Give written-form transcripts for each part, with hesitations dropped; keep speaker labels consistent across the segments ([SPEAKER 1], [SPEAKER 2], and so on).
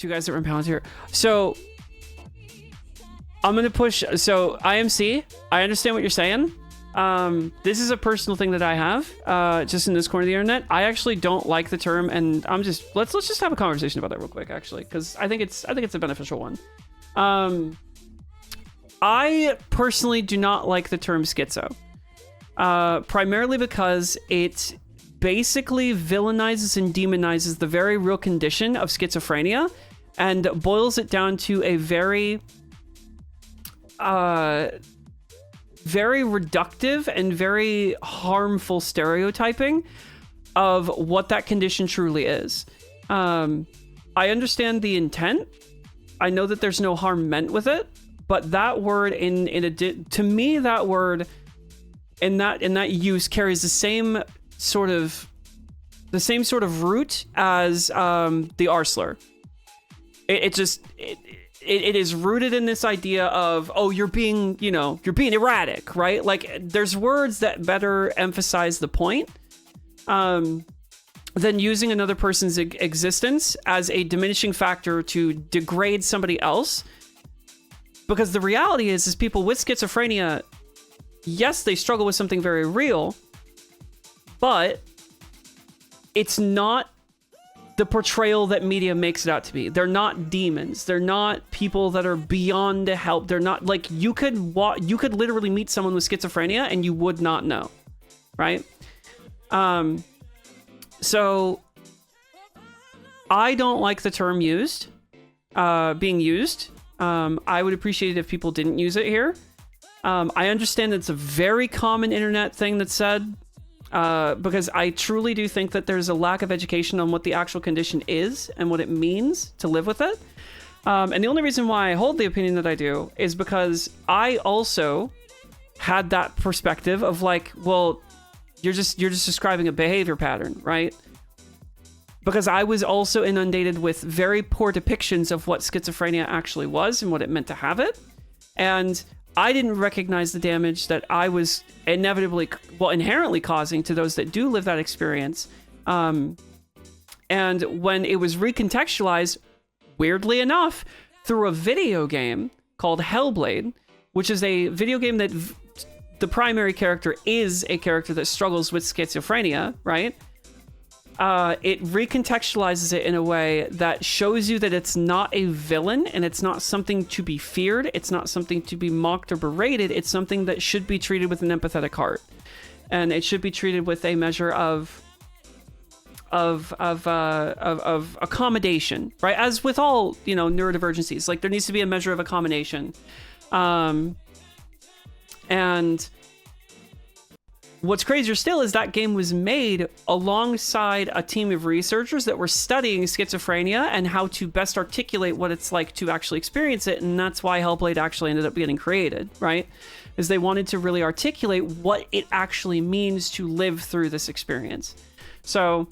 [SPEAKER 1] Two guys that run Palantir. So I'm gonna push. So IMC, I understand what you're saying. This is a personal thing that I have, just in this corner of the internet. I actually don't like the term, and I'm just let's just have a conversation about that real quick, actually, because I think it's a beneficial one. I personally do not like the term schizo, primarily because it basically villainizes and demonizes the very real condition of schizophrenia and boils it down to a very reductive and very harmful stereotyping of what that condition truly is. I understand the intent. I know that there's no harm meant with it, but that word to me, that word in that use carries the same sort of root as the R slur. It is rooted in this idea of, oh, you're being erratic, right? Like, there's words that better emphasize the point than using another person's existence as a diminishing factor to degrade somebody else. Because the reality is people with schizophrenia, yes, they struggle with something very real, but it's not the portrayal that media makes it out to be. They're not demons. They're not people that are beyond help. They're not, like, you could literally meet someone with schizophrenia and you would not know, right? So I don't like the term being used. I would appreciate it if people didn't use it here. I understand it's a very common internet thing that's said, because I truly do think that there's a lack of education on what the actual condition is and what it means to live with it. And the only reason why I hold the opinion that I do is because I also had that perspective of, like, well, you're just describing a behavior pattern, right? Because I was also inundated with very poor depictions of what schizophrenia actually was and what it meant to have it. And I didn't recognize the damage that I was inherently causing to those that do live that experience. And when it was recontextualized, weirdly enough, through a video game called Hellblade, which is a video game that the primary character is a character that struggles with schizophrenia, right? It recontextualizes it in a way that shows you that it's not a villain and it's not something to be feared. It's not something to be mocked or berated. It's something that should be treated with an empathetic heart, and it should be treated with a measure of accommodation, right? As with all, neurodivergencies, like, there needs to be a measure of accommodation. And what's crazier still is that game was made alongside a team of researchers that were studying schizophrenia and how to best articulate what it's like to actually experience it. And that's why Hellblade actually ended up getting created, right? Is they wanted to really articulate what it actually means to live through this experience. So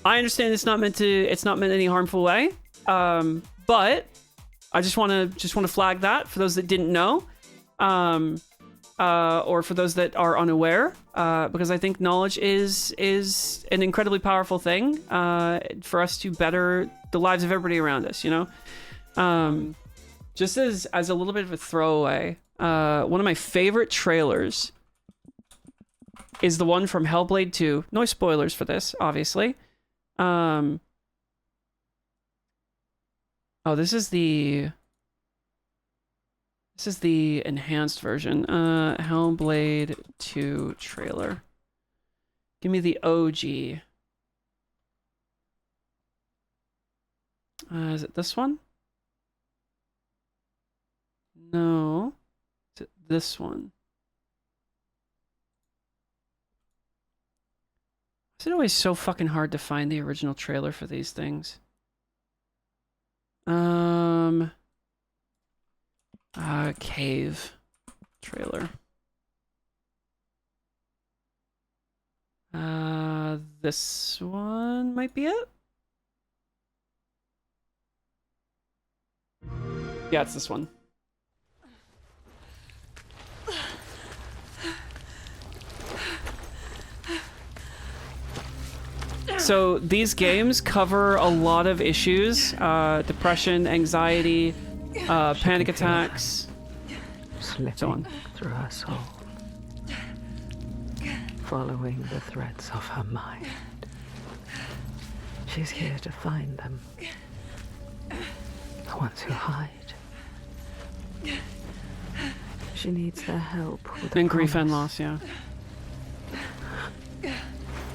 [SPEAKER 1] I understand it's not meant in any harmful way. But I just want to flag that for those that didn't know. Or for those that are unaware, because I think knowledge is an incredibly powerful thing for us to better the lives of everybody around us, Just as a little bit of a throwaway, one of my favorite trailers is the one from Hellblade 2. No spoilers for this, obviously. Oh, this is the enhanced version. Hellblade 2 trailer. Give me the OG. Is it this one? No. Is it this one? Is it always so fucking hard to find the original trailer for these things? Cave trailer. This one might be it. Yeah, it's this one. So these games cover a lot of issues: depression, anxiety, panic attacks, so on.
[SPEAKER 2] Through her soul, following the threads of her mind. She's here to find them, the ones who hide. She needs their help with
[SPEAKER 1] And grief and loss, yeah.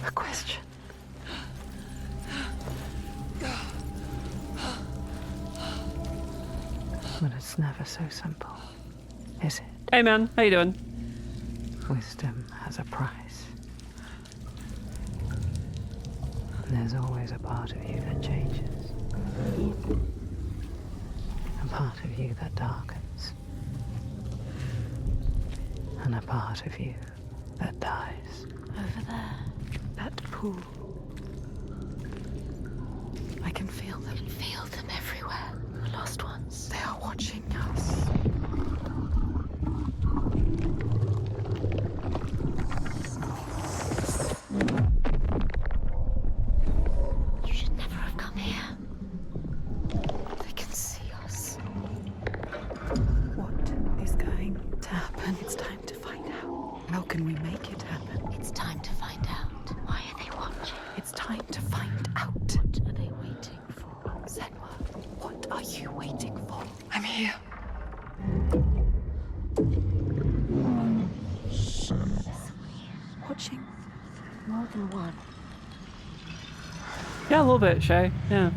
[SPEAKER 2] A question. But it's never so simple, is it?
[SPEAKER 1] Hey man, how you doing?
[SPEAKER 2] Wisdom has a price. And there's always a part of you that changes. A part of you that darkens. And a part of you that dies.
[SPEAKER 3] Over there, that pool. I can feel them. Feel them everywhere. The lost ones. They are watching us. You should never have come here. They can see us.
[SPEAKER 4] What is going to happen? It's time to find out. How can we make it happen?
[SPEAKER 3] It's time to find out. Why are they watching?
[SPEAKER 4] It's time to find out.
[SPEAKER 3] What are they waiting for?
[SPEAKER 4] Senua, what are you waiting for? I'm here. Watching.
[SPEAKER 3] More than one.
[SPEAKER 1] Yeah, a little bit, Shay. Yeah.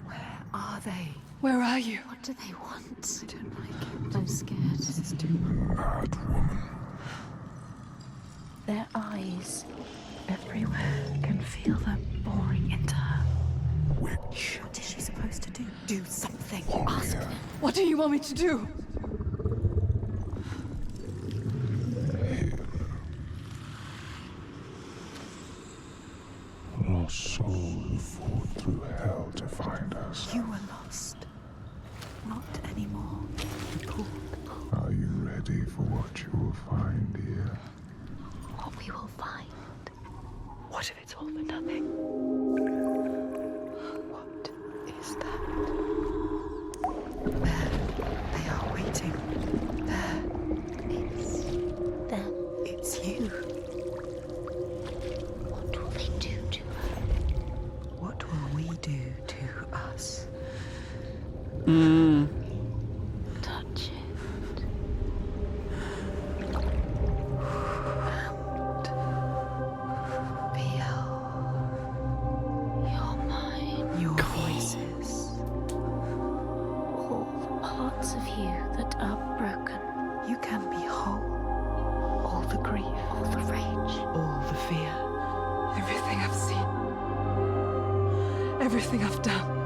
[SPEAKER 4] Where are they? Where are you?
[SPEAKER 3] What do they want?
[SPEAKER 4] I don't like it.
[SPEAKER 3] I'm scared.
[SPEAKER 4] This is too much.
[SPEAKER 5] Mad woman.
[SPEAKER 3] Their eyes.
[SPEAKER 4] Everywhere. I can feel them boring into her.
[SPEAKER 5] Witch.
[SPEAKER 4] What is she supposed to do? Do something.
[SPEAKER 3] Ask them.
[SPEAKER 4] What do you want me to do?
[SPEAKER 5] Lost soul who fought through hell to find us.
[SPEAKER 4] You were lost. Not anymore. The pool.
[SPEAKER 5] Are you ready for what you will find here?
[SPEAKER 3] What we will find.
[SPEAKER 4] What if it's all for nothing? What is that? There. They are waiting. There.
[SPEAKER 3] It's them.
[SPEAKER 4] It's you.
[SPEAKER 3] What will they do to her?
[SPEAKER 4] What will we do to us?
[SPEAKER 3] Touch it.
[SPEAKER 4] Feel
[SPEAKER 3] You're mine.
[SPEAKER 4] your voices.
[SPEAKER 3] All the parts of you that are broken.
[SPEAKER 4] You can be whole.
[SPEAKER 3] All the grief. All the rage.
[SPEAKER 4] All the fear. Everything I've seen. Everything I've done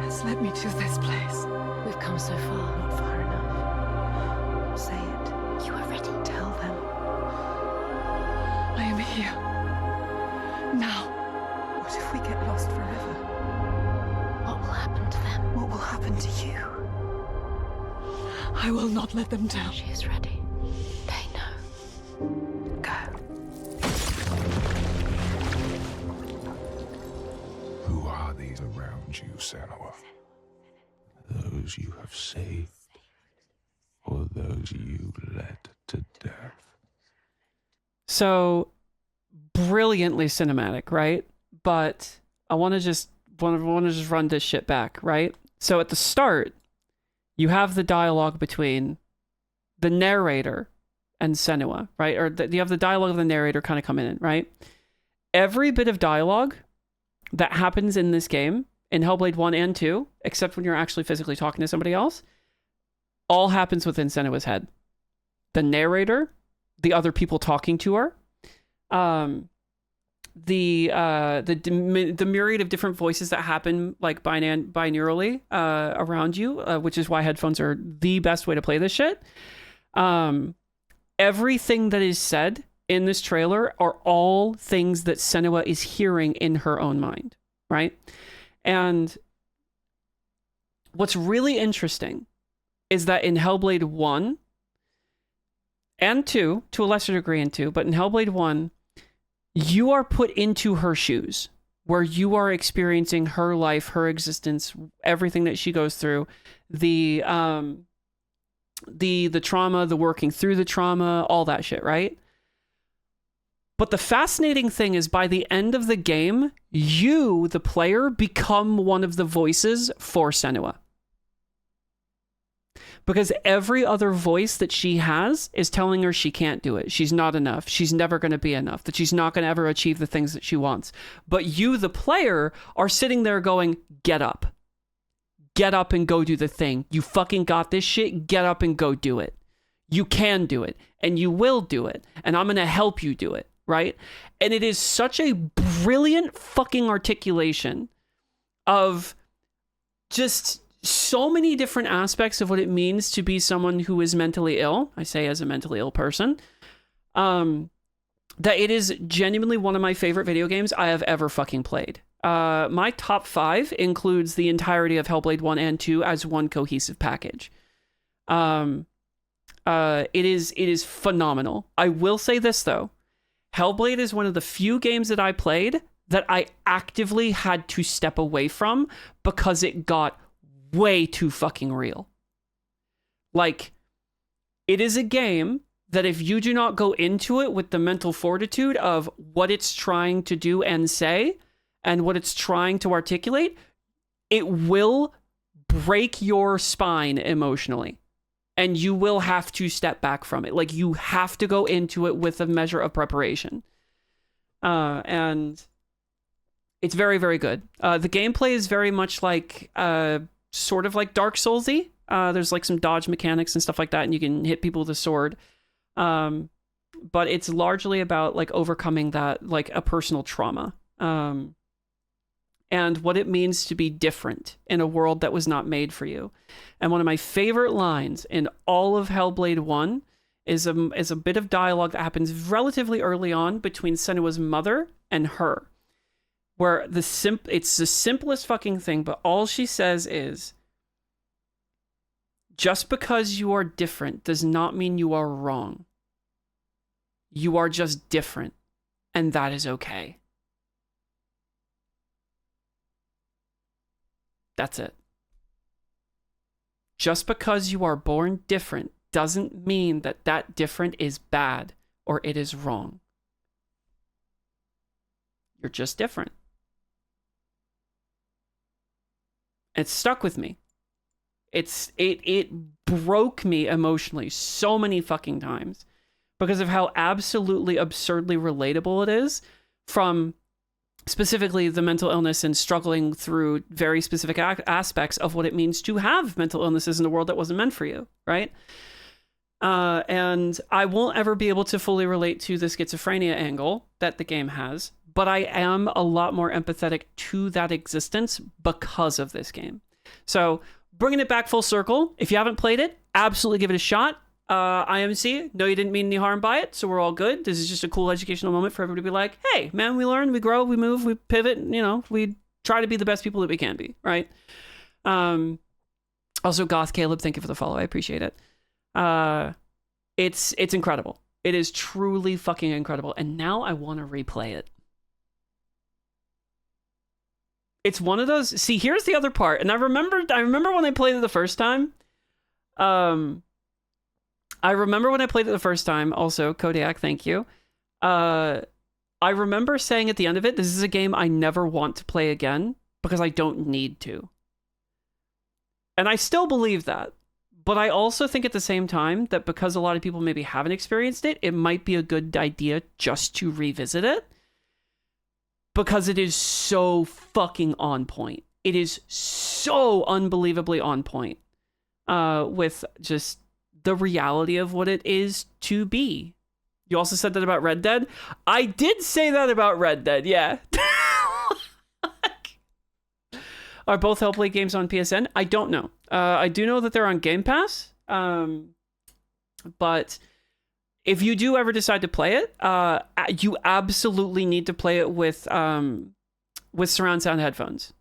[SPEAKER 4] has led me to this place.
[SPEAKER 3] We've come so far.
[SPEAKER 4] Not far enough. Say it.
[SPEAKER 3] You are ready.
[SPEAKER 4] Tell them. I am here. Now. What if we get lost forever?
[SPEAKER 3] What will happen to them?
[SPEAKER 4] What will happen to you? I will not let them down.
[SPEAKER 3] She is ready. They know.
[SPEAKER 4] Go.
[SPEAKER 5] Who are these around you, Senua? Those you have saved, or those you led to death?
[SPEAKER 1] So brilliantly cinematic, right? But I want to just run this shit back, right? So at the start, you have the dialogue between the narrator and Senua, right? Or you have the dialogue of the narrator kind of coming in, right? Every bit of dialogue that happens in this game, in Hellblade 1 and 2, except when you're actually physically talking to somebody else, all happens within Senua's head. The narrator, the other people talking to her, the myriad of different voices that happen like binaurally around you, which is why headphones are the best way to play this shit. Everything that is said in this trailer are all things that Senua is hearing in her own mind, right? And what's really interesting is that in Hellblade 1 and 2, to a lesser degree in 2, but in Hellblade 1, you are put into her shoes, where you are experiencing her life, her existence, everything that she goes through, the trauma, the working through the trauma, all that shit, right? But the fascinating thing is, by the end of the game, you, the player, become one of the voices for Senua. Because every other voice that she has is telling her she can't do it. She's not enough. She's never going to be enough. That she's not going to ever achieve the things that she wants. But you, the player, are sitting there going, get up. Get up and go do the thing. You fucking got this shit. Get up and go do it. You can do it. And you will do it. And I'm going to help you do it. Right? And it is such a brilliant fucking articulation of just so many different aspects of what it means to be someone who is mentally ill. I say as a mentally ill person. That it is genuinely one of my favorite video games I have ever fucking played. My top 5 includes the entirety of Hellblade 1 and 2 as one cohesive package. It is phenomenal. I will say this though. Hellblade is one of the few games that I played that I actively had to step away from because it got way too fucking real. Like, it is a game that if you do not go into it with the mental fortitude of what it's trying to do and say, and what it's trying to articulate, it will break your spine emotionally. And you will have to step back from it. Like, you have to go into it with a measure of preparation. And it's very, very good. The gameplay is very much like, sort of like Dark Soulsy. There's like some dodge mechanics and stuff like that, and you can hit people with a sword. But it's largely about like overcoming that, like a personal trauma. And what it means to be different in a world that was not made for you. And one of my favorite lines in all of Hellblade 1 is a bit of dialogue that happens relatively early on between Senua's mother and her, where it's the simplest fucking thing, but all she says is, just because you are different does not mean you are wrong. You are just different, and that is okay. That's it. Just because you are born different doesn't mean that that different is bad or it is wrong. You're just different. It stuck with me. It broke me emotionally so many fucking times because of how absolutely absurdly relatable it is, from specifically the mental illness and struggling through very specific aspects of what it means to have mental illnesses in a world that wasn't meant for you, right? And I won't ever be able to fully relate to the schizophrenia angle that the game has, but I am a lot more empathetic to that existence because of this game. So bringing it back full circle, if you haven't played it, absolutely give it a shot. IMC, no, you didn't mean any harm by it, so we're all good. This is just a cool educational moment for everybody to be like, hey, man, we learn, we grow, we move, we pivot, we try to be the best people that we can be, right? Also, Goth Caleb, thank you for the follow. I appreciate it. It's incredible. It is truly fucking incredible. And now I want to replay it. It's one of those. See, here's the other part. And I remember when I played it the first time. I remember when I played it the first time. Also, Kodiak, thank you. I remember saying at the end of it, this is a game I never want to play again because I don't need to. And I still believe that. But I also think at the same time that because a lot of people maybe haven't experienced it, it might be a good idea just to revisit it. Because it is so fucking on point. It is so unbelievably on point. With just the reality of what it is to be. You also said that about Red Dead? I did say that about Red Dead, yeah. Are both Hellblade games on PSN? I don't know. I do know that they're on Game Pass. But if you do ever decide to play it, you absolutely need to play it with surround sound headphones.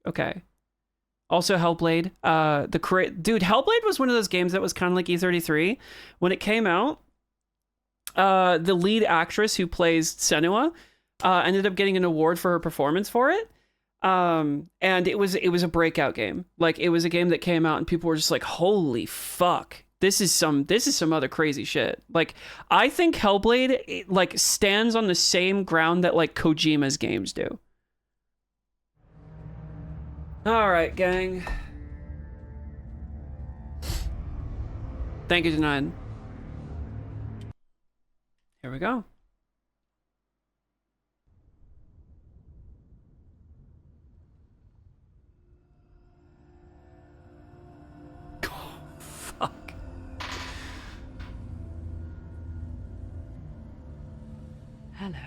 [SPEAKER 1] Okay. Also, Hellblade. Dude, Hellblade was one of those games that was kind of like E33. When it came out, the lead actress who plays Senua ended up getting an award for her performance for it. And it was a breakout game. Like, it was a game that came out and people were just like, holy fuck, this is some other crazy shit. Like, I think Hellblade like stands on the same ground that like Kojima's games do. All right, gang. Thank you, Denied. Here we go. Fuck.
[SPEAKER 2] Hello.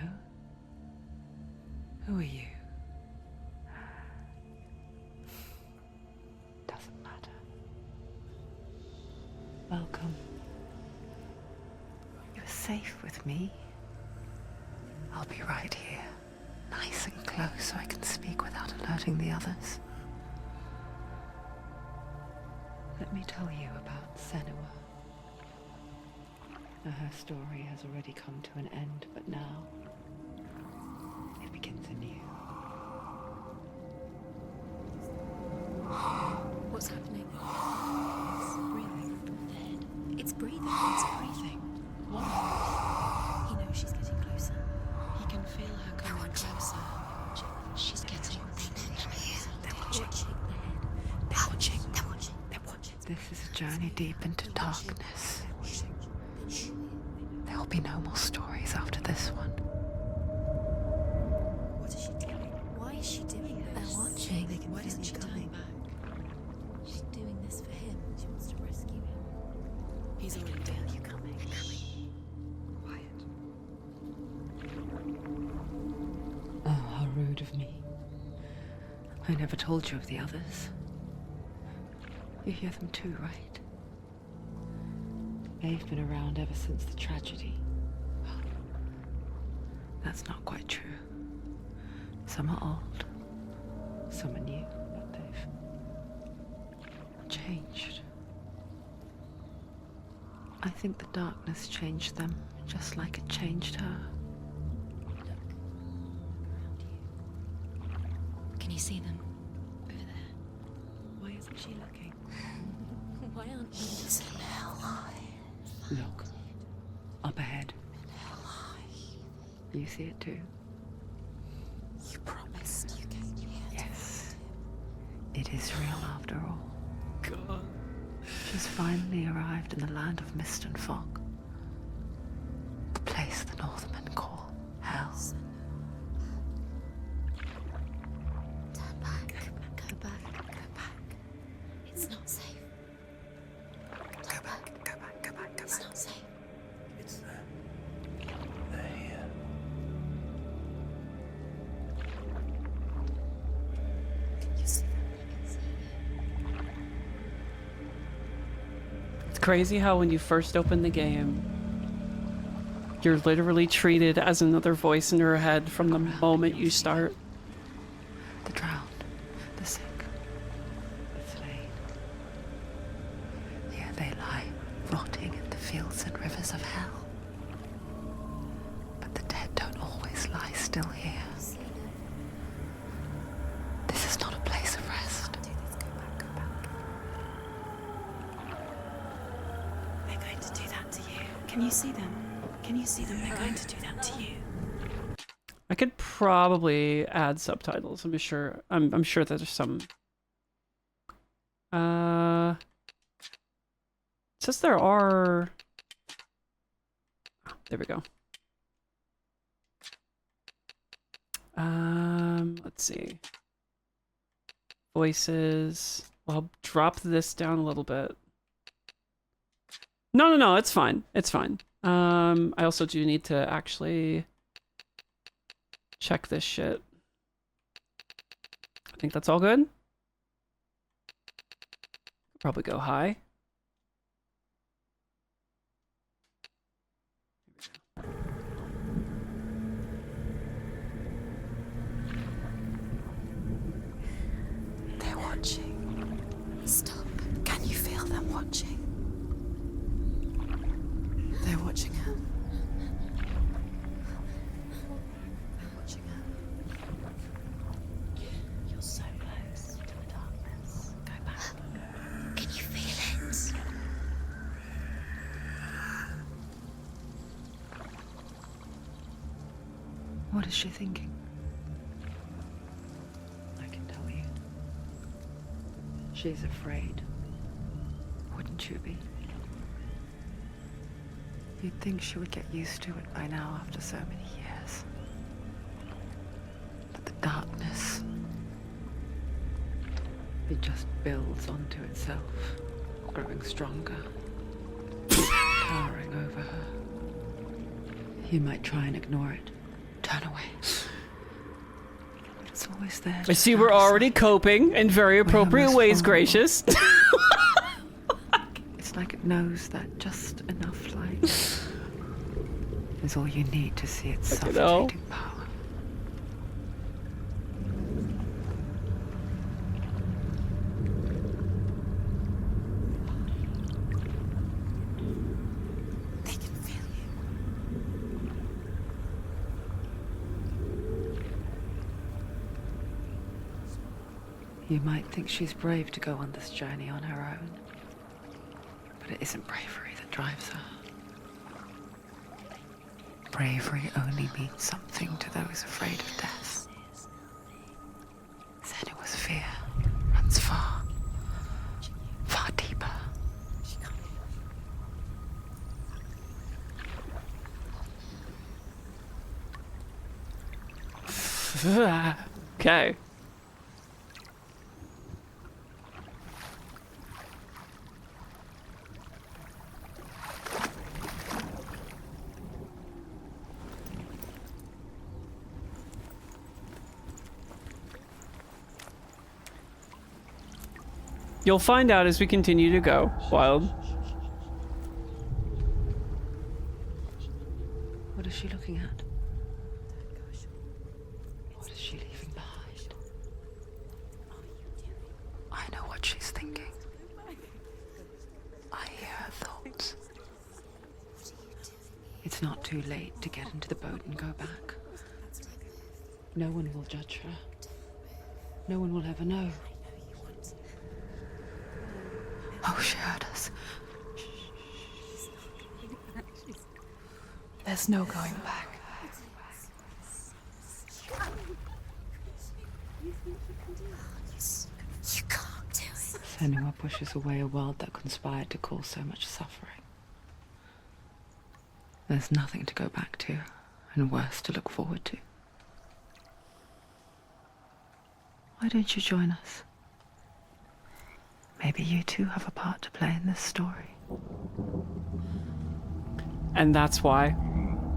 [SPEAKER 2] Who are you? Doesn't matter. Welcome. You're safe with me. I'll be right here, nice and close so I can speak without alerting the others. Let me tell you about Senua. Now, her story has already come to an end, but now it begins anew.
[SPEAKER 3] What's happening? It's breathing. Dead. It's breathing. It's breathing. What? He knows she's getting closer. He can feel her coming closer. She's getting closer. They're watching. They're watching. They're watching. They're watching.
[SPEAKER 2] This is a journey deep into darkness. There will be no more stories after this one.
[SPEAKER 3] What is she doing? Why is she doing this? They're watching. Why doesn't she turn back? She's doing this for him. She wants to rescue him. He's already dead. You coming? Quiet.
[SPEAKER 2] Oh, how rude of me. I never told you of the others. You hear them too, right? They've been around ever since the tragedy. Well, that's not quite true. Some are old, some are new, but they've changed. I think the darkness changed them, just like it changed her.
[SPEAKER 3] Can you see them? Over there. Why isn't she looking? Why aren't you looking?
[SPEAKER 2] Look, up ahead. You see it too?
[SPEAKER 3] You promised you came here.
[SPEAKER 2] Yes. It is real after all.
[SPEAKER 1] God.
[SPEAKER 2] She's finally arrived in the land of mist and fog. The place the Northmen call Hell.
[SPEAKER 3] Turn back. Go back. Go back. It's not safe. Go back. Go back. Go back. It's not safe.
[SPEAKER 5] It's them. They're here.
[SPEAKER 3] You see them?
[SPEAKER 1] It's crazy how when you first open the game, you're literally treated as another voice in your head from the moment you start.
[SPEAKER 2] The drowned, the sick, the slain. Here they lie, rotting in the fields and rivers of hell. But the dead don't always lie still here. This is not a place of rest.
[SPEAKER 3] Do this. Go back. Go back.
[SPEAKER 4] They're going to do that to you. Can you see them? Can you see them? They're going to do that to you.
[SPEAKER 1] I could probably add subtitles. I'm sure. I'm sure that there's some. It says there are. Oh, there we go. Let's see. Voices. Well, I'll drop this down a little bit. No, it's fine. It's fine. I also do need to actually check this shit. I think that's all good. Probably go high.
[SPEAKER 4] They're watching.
[SPEAKER 3] Stop.
[SPEAKER 4] Can you feel them watching? They're watching her.
[SPEAKER 2] What is she thinking? I can tell you. She's afraid. Wouldn't you be? You'd think she would get used to it by now after so many years. But the darkness, it just builds onto itself, growing stronger, towering over her. You might try and ignore it, turn away. But it's always there.
[SPEAKER 1] I see we're already coping in very appropriate
[SPEAKER 2] almost
[SPEAKER 1] ways,
[SPEAKER 2] vulnerable.
[SPEAKER 1] Gracious.
[SPEAKER 2] It's like it knows that just enough light is all you need to see its
[SPEAKER 1] I know.
[SPEAKER 2] suffocating power.
[SPEAKER 3] They can feel you.
[SPEAKER 2] You might think she's brave to go on this journey on her own, but it isn't bravery that drives her. Bravery only means something to those afraid of death. Senua's fear runs far, far deeper.
[SPEAKER 1] Okay. You'll find out as we continue to go, Wild.
[SPEAKER 2] What is she looking at? What is she leaving behind? I know what she's thinking. I hear her thoughts. It's not too late to get into the boat and go back. No one will judge her. No one will ever know. Oh, she heard us.
[SPEAKER 4] There's no going back.
[SPEAKER 3] You can't do it.
[SPEAKER 2] Senua pushes away a world that conspired to cause so much suffering. There's nothing to go back to, and worse to look forward to. Why don't you join us? Maybe you too have a part to play in this story.
[SPEAKER 1] And that's why.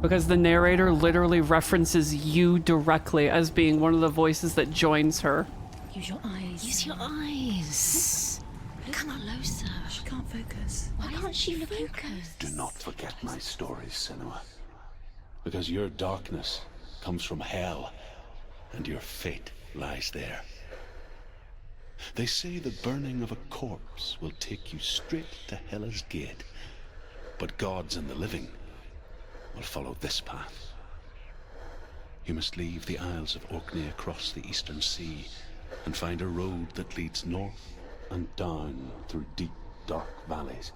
[SPEAKER 1] Because the narrator literally references you directly as being one of the voices that joins her.
[SPEAKER 3] Use your eyes. Use your eyes. Come closer.
[SPEAKER 4] She can't focus.
[SPEAKER 3] Why can't she focus?
[SPEAKER 6] Do not forget my stories, Senua. Because your darkness comes from hell, and your fate lies there. They say the burning of a corpse will take you straight to Hela's gate, but gods and the living will follow this path. You must leave the Isles of Orkney across the eastern sea and find a road that leads north and down through deep, dark valleys.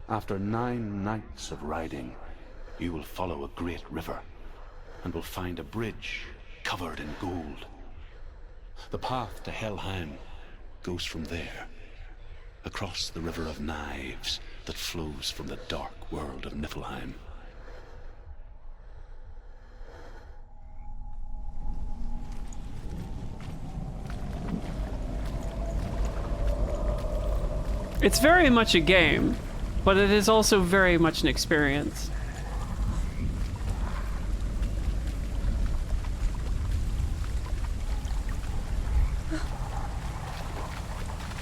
[SPEAKER 6] After 9 nights of riding, you will follow a great river and will find a bridge covered in gold. The path to Helheim goes from there, across the river of knives that flows from the dark world of Niflheim.
[SPEAKER 1] It's very much a game, but it is also very much an experience.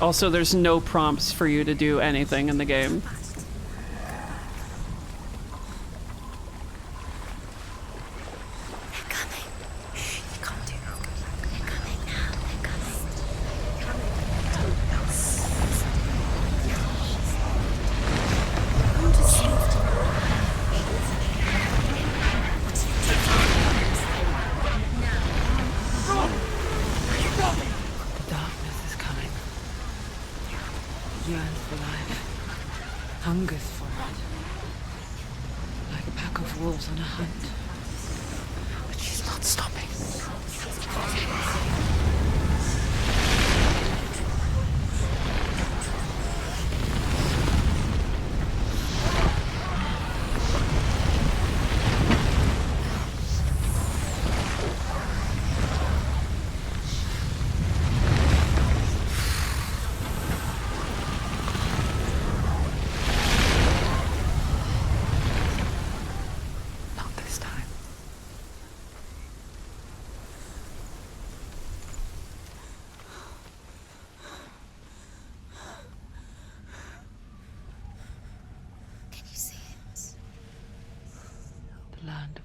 [SPEAKER 1] Also, there's no prompts for you to do anything in the game.
[SPEAKER 3] They're coming. You can't do it. They're coming now. They're coming. I want to see.
[SPEAKER 2] The darkness is coming. It yearns for life, hungers for it, like a pack of wolves on a hunt. But she's not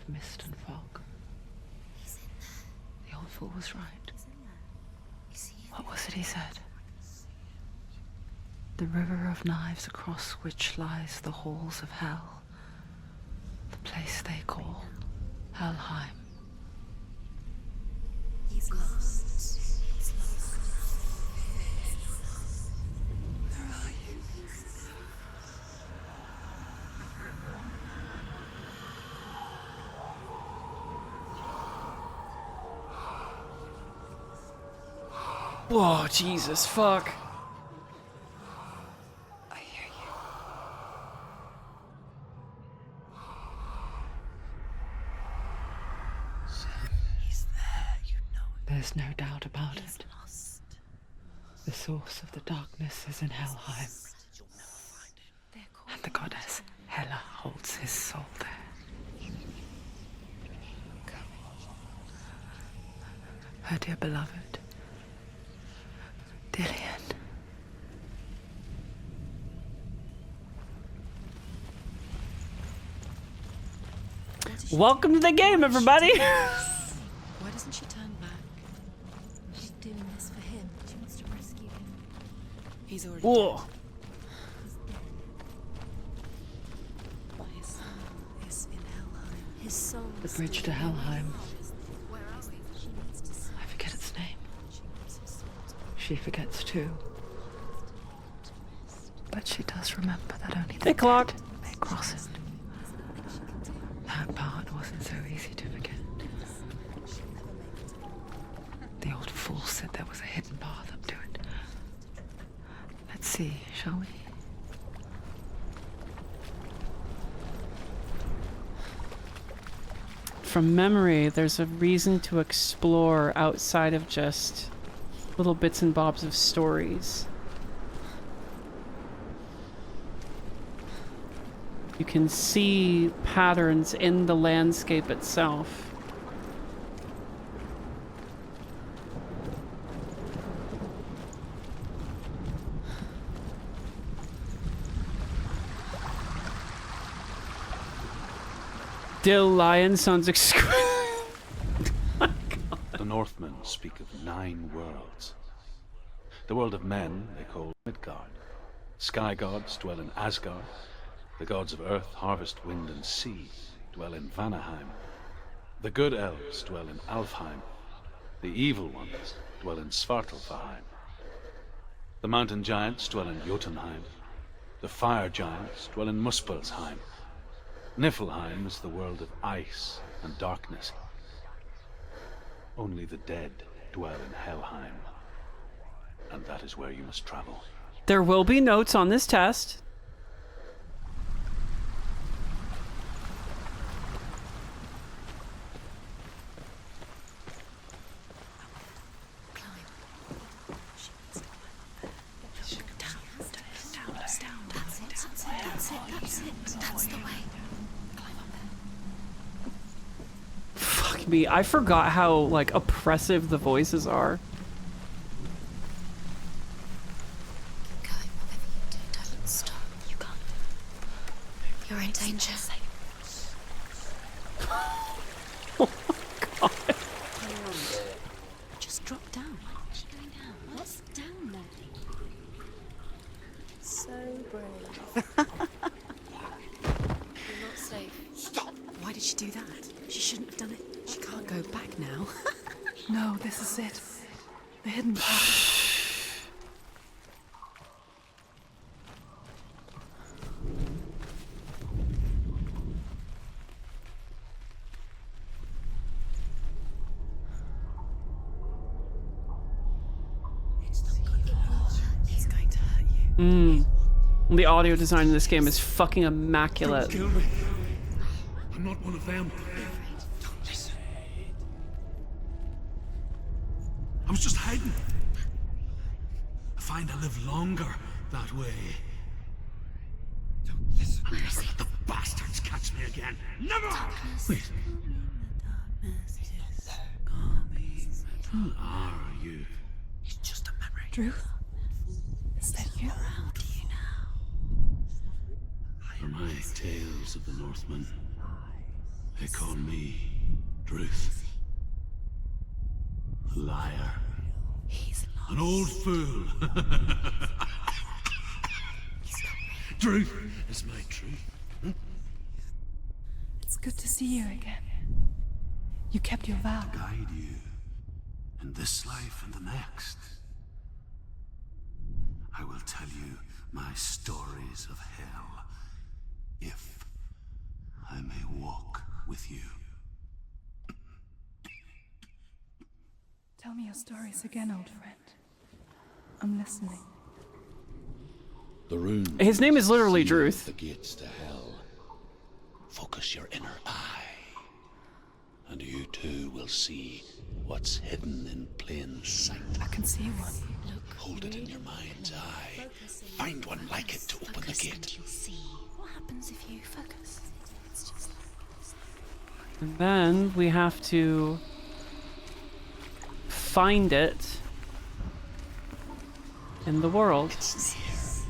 [SPEAKER 2] of mist and fog. The old fool was right. What was it he said? The river of knives across which lies the halls of hell. The place they call Helheim.
[SPEAKER 3] He's lost. He's lost.
[SPEAKER 2] Where are you?
[SPEAKER 1] Whoa, Jesus, fuck.
[SPEAKER 2] I hear you.
[SPEAKER 3] He's there, you know it.
[SPEAKER 2] There's no doubt about
[SPEAKER 3] He's
[SPEAKER 2] it.
[SPEAKER 3] lost.
[SPEAKER 2] The source of the darkness is in Helheim,
[SPEAKER 3] They're called
[SPEAKER 2] and the goddess Hela holds his soul there. Her dear beloved, Dillian.
[SPEAKER 1] Welcome to the game, everybody!
[SPEAKER 3] Why doesn't she turn back? She's doing this for him. She wants to rescue him. He's already
[SPEAKER 1] Whoa.
[SPEAKER 3] dead. But his soul is in Helheim. His soul.
[SPEAKER 2] The bridge to Helheim.
[SPEAKER 3] Where are we? She needs to see.
[SPEAKER 2] I forget its name.
[SPEAKER 3] She wants his soul to
[SPEAKER 2] She forgets too. But she does remember that only the
[SPEAKER 1] Hey, clock.
[SPEAKER 2] dead may cross it. That part wasn't so easy to forget. The old fool said there was a hidden path up to it. Let's see, shall we?
[SPEAKER 1] From memory, there's a reason to explore outside of just little bits and bobs of stories. You can see patterns in the landscape itself. Dill Lion sounds exquisite.
[SPEAKER 6] The Northmen speak of 9 worlds. The world of men they call Midgard. Sky gods dwell in Asgard. The gods of earth, harvest, wind, and sea dwell in Vanaheim. The good elves dwell in Alfheim. The evil ones dwell in Svartalfheim. The mountain giants dwell in Jotunheim. The fire giants dwell in Muspelheim. Niflheim is the world of ice and darkness. Only the dead dwell in Helheim. And that is where you must travel.
[SPEAKER 1] There will be notes on this test.
[SPEAKER 3] That's the way. Climb up there.
[SPEAKER 1] Fuck me, I forgot how, like, oppressive the voices are.
[SPEAKER 3] Keep going, whatever you do, don't stop. You can't. You're in danger.
[SPEAKER 1] Oh my god.
[SPEAKER 3] Just drop down. What's going down? What's down there? So brave. You're not safe. Stop! Why did she do that? She shouldn't have done it. She can't go back now.
[SPEAKER 2] No, this is it. The hidden path.
[SPEAKER 3] It's going to hurt you.
[SPEAKER 1] The audio design in this game is fucking immaculate.
[SPEAKER 7] Kill me. I'm not one of them.
[SPEAKER 3] Don't listen.
[SPEAKER 7] I was just hiding. I find I live longer that way. Don't listen. I'll never let the bastards catch me again. Never! Wait. Who are you?
[SPEAKER 3] It's just a memory.
[SPEAKER 2] Drew? Is that you?
[SPEAKER 3] Around you now.
[SPEAKER 7] Are my tales of the Northmen They call me Druth. A liar.
[SPEAKER 3] He's lost.
[SPEAKER 7] An old fool. Truth is my truth.
[SPEAKER 4] It's good to see you again. You kept your vow.
[SPEAKER 7] Guide you in this life and the next. I will tell you my stories of hell, if I may walk with you.
[SPEAKER 4] Tell me your stories again, old friend. I'm listening.
[SPEAKER 6] The rune.
[SPEAKER 1] His name is literally
[SPEAKER 6] seal
[SPEAKER 1] Druth.
[SPEAKER 6] The gates to hell. Focus your inner eye, and you too will see what's hidden in plain sight.
[SPEAKER 4] I can see one.
[SPEAKER 6] Hold it in your mind's eye. Find one like it to open the gate.
[SPEAKER 3] And you'll see what happens if you focus. It's just
[SPEAKER 1] And then we have to find it in the world.
[SPEAKER 6] It's near.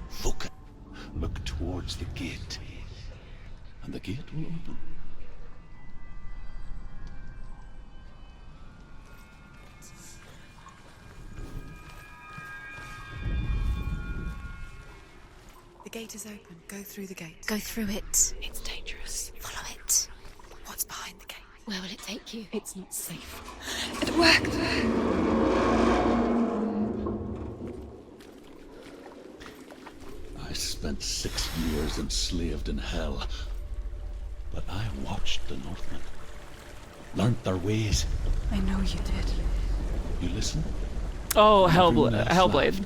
[SPEAKER 6] Focus. Look towards the gate, and the gate will open.
[SPEAKER 2] The gate is open. Go through the gate.
[SPEAKER 3] go through it.
[SPEAKER 2] It's dangerous.
[SPEAKER 3] Follow it.
[SPEAKER 2] What's behind the gate?
[SPEAKER 3] Where will it take you?
[SPEAKER 2] It's not safe. It worked.
[SPEAKER 6] I spent 6 years enslaved in hell, but I watched the Northmen, learnt their ways.
[SPEAKER 4] I know you did.
[SPEAKER 6] You listen?
[SPEAKER 1] Oh,
[SPEAKER 6] Everyone else
[SPEAKER 1] Hellblade.
[SPEAKER 6] laughed.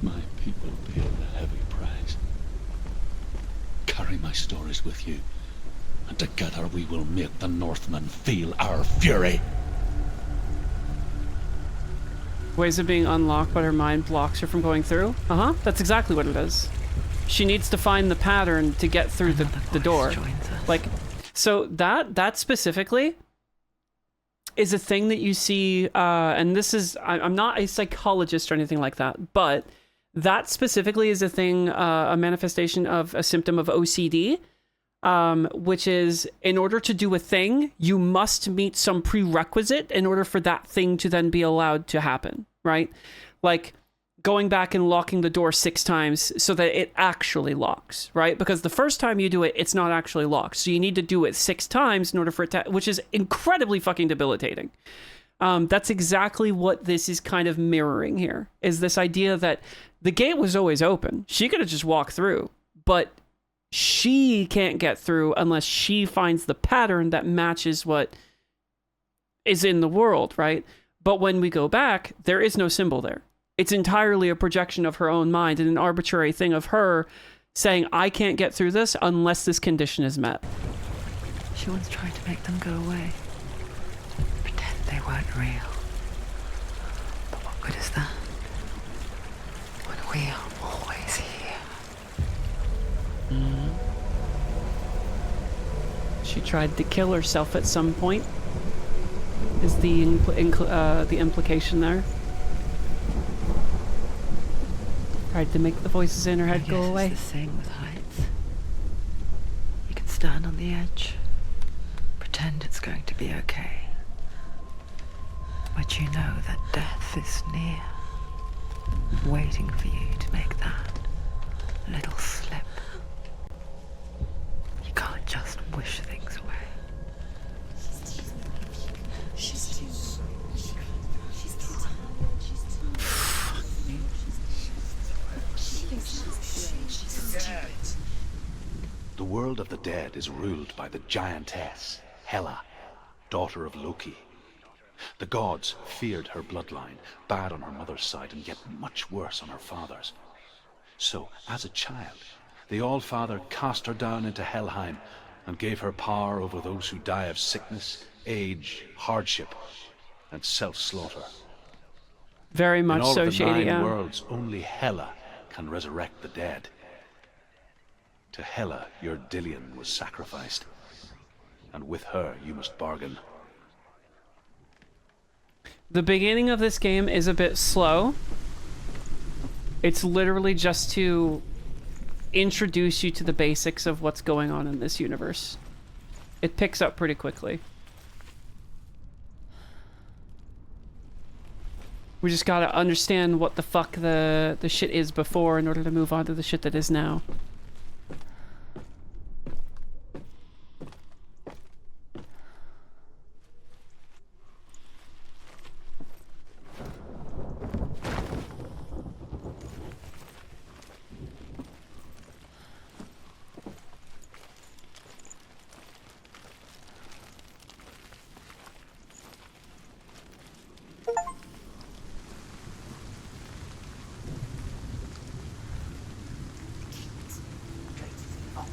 [SPEAKER 6] My people paid a heavy price. Carry my stories with you, and together we will make the Northmen feel our fury.
[SPEAKER 1] Ways of being unlocked, but her mind blocks her from going through. That's exactly what it is. She needs to find the pattern to get through the door.
[SPEAKER 2] Joins us.
[SPEAKER 1] Like, so that specifically is a thing that you see, and this is, I'm not a psychologist or anything like that, but that specifically is a thing, a manifestation of a symptom of OCD, which is in order to do a thing, you must meet some prerequisite in order for that thing to then be allowed to happen, right? Like going back and locking the door 6 times so that it actually locks, right? Because the first time you do it, it's not actually locked. So you need to do it 6 times in order for it to, which is incredibly fucking debilitating. That's exactly what this is kind of mirroring here, is this idea that the gate was always open. She could have just walked through, but she can't get through unless she finds the pattern that matches what is in the world, right? But when we go back, there is no symbol there. It's entirely a projection of her own mind and an arbitrary thing of her saying, I can't get through this unless this condition is met.
[SPEAKER 2] She once tried to make them go away. Pretend they weren't real. But what good is that? When we are always here.
[SPEAKER 1] She tried to kill herself at some point, is the implication there. Tried to make the voices in her head go away.
[SPEAKER 2] It's the same with heights. You can stand on the edge, pretend it's going to be okay. But you know that death is near, waiting for you to make that little slip. You can't just wish things away.
[SPEAKER 6] The world of the dead is ruled by the giantess, Hela, daughter of Loki. The gods feared her bloodline, bad on her mother's side and yet much worse on her father's. So, as a child, the All-Father cast her down into Helheim and gave her power over those who die of sickness, age, hardship, and self-slaughter.
[SPEAKER 1] Very much
[SPEAKER 6] In all
[SPEAKER 1] so,
[SPEAKER 6] of the
[SPEAKER 1] Shady,
[SPEAKER 6] 9
[SPEAKER 1] yeah.
[SPEAKER 6] worlds, only Hela can resurrect the dead. To Hela, your Dillion was sacrificed, and with her you must bargain.
[SPEAKER 1] The beginning of this game is a bit slow. It's literally just to introduce you to the basics of what's going on in this universe. It picks up pretty quickly. We just gotta understand what the fuck the shit is before in order to move on to the shit that is now.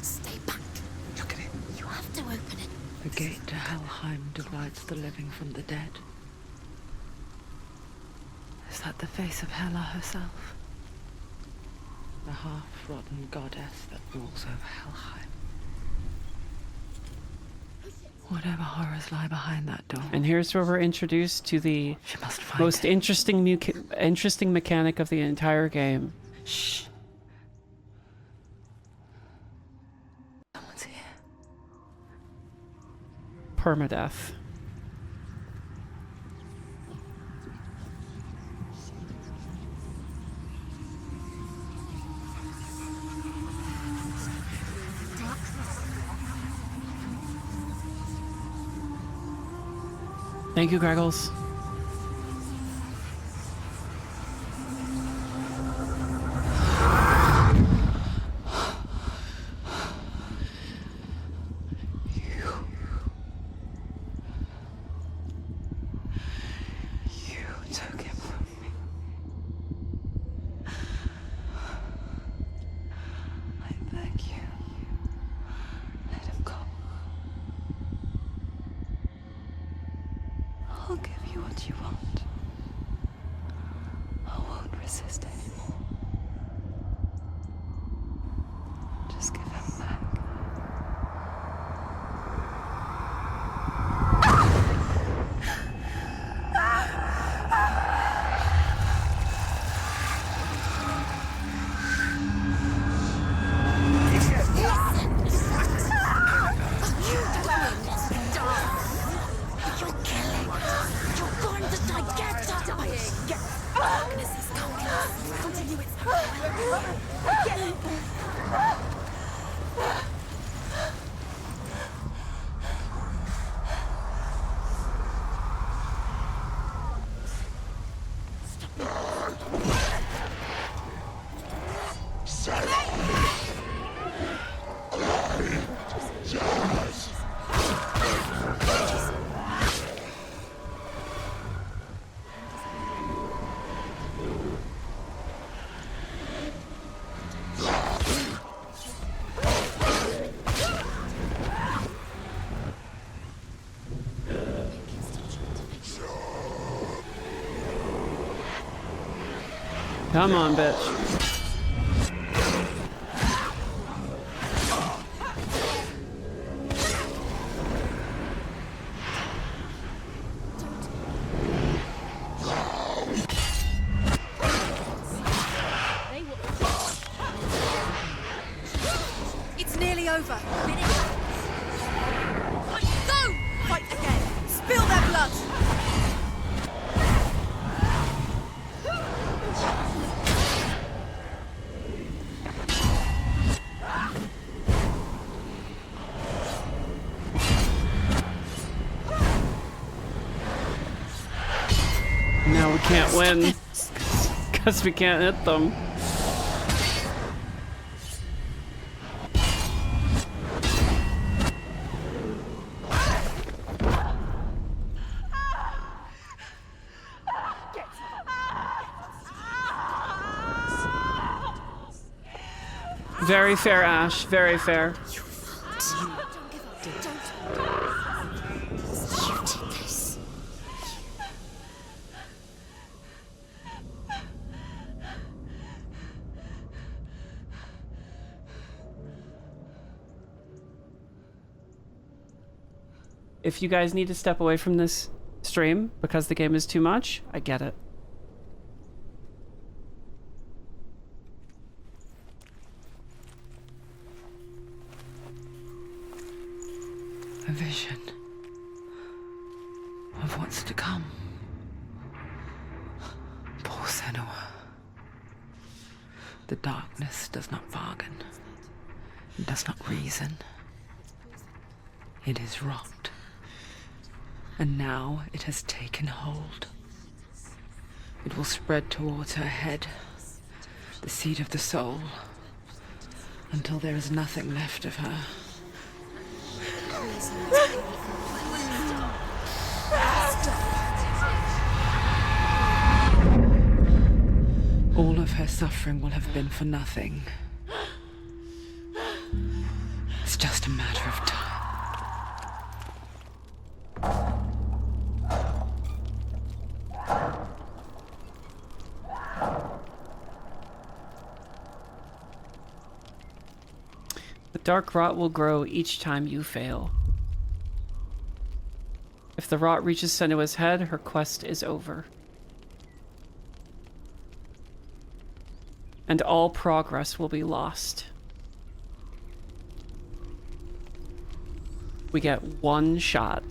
[SPEAKER 3] Stay back. Look at it. You have to open it.
[SPEAKER 2] The gate to Helheim divides the living from the dead. Is that the face of Hela herself? The half-rotten goddess that rules over Helheim. Whatever horrors lie behind that door.
[SPEAKER 1] And here's where we're introduced to the
[SPEAKER 2] She must find
[SPEAKER 1] most
[SPEAKER 2] it.
[SPEAKER 1] interesting mechanic of the entire game.
[SPEAKER 2] Shh. Someone's here.
[SPEAKER 1] Permadeath. Thank you, Greggles.
[SPEAKER 2] You took him from me. I beg you. Let him go. I'll give you what you want. I won't resist anymore. Just give him back.
[SPEAKER 3] You're killing. You're going to die. Get up. Get. Darkness is coming. Continue its.
[SPEAKER 1] Come on, bitch.
[SPEAKER 3] It's nearly over. Go! Fight again. Spill their blood.
[SPEAKER 1] Now we can't win. Because we can't hit them. Very fair, Ash. Very fair.
[SPEAKER 3] Don't give up. Don't. You did this.
[SPEAKER 1] If you guys need to step away from this stream because the game is too much, I get it.
[SPEAKER 2] vision of what's to come. Poor Senua. The darkness does not bargain. It does not reason. It is rot. And now it has taken hold. It will spread towards her head, the seat of the soul, until there is nothing left of her. All of her suffering will have been for nothing. It's just a matter of time.
[SPEAKER 1] The dark rot will grow each time you fail. If the rot reaches Senua's head, her quest is over. And all progress will be lost. We get one shot.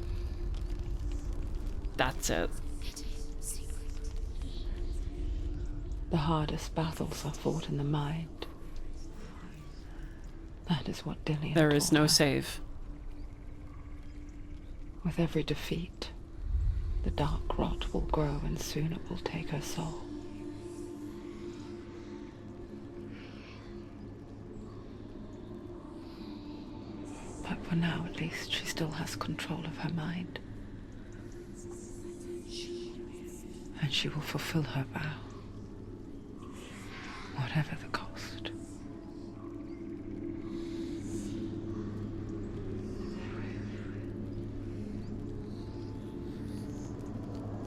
[SPEAKER 1] That's it.
[SPEAKER 2] The hardest battles are fought in the mind. That is what Dillian
[SPEAKER 1] There is
[SPEAKER 2] taught
[SPEAKER 1] no
[SPEAKER 2] her.
[SPEAKER 1] save.
[SPEAKER 2] With every defeat, the dark rot will grow and soon it will take her soul. But for now, at least, she still has control of her mind. And she will fulfill her vow, whatever the cost.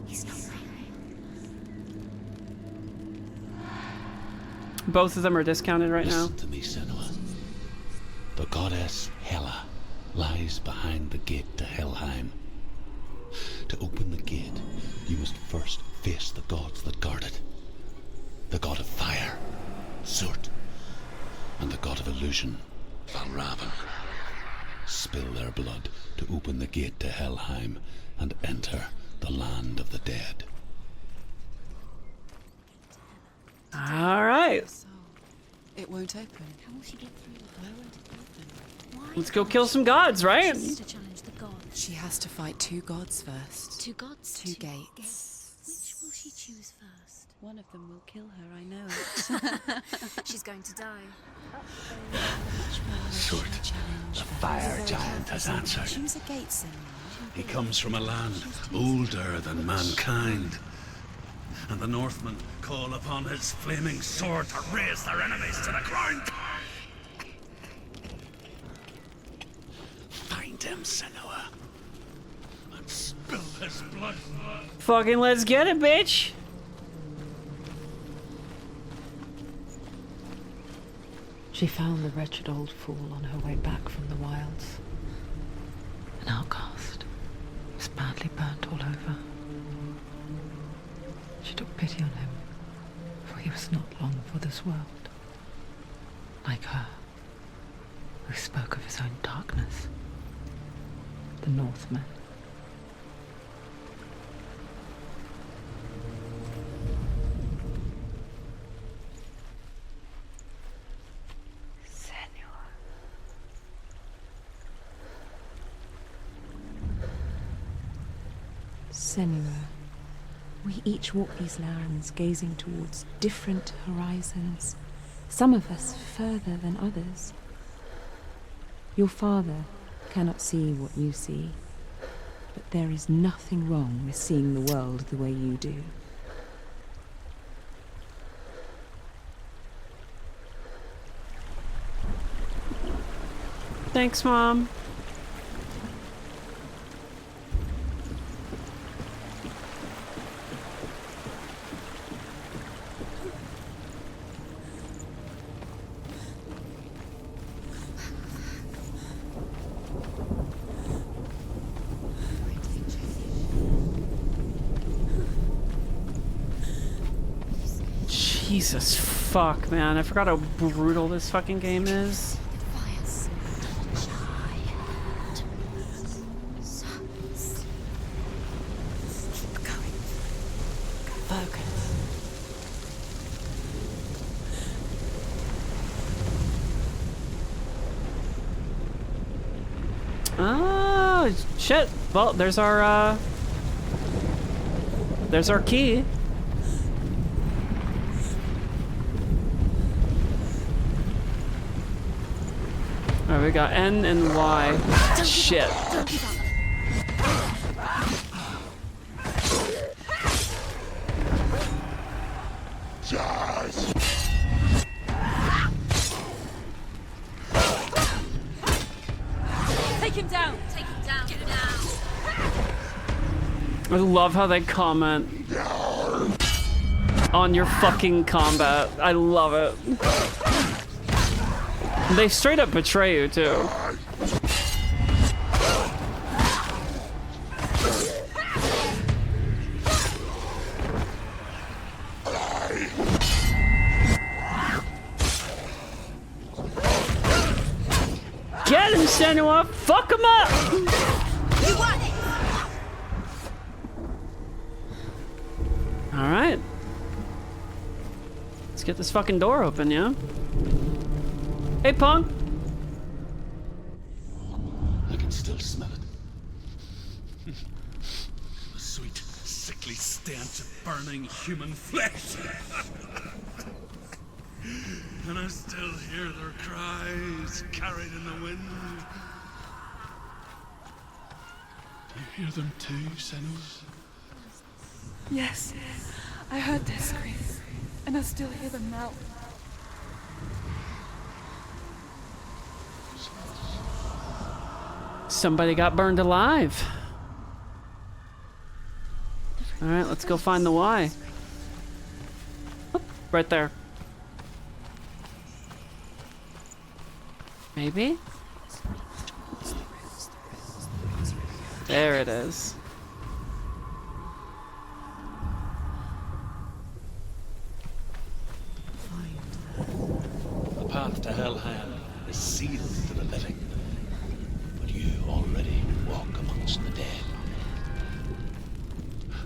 [SPEAKER 3] He's not right.
[SPEAKER 1] Both of them are discounted right now.
[SPEAKER 6] Listen to me, Senua. The goddess Hela lies behind the gate to Helheim. To open the gate, you must first face the gods that guard it. The god of fire, Surt, and the god of illusion, Valravan. Spill their blood to open the gate to Helheim and enter the land of the dead.
[SPEAKER 1] All right.
[SPEAKER 4] So, it won't open.
[SPEAKER 3] How will she get through?
[SPEAKER 4] Where won't it open?
[SPEAKER 3] Why
[SPEAKER 1] Let's go
[SPEAKER 3] can't
[SPEAKER 1] kill
[SPEAKER 3] she-
[SPEAKER 1] some gods, right?
[SPEAKER 3] She needs to challenge the gods.
[SPEAKER 4] She has to fight 2 gods first.
[SPEAKER 3] 2 gods.
[SPEAKER 4] Two gates.
[SPEAKER 3] Which will she choose first?
[SPEAKER 4] One of them will kill her, I know it.
[SPEAKER 3] She's going to die.
[SPEAKER 6] Surt, the fire giant, has answered.
[SPEAKER 4] Choose a gate, Senua.
[SPEAKER 6] He comes from a land older than mankind. And the Northmen call upon his flaming sword to raise their enemies to the ground. Find him, Senua, and spill his blood.
[SPEAKER 1] Fucking let's get it, bitch.
[SPEAKER 2] She found the wretched old fool on her way back from the wilds. An outcast. He was badly burnt all over. She took pity on him, for he was not long for this world. Like her, who spoke of his own darkness. The Northmen.
[SPEAKER 3] Senua, we each walk these lands gazing towards different horizons, some of us further than others. Your father cannot see what you see, but there is nothing wrong with seeing the world the way you do.
[SPEAKER 1] Thanks, Mom. Jesus fuck, man. I forgot how brutal this fucking game is.
[SPEAKER 4] Focus.
[SPEAKER 1] Oh, shit. Well, there's our key. Alright, we got N and Y. Shit.
[SPEAKER 3] Don't give up. Take him down. Take him down. Get him down.
[SPEAKER 1] I love how they comment on your fucking combat. I love it. They straight up betray you too. Get him, Senua! Fuck him up!
[SPEAKER 3] You want it.
[SPEAKER 1] Alright. Let's get this fucking door open, yeah? Hey, punk!
[SPEAKER 6] I can still smell it. The sweet, sickly stench of burning human flesh. And I still hear their cries carried in the wind. Do you hear them too, Senua?
[SPEAKER 2] Yes, I heard their screams, and I still hear them now.
[SPEAKER 1] Somebody got burned alive. Alright, let's go find the Y. Oop, right there. Maybe? There it is.
[SPEAKER 6] The path to Hellham is sealed to the living, but you already walk amongst the dead.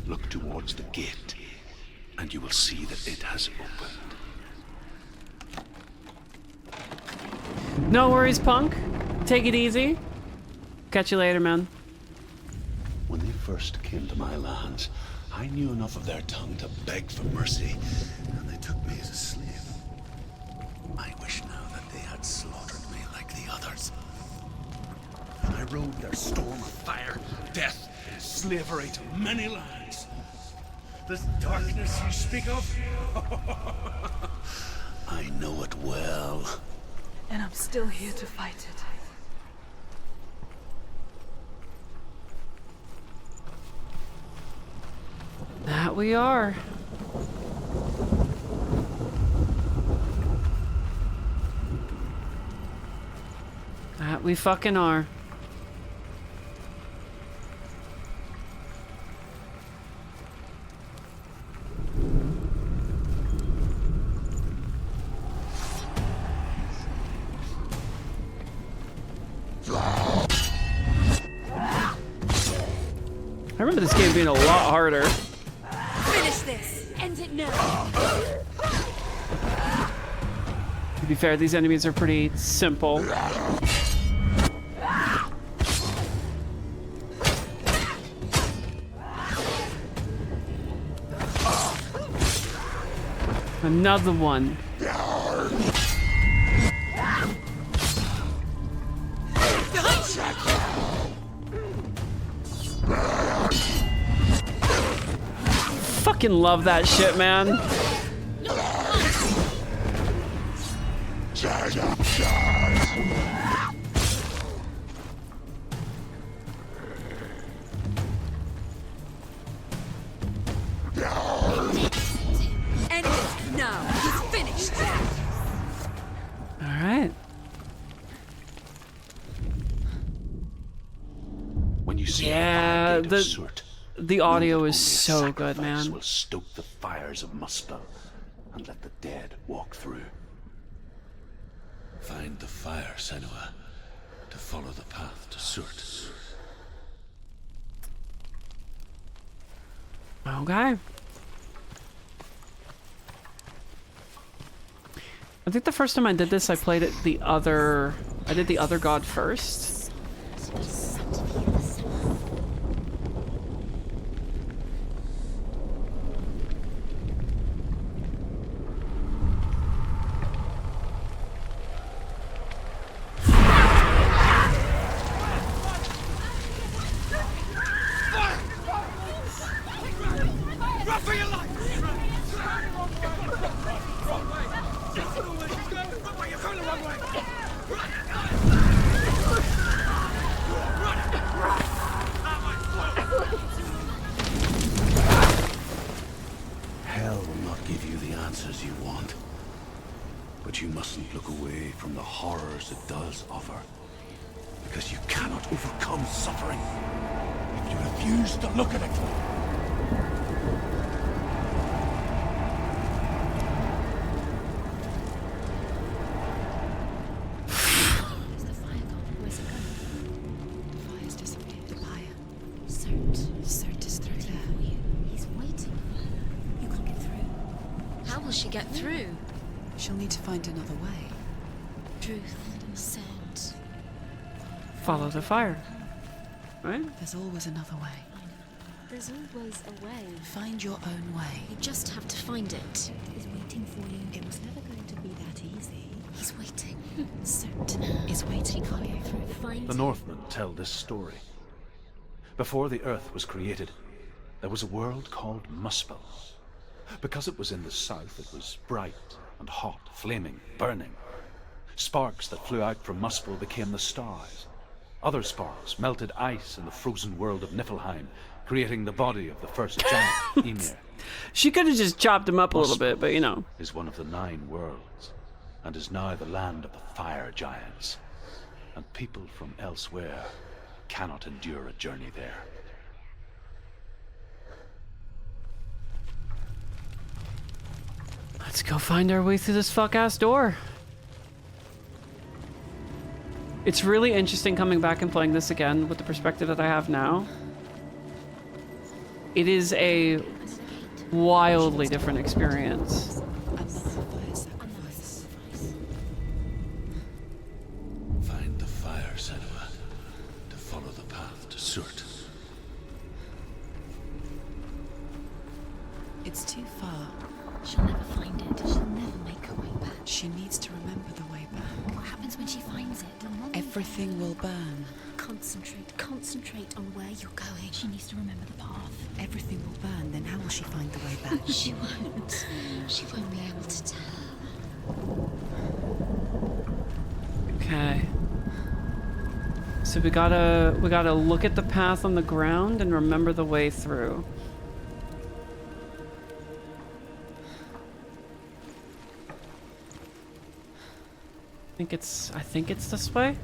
[SPEAKER 6] Look towards the gate, and you will see that it has opened.
[SPEAKER 1] No worries, punk. Take it easy. Catch you later, man.
[SPEAKER 6] When they first came to my lands, I knew enough of their tongue to beg for mercy, and they took me as a slave. I wish now that they had slaughtered me like the others. I rode their storm of fire, death, and slavery to many lands. This darkness you speak of, I know it well.
[SPEAKER 2] And I'm still here to fight it.
[SPEAKER 1] That we are. That we fucking are. I remember this game being a lot harder.
[SPEAKER 3] Finish this. End it now.
[SPEAKER 1] To be fair, these enemies are pretty simple. Another one. Fucking love that shit, man.
[SPEAKER 3] End it now. He's finished.
[SPEAKER 1] All right.
[SPEAKER 6] When you see
[SPEAKER 1] Yeah,
[SPEAKER 6] a gate of Surt,
[SPEAKER 1] the
[SPEAKER 6] know
[SPEAKER 1] audio
[SPEAKER 6] that
[SPEAKER 1] is
[SPEAKER 6] only
[SPEAKER 1] so
[SPEAKER 6] a
[SPEAKER 1] good,
[SPEAKER 6] sacrifice
[SPEAKER 1] man.
[SPEAKER 6] will stoke the fires of Muspel and let the dead walk through. Find the fire, Senua, to follow the path to Surt.
[SPEAKER 1] Okay. I think the first time I did this, I played it I did the other god first.
[SPEAKER 7] Hell will not give you the answers you want. But you mustn't look away from the horrors it does offer. Because you cannot overcome suffering if you refuse to look at it.
[SPEAKER 3] Where's the fire gone? Where's it going?
[SPEAKER 4] The fire's disappeared.
[SPEAKER 3] The fire. Cert.
[SPEAKER 4] Cert is through there.
[SPEAKER 3] For you. He's waiting for her. You can't get through. How will she get through?
[SPEAKER 4] She'll need to find another way.
[SPEAKER 3] Truth. Cert.
[SPEAKER 1] Follow the fire. Right?
[SPEAKER 4] There's always another way.
[SPEAKER 3] There's always a way.
[SPEAKER 4] Find your own way.
[SPEAKER 3] You just have to find it. He's waiting for you.
[SPEAKER 4] It was never going to be that easy.
[SPEAKER 3] He's waiting.
[SPEAKER 4] Cert is waiting for you.
[SPEAKER 3] Find
[SPEAKER 6] The Northmen tell this story. Before the earth was created, there was a world called Muspel. Because it was in the south, it was bright and hot, flaming, burning. Sparks that flew out from Muspel became the stars. Other sparks melted ice in the frozen world of Niflheim, creating the body of the first giant, Ymir.
[SPEAKER 1] She could have just chopped him up a little bit, but you know.
[SPEAKER 6] Is one of the 9 worlds, and is now the land of the fire giants. And people from elsewhere cannot endure a journey there.
[SPEAKER 1] Let's go find our way through this fuck-ass door. It's really interesting coming back and playing this again with the perspective that I have now. It is a wildly different experience.
[SPEAKER 4] Another fire sacrifice.
[SPEAKER 7] Find the fire, Senua, to follow the path to Surt.
[SPEAKER 4] It's too far.
[SPEAKER 3] She'll never find it. She'll never make her way back.
[SPEAKER 4] She needs to remember the way back.
[SPEAKER 3] What happens when she finds it?
[SPEAKER 4] Everything will burn.
[SPEAKER 3] Concentrate on where you're going. She needs to remember the path.
[SPEAKER 4] Everything will burn, then how will she find the way back?
[SPEAKER 3] She won't. She won't be able to tell.
[SPEAKER 1] Okay. So we gotta look at the path on the ground and remember the way through. I think it's this way.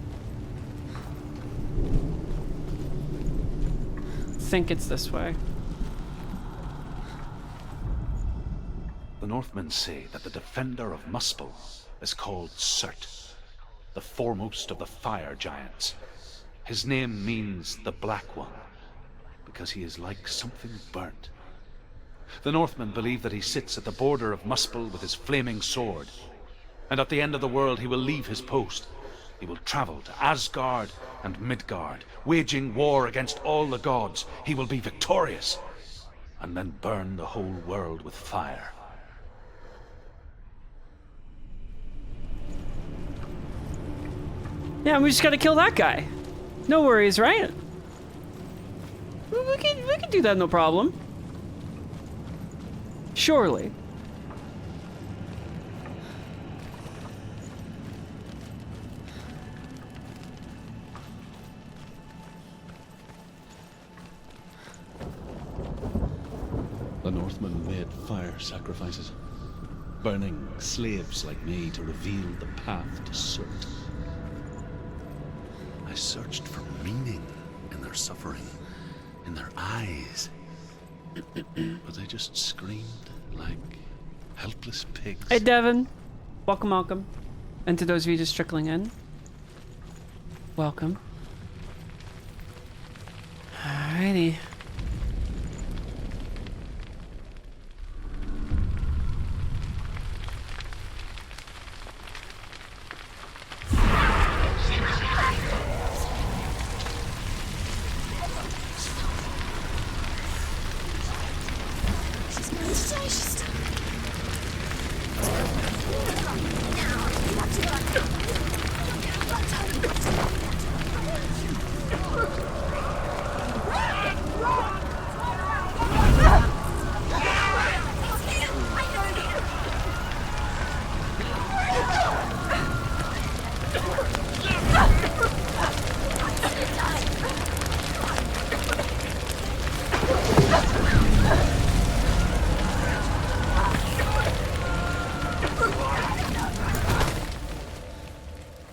[SPEAKER 1] I think it's this way.
[SPEAKER 6] The Northmen say that the defender of Muspel is called Surt, the foremost of the fire giants. His name means the Black One, because he is like something burnt. The Northmen believe that he sits at the border of Muspel with his flaming sword, and at the end of the world he will leave his post. He will travel to Asgard and Midgard, waging war against all the gods. He will be victorious, and then burn the whole world with fire.
[SPEAKER 1] Yeah, we just gotta kill that guy. No worries, right? We can do that, no problem. Surely.
[SPEAKER 6] The Northmen made fire sacrifices, burning slaves like me to reveal the path to Surt. I searched for meaning in their suffering, in their eyes, but they just screamed like helpless pigs.
[SPEAKER 1] Hey, Devin. Welcome, welcome. And to those of you just trickling in, welcome. Alrighty.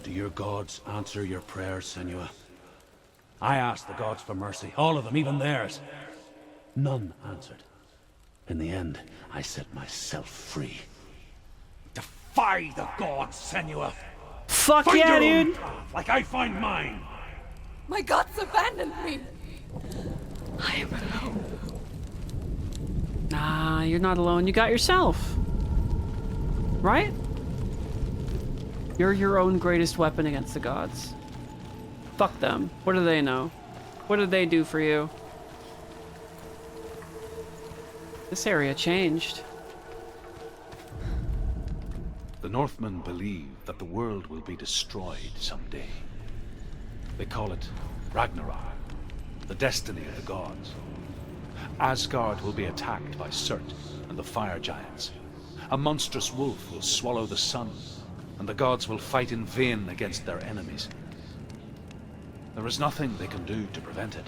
[SPEAKER 7] Do your gods answer your prayers, Senua? I asked the gods for mercy, all of them, even theirs. None answered. In the end, I set myself free. Defy the gods, Senua!
[SPEAKER 1] Fuck
[SPEAKER 7] Find
[SPEAKER 1] yeah,
[SPEAKER 7] your own
[SPEAKER 1] dude!
[SPEAKER 7] path, like I find mine!
[SPEAKER 2] My gods abandoned me. I am alone.
[SPEAKER 1] Nah, you're not alone. You got yourself. Right? You're your own greatest weapon against the gods. Fuck them. What do they know? What did they do for you? This area changed.
[SPEAKER 6] The Northmen believe that the world will be destroyed someday. They call it Ragnarok, the destiny of the gods. Asgard will be attacked by Surt and the fire giants. A monstrous wolf will swallow the sun, and the gods will fight in vain against their enemies. There is nothing they can do to prevent it,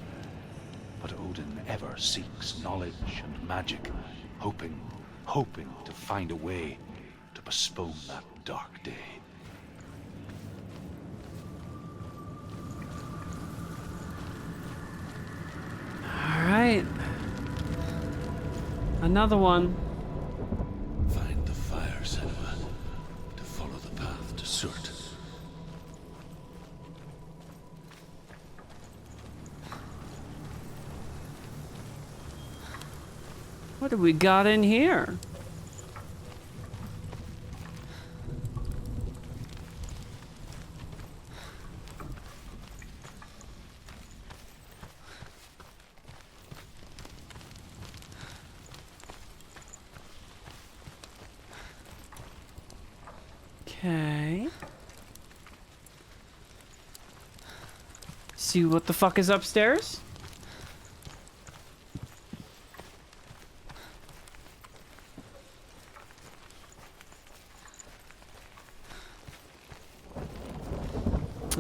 [SPEAKER 6] but Odin ever seeks knowledge and magic, hoping to find a way to postpone that dark day.
[SPEAKER 1] All right. Another one.
[SPEAKER 7] Find the fire, Senua, to follow the path to Surt.
[SPEAKER 1] What do we got in here? Okay. See what the fuck is upstairs?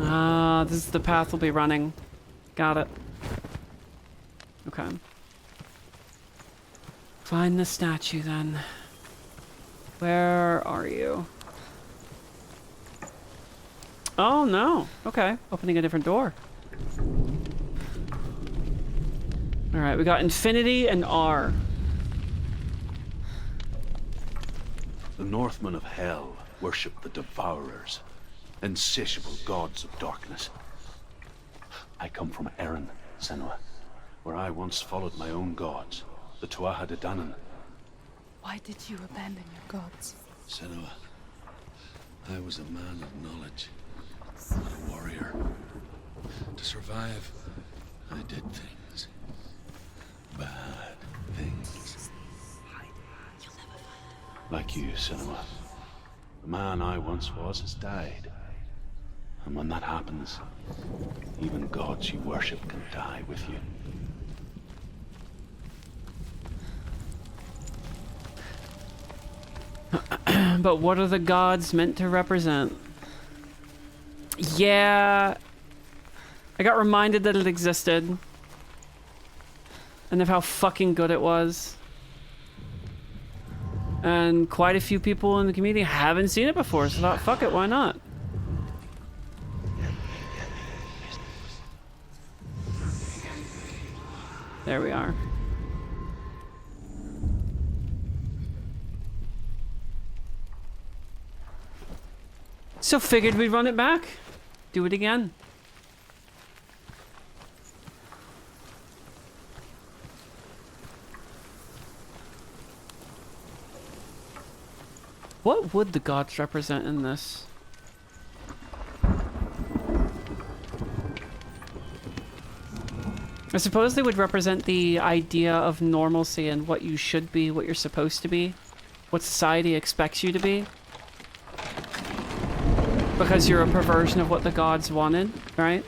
[SPEAKER 1] Ah, this is the path we'll be running. Got it. Okay. Find the statue then. Where are you? Oh no. Okay. Opening a different door. Alright, we got infinity and R.
[SPEAKER 6] The Northmen of Hell worship the Devourers, insatiable gods of darkness. I come from Erin, Senua, where I once followed my own gods, the Tuatha De Danann.
[SPEAKER 3] Why did you abandon your gods?
[SPEAKER 7] Senua, I was a man of knowledge, a warrior. To survive, I did things. Bad things.
[SPEAKER 6] Like you, Senua. The man I once was has died. And when that happens, even gods you worship can die with you.
[SPEAKER 1] But what are the gods meant to represent? Yeah. I got reminded that it existed. And of how fucking good it was. And quite a few people in the community haven't seen it before, so I thought, fuck it, why not? There we are. So figured we'd run it back. Do it again. What would the gods represent in this? suppose they would represent the idea of normalcy and what you should be, what you're supposed to be, what society expects you to be. Because you're a perversion of what the gods wanted, right?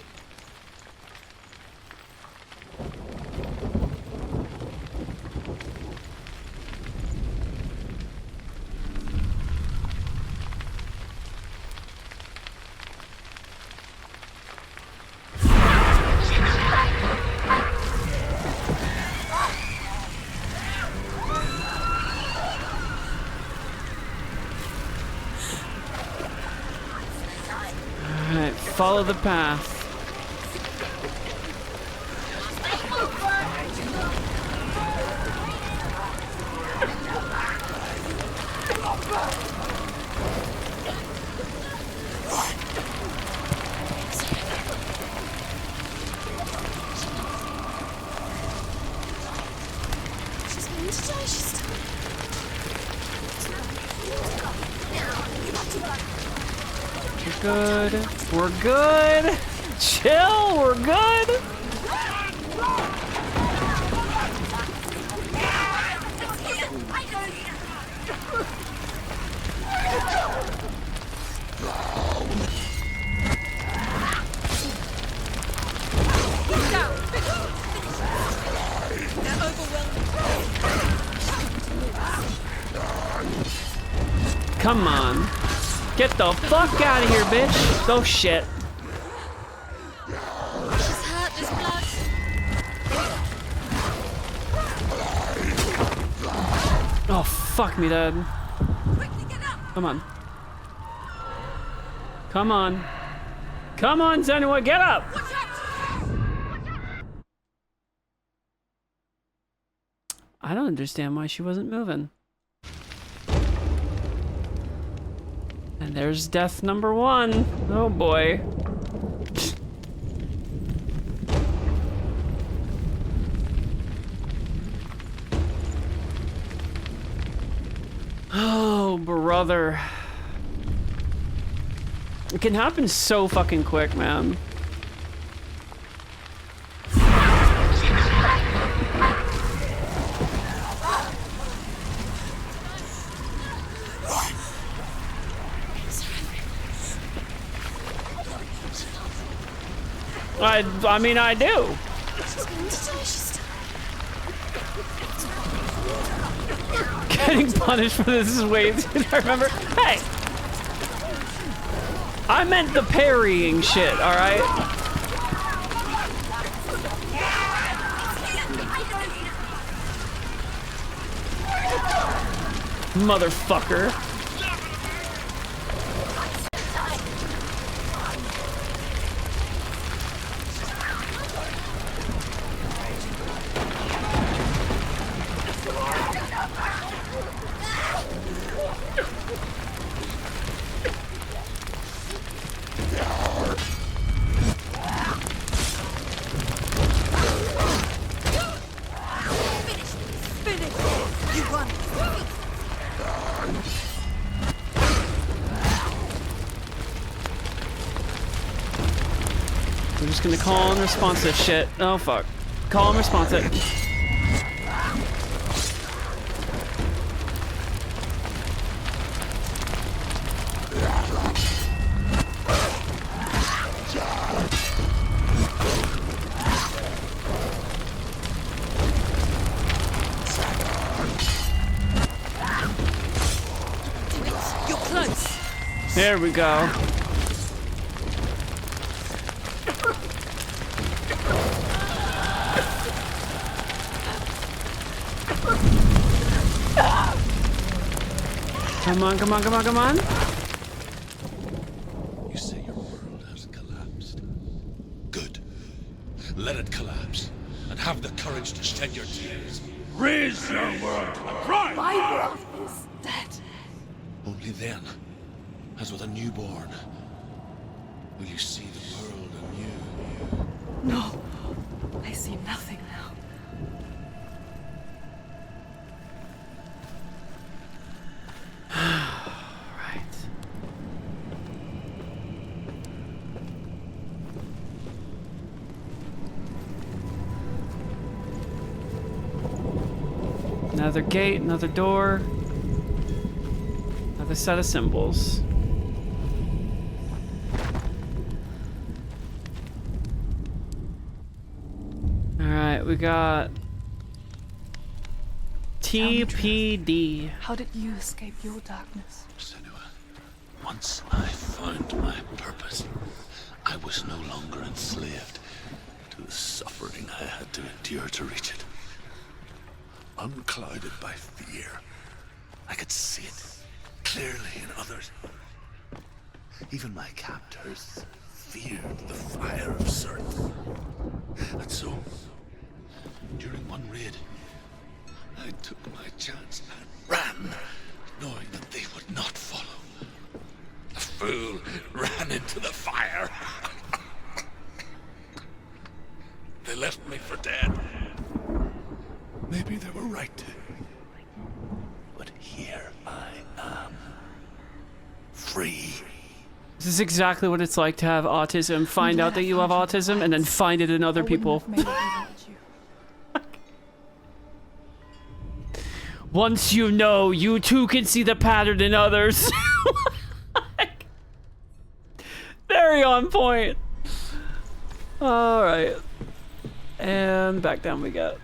[SPEAKER 1] Alright, follow the path.
[SPEAKER 3] She's going to die. She's still.
[SPEAKER 1] We're good. We're good. Chill. We're good. Come on. Get the fuck out of here, bitch. Oh shit.
[SPEAKER 3] She's hurt. There's blood.
[SPEAKER 1] Oh fuck me, Dad.
[SPEAKER 3] Quickly get up.
[SPEAKER 1] Come on. Come on. Come on, Senua, get up! I don't understand why she wasn't moving. And there's death number 1. Oh boy. Oh, brother. It can happen so fucking quick, man. I mean, I do.
[SPEAKER 3] She's going to die. She's still.
[SPEAKER 1] Getting punished for this is way too. I remember. Hey! I meant the parrying shit, alright? Motherfucker. I'm just gonna call and response this shit. Oh fuck. Call and response it.
[SPEAKER 3] You're close.
[SPEAKER 1] There we go. Come on, come on, come on, come on.
[SPEAKER 6] You say your world has collapsed. Good. Let it collapse, and have the courage to shed your tears. Raise your world to the pride!
[SPEAKER 3] My world is dead.
[SPEAKER 6] Only then, as with a newborn, will you see the world anew.
[SPEAKER 3] No. I see nothing now.
[SPEAKER 1] Right. Another gate, another door. Another set of symbols. Alright, we got TPD.
[SPEAKER 4] How did you escape your darkness?
[SPEAKER 7] Senua, once I found my purpose, I was no longer enslaved to the suffering I had to endure to reach it. Unclouded by fear, I could see it clearly in others. Even my captors feared the fire of Surt. And so, during one raid, I took my chance and ran, knowing that they would not follow. The fool ran into the fire. They left me for dead. Maybe they were right to. But here I am. Free.
[SPEAKER 1] This is exactly what it's like to have autism. Find out that you have autism and then find it in other people. Once you know, you too can see the pattern in others. Very on point. Alright. And back down we go.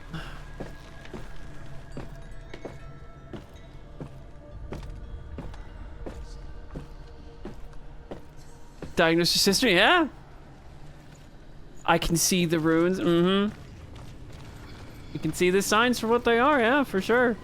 [SPEAKER 1] Diagnosis history, yeah. I can see the runes, You can see the signs for what they are, yeah, for sure.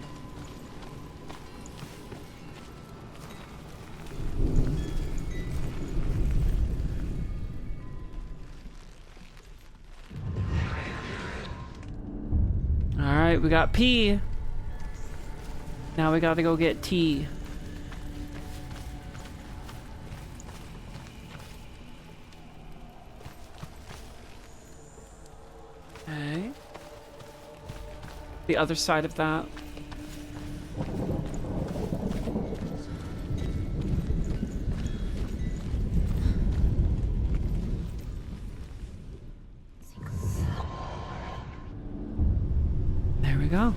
[SPEAKER 1] Alright, we got P. Now we gotta go get T. Okay. The other side of that. There we go.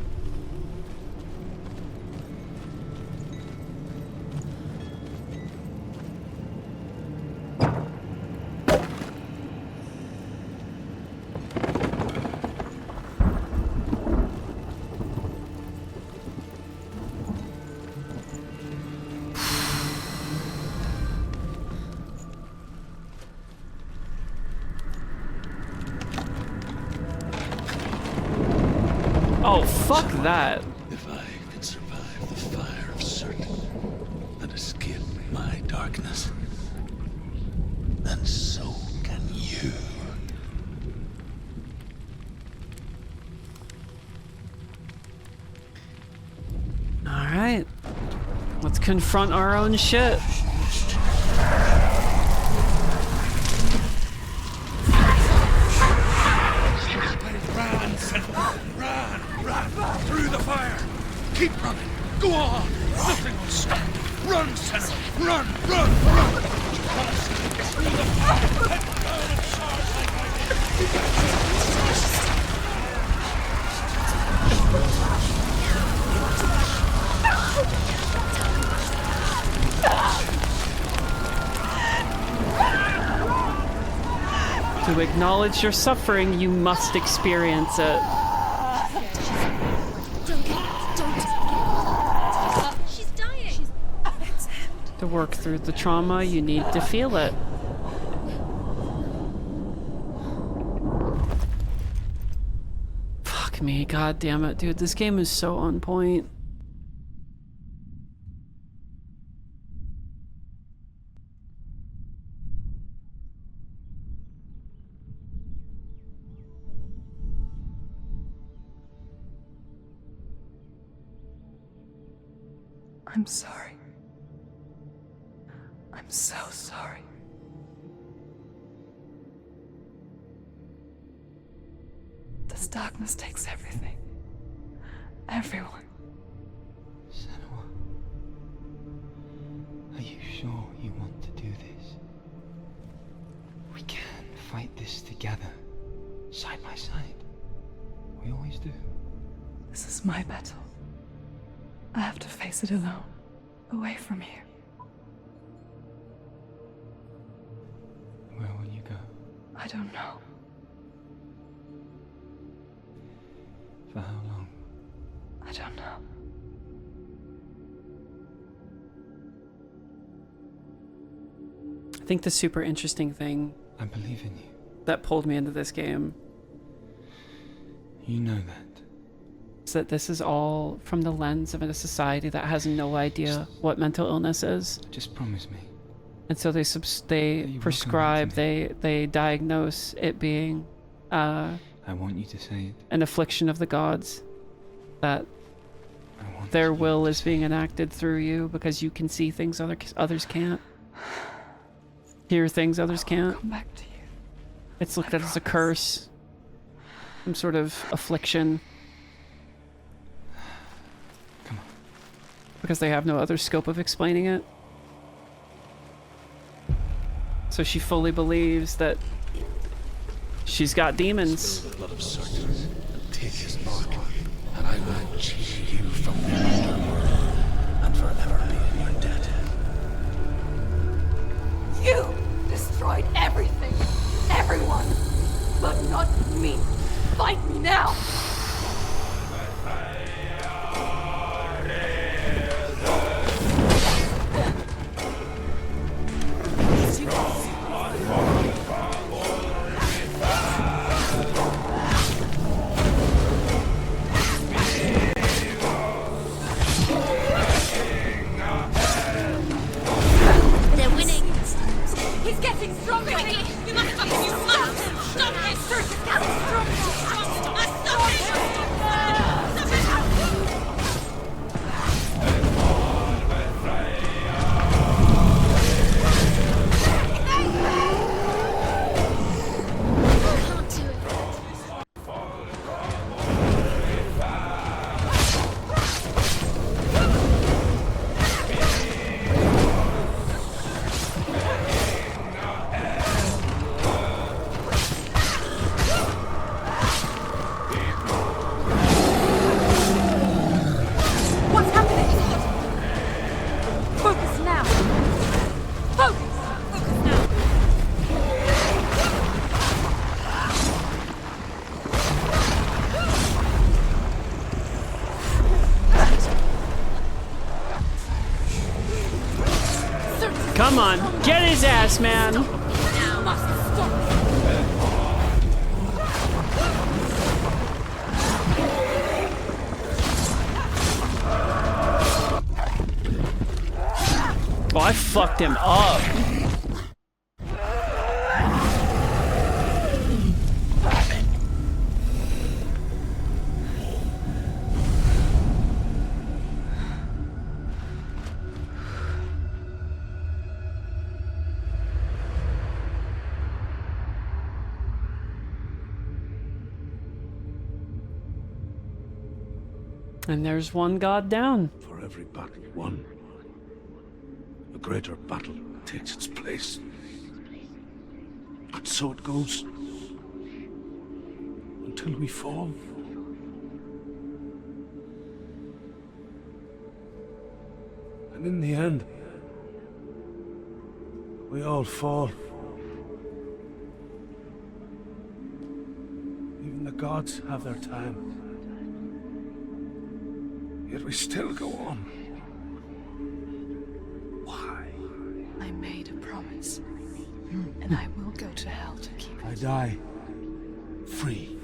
[SPEAKER 1] Oh, fuck that.
[SPEAKER 7] If I can survive the fire of Surt and escape my darkness, then so can you.
[SPEAKER 1] Alright. Let's confront our own shit.
[SPEAKER 7] Run through the fire. Keep running. Go on. Nothing will stop. Run, Senua. Run. Through the fire. Head down and charge like
[SPEAKER 1] To acknowledge your suffering, you must experience it.
[SPEAKER 3] She's dying.
[SPEAKER 1] To work through the trauma, you need to feel it. Fuck me, god damn it, dude. This game is so on point.
[SPEAKER 4] I'm sorry. I'm so sorry. This darkness takes everything. Everyone.
[SPEAKER 8] Senua, are you sure you want to do this? We can fight this together, side by side. We always do.
[SPEAKER 4] This is my battle. I have to face it alone, away from you.
[SPEAKER 8] Where will you go?
[SPEAKER 4] I don't know.
[SPEAKER 8] For how long?
[SPEAKER 4] I don't know.
[SPEAKER 1] I think the super interesting thing
[SPEAKER 8] I believe in you.
[SPEAKER 1] that pulled me into this game
[SPEAKER 8] You know that.
[SPEAKER 1] is that this is all from the lens of a society that has no idea what mental illness is.
[SPEAKER 8] Just promise me.
[SPEAKER 1] And so they
[SPEAKER 8] you will
[SPEAKER 1] prescribe,
[SPEAKER 8] come back
[SPEAKER 1] they diagnose it being
[SPEAKER 8] I want you to say it.
[SPEAKER 1] an affliction of the gods, that
[SPEAKER 8] I want
[SPEAKER 1] their
[SPEAKER 8] you
[SPEAKER 1] will
[SPEAKER 8] to
[SPEAKER 1] is
[SPEAKER 8] say
[SPEAKER 1] being
[SPEAKER 8] it.
[SPEAKER 1] enacted through you because you can see things others can't, hear things others can't.
[SPEAKER 4] Come back to you.
[SPEAKER 1] It's looked at as a curse, some sort of affliction,
[SPEAKER 8] Come on.
[SPEAKER 1] because they have no other scope of explaining it. So she fully believes that she's got demons.
[SPEAKER 7] Spill the blood of Circe and take his mark, and I will cheer you from the underworld and forever be in your debt.
[SPEAKER 9] You destroyed everything, everyone, but not me. Fight me now.
[SPEAKER 3] They're winning.
[SPEAKER 9] He's getting stronger.
[SPEAKER 3] Quickly, you must stop him. You must stop him.
[SPEAKER 9] Circe is getting stronger.
[SPEAKER 3] Stop him. Stop him. Can't do it.
[SPEAKER 9] What's happening? Focus now. Focus. Focus now. Circe
[SPEAKER 1] Come on, get his ass, man!
[SPEAKER 9] must stop.
[SPEAKER 1] Oh, I fucked him up. And there's one god down.
[SPEAKER 7] For every battle won, a greater battle takes its place. And so it goes. Until we fall. And in the end, we all fall. Even the gods have their time. Yet we still go on. Why?
[SPEAKER 4] I made a promise, and I will go to hell to keep
[SPEAKER 7] I
[SPEAKER 4] it.
[SPEAKER 7] die free,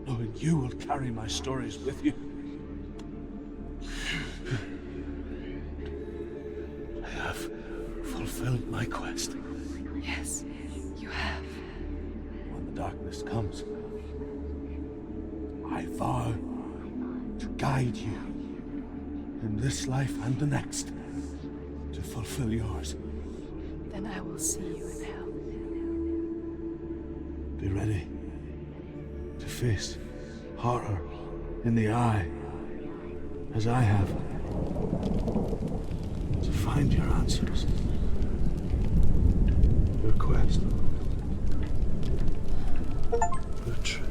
[SPEAKER 7] knowing you will carry my stories with you. I have fulfilled my quest.
[SPEAKER 4] Yes, you have.
[SPEAKER 7] When the darkness comes, I vow to guide you in this life and the next to fulfill yours.
[SPEAKER 4] Then I will see you in hell.
[SPEAKER 7] Be ready to face horror in the eye, as I have. To find your answers. Your quest. Your truth.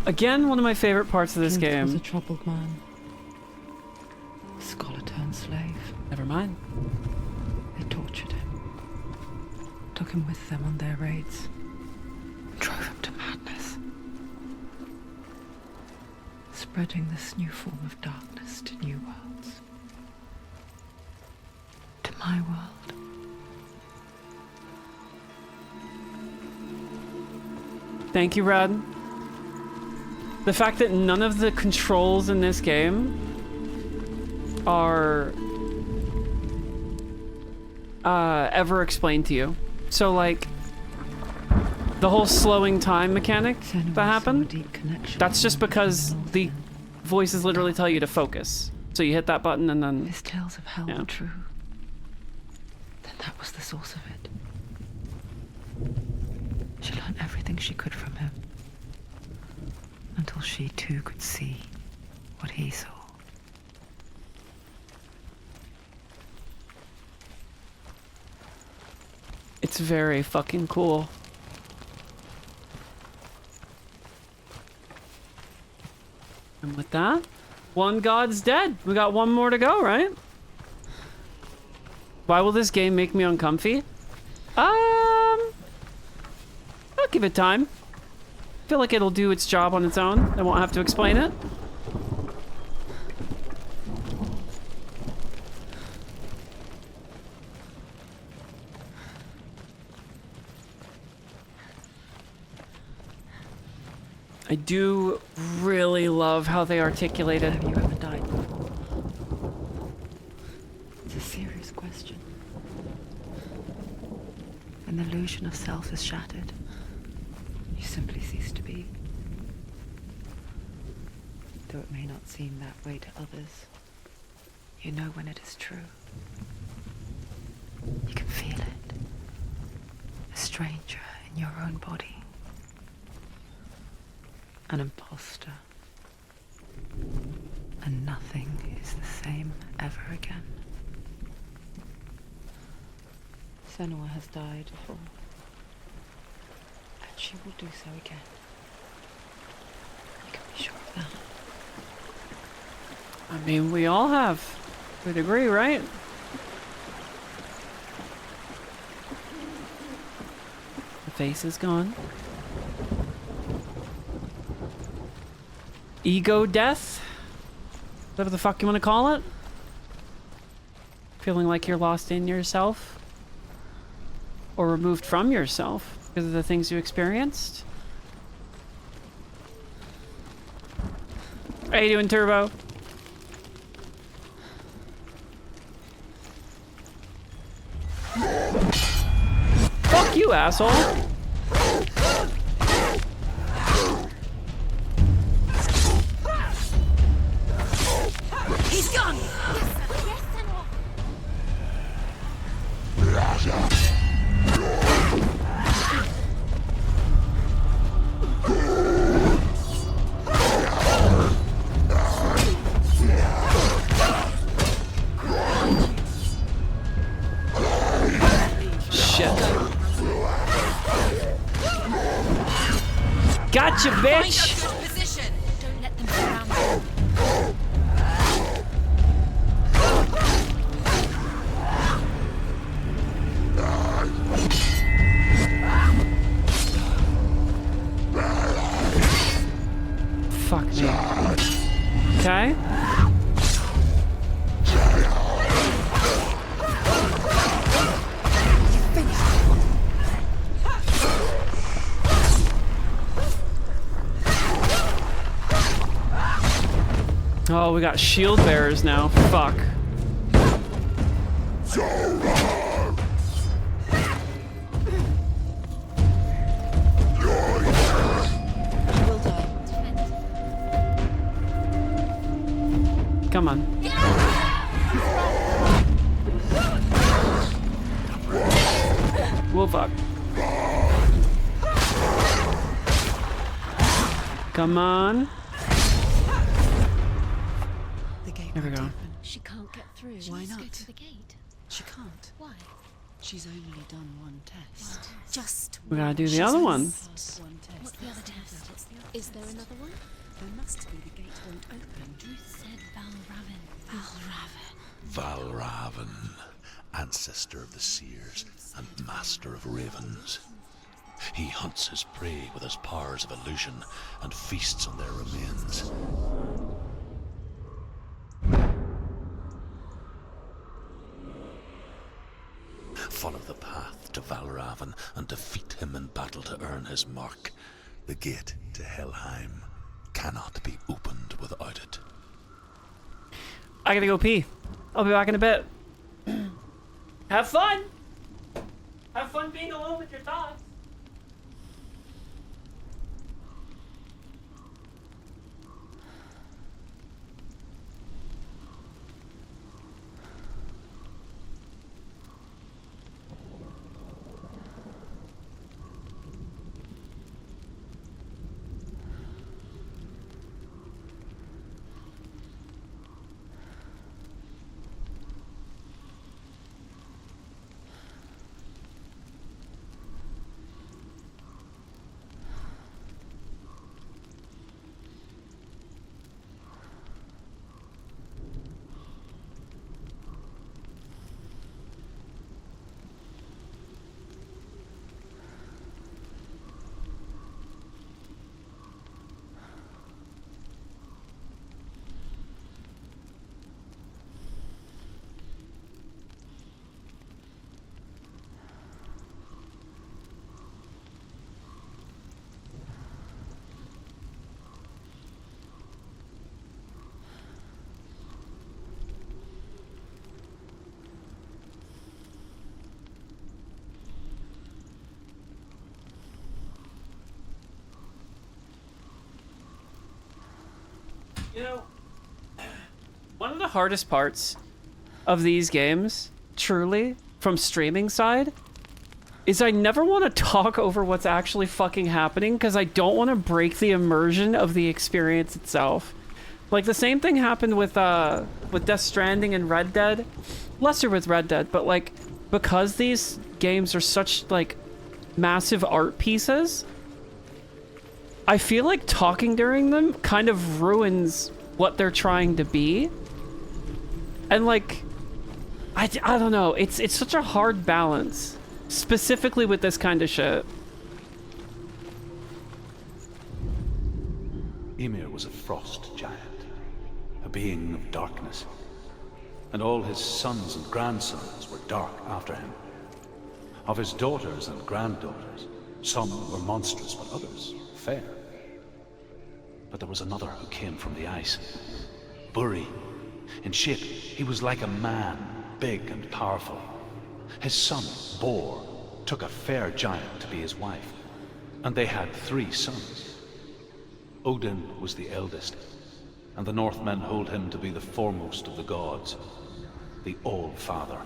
[SPEAKER 1] Again, one of my favorite parts of this
[SPEAKER 2] Truth was a
[SPEAKER 1] game.
[SPEAKER 2] troubled man. A scholar turned slave.
[SPEAKER 1] Never mind.
[SPEAKER 2] They tortured him. Took him with them on their raids. Drove him to madness. Spreading this new form of darkness to new worlds. To my world.
[SPEAKER 1] Thank you, Rad. The fact that none of the controls in this game are ever explained to you. So, like, the whole slowing time mechanic that happened, that's just because the voices literally tell you to focus. So you hit that button and then...
[SPEAKER 2] His tales of hell were true. Then that was the source of it. She learned everything she could from him. Until she too could see what he saw.
[SPEAKER 1] It's very fucking cool. And with that, one god's dead. We got one more to go, right? Why will this game make me uncomfy? I'll give it time. I feel like it'll do its job on its own. I won't have to explain it. I do really love how they articulate it.
[SPEAKER 2] Have you ever died before? It's a serious question. When the illusion of self is shattered, you simply cease to be. Though it may not seem that way to others, you know when it is true. You can feel it. A stranger in your own body. An imposter. And nothing is the same ever again. Senua has died before. And she will do so again. You can be sure of that.
[SPEAKER 1] I mean, we all have, to a degree, right? The face is gone. Ego death? Whatever the fuck you want to call it? Feeling like you're lost in yourself? Or removed from yourself because of the things you experienced? How you doing, Turbo? Fuck you, asshole!
[SPEAKER 9] He's gone!
[SPEAKER 1] Shit. Gotcha, bitch!
[SPEAKER 9] Find a good position. Don't let them surround you.
[SPEAKER 1] Fuck me. Okay. Oh, we got shield bearers now. Fuck. Come on. Well, fuck. Come on.
[SPEAKER 4] The gate
[SPEAKER 1] There we
[SPEAKER 4] won't
[SPEAKER 1] go.
[SPEAKER 4] open.
[SPEAKER 3] She can't get through. She
[SPEAKER 4] Why
[SPEAKER 3] needs to go
[SPEAKER 4] not?
[SPEAKER 3] through the gate.
[SPEAKER 4] She can't.
[SPEAKER 3] Why?
[SPEAKER 4] She's only done one test.
[SPEAKER 3] Just
[SPEAKER 1] We gotta do the
[SPEAKER 4] She's
[SPEAKER 1] other
[SPEAKER 4] only
[SPEAKER 1] one.
[SPEAKER 4] passed one test.
[SPEAKER 3] what's the other test? What's the other Is there another one?
[SPEAKER 4] There must be. The gate won't open.
[SPEAKER 3] Ruth said Valravan.
[SPEAKER 7] Valravan, ancestor of the seers and master of ravens. He hunts his prey with his powers of illusion and feasts on their remains. Follow the path to Valravan and defeat him in battle to earn his mark. The gate to Helheim cannot be opened without it.
[SPEAKER 1] I gotta go pee. I'll be back in a bit. Have fun! Have fun being alone with your thoughts. You know, one of the hardest parts of these games, truly, from streaming side, is I never want to talk over what's actually fucking happening because I don't want to break the immersion of the experience itself. Like, the same thing happened with Death Stranding and Red Dead. Lesser with Red Dead, but, like, because these games are such, like, massive art pieces, I feel like talking during them kind of ruins what they're trying to be. And, like, I don't know. It's such a hard balance, specifically with this kind of shit.
[SPEAKER 6] Ymir was a frost giant, a being of darkness, and all his sons and grandsons were dark after him. Of his daughters and granddaughters, some were monstrous, but others fair. But there was another who came from the ice. Buri. In shape, he was like a man, big and powerful. His son, Bor, took a fair giant to be his wife, and they had 3 sons. Odin was the eldest, and the Northmen hold him to be the foremost of the gods, the All-Father.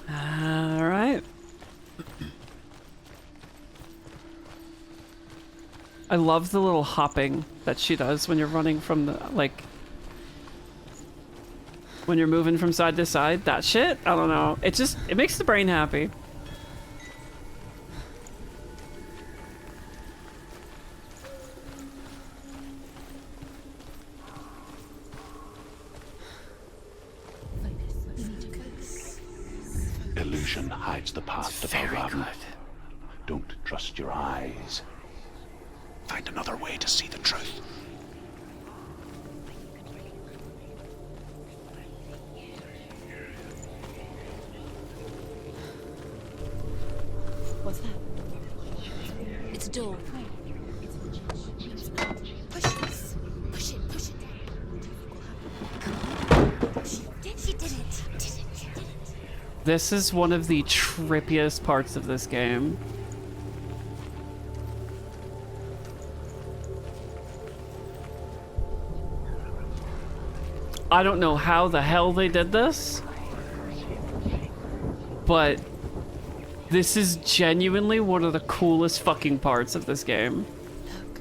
[SPEAKER 1] All right. I love the little hopping that she does when you're running from the, like, when you're moving from side to side. That shit, I don't know. It makes the brain happy.
[SPEAKER 6] Illusion hides the path to Valravan. Don't trust your eyes. Find another way to see the truth.
[SPEAKER 3] What's that? It's a door. Push this. Push it. Push it. She did it.
[SPEAKER 1] This is one of the trippiest parts of this game. I don't know how the hell they did this, but this is genuinely one of the coolest fucking parts of this game.
[SPEAKER 3] Look.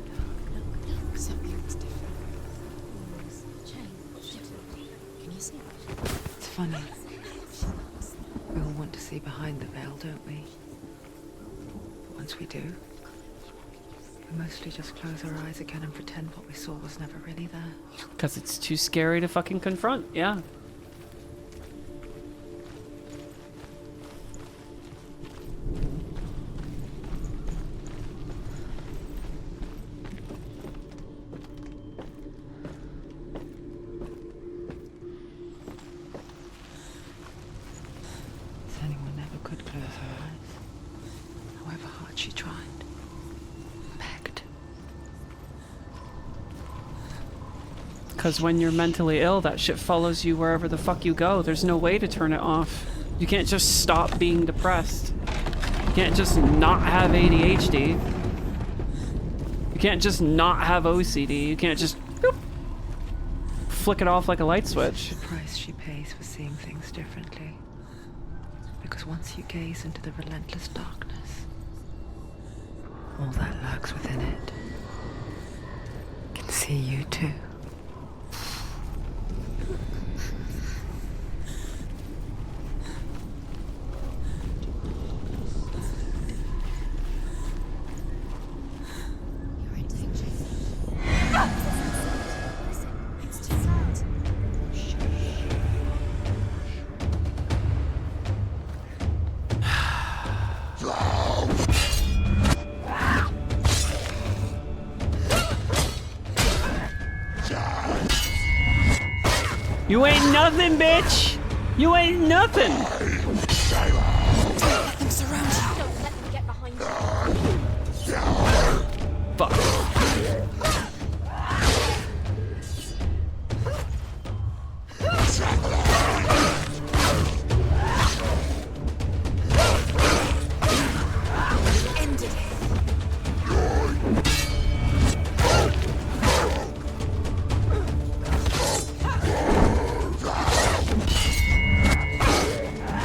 [SPEAKER 3] Something's different. Changed. Can you see it?
[SPEAKER 2] It's funny. We'll want to see behind the veil, don't we? But once we do, we mostly just close our eyes again and pretend what we saw was never really there.
[SPEAKER 1] Because it's too scary to fucking confront, yeah.
[SPEAKER 2] Senua never could close her eyes, however hard she tried. Begged.
[SPEAKER 1] Because when you're mentally ill, that shit follows you wherever the fuck you go. There's no way to turn it off. You can't just stop being depressed. You can't just not have ADHD. You can't just not have OCD. You can't just boop, flick it off like a light switch.
[SPEAKER 2] The price she pays for seeing things differently. Because once you gaze into the relentless darkness, all that lurks within it can see you too.
[SPEAKER 3] You're in danger. Listen, it's too loud.
[SPEAKER 1] You ain't nothing, bitch! You ain't nothing!
[SPEAKER 3] Let them surround you. Don't let them get behind you.
[SPEAKER 1] Fuck.
[SPEAKER 3] End it.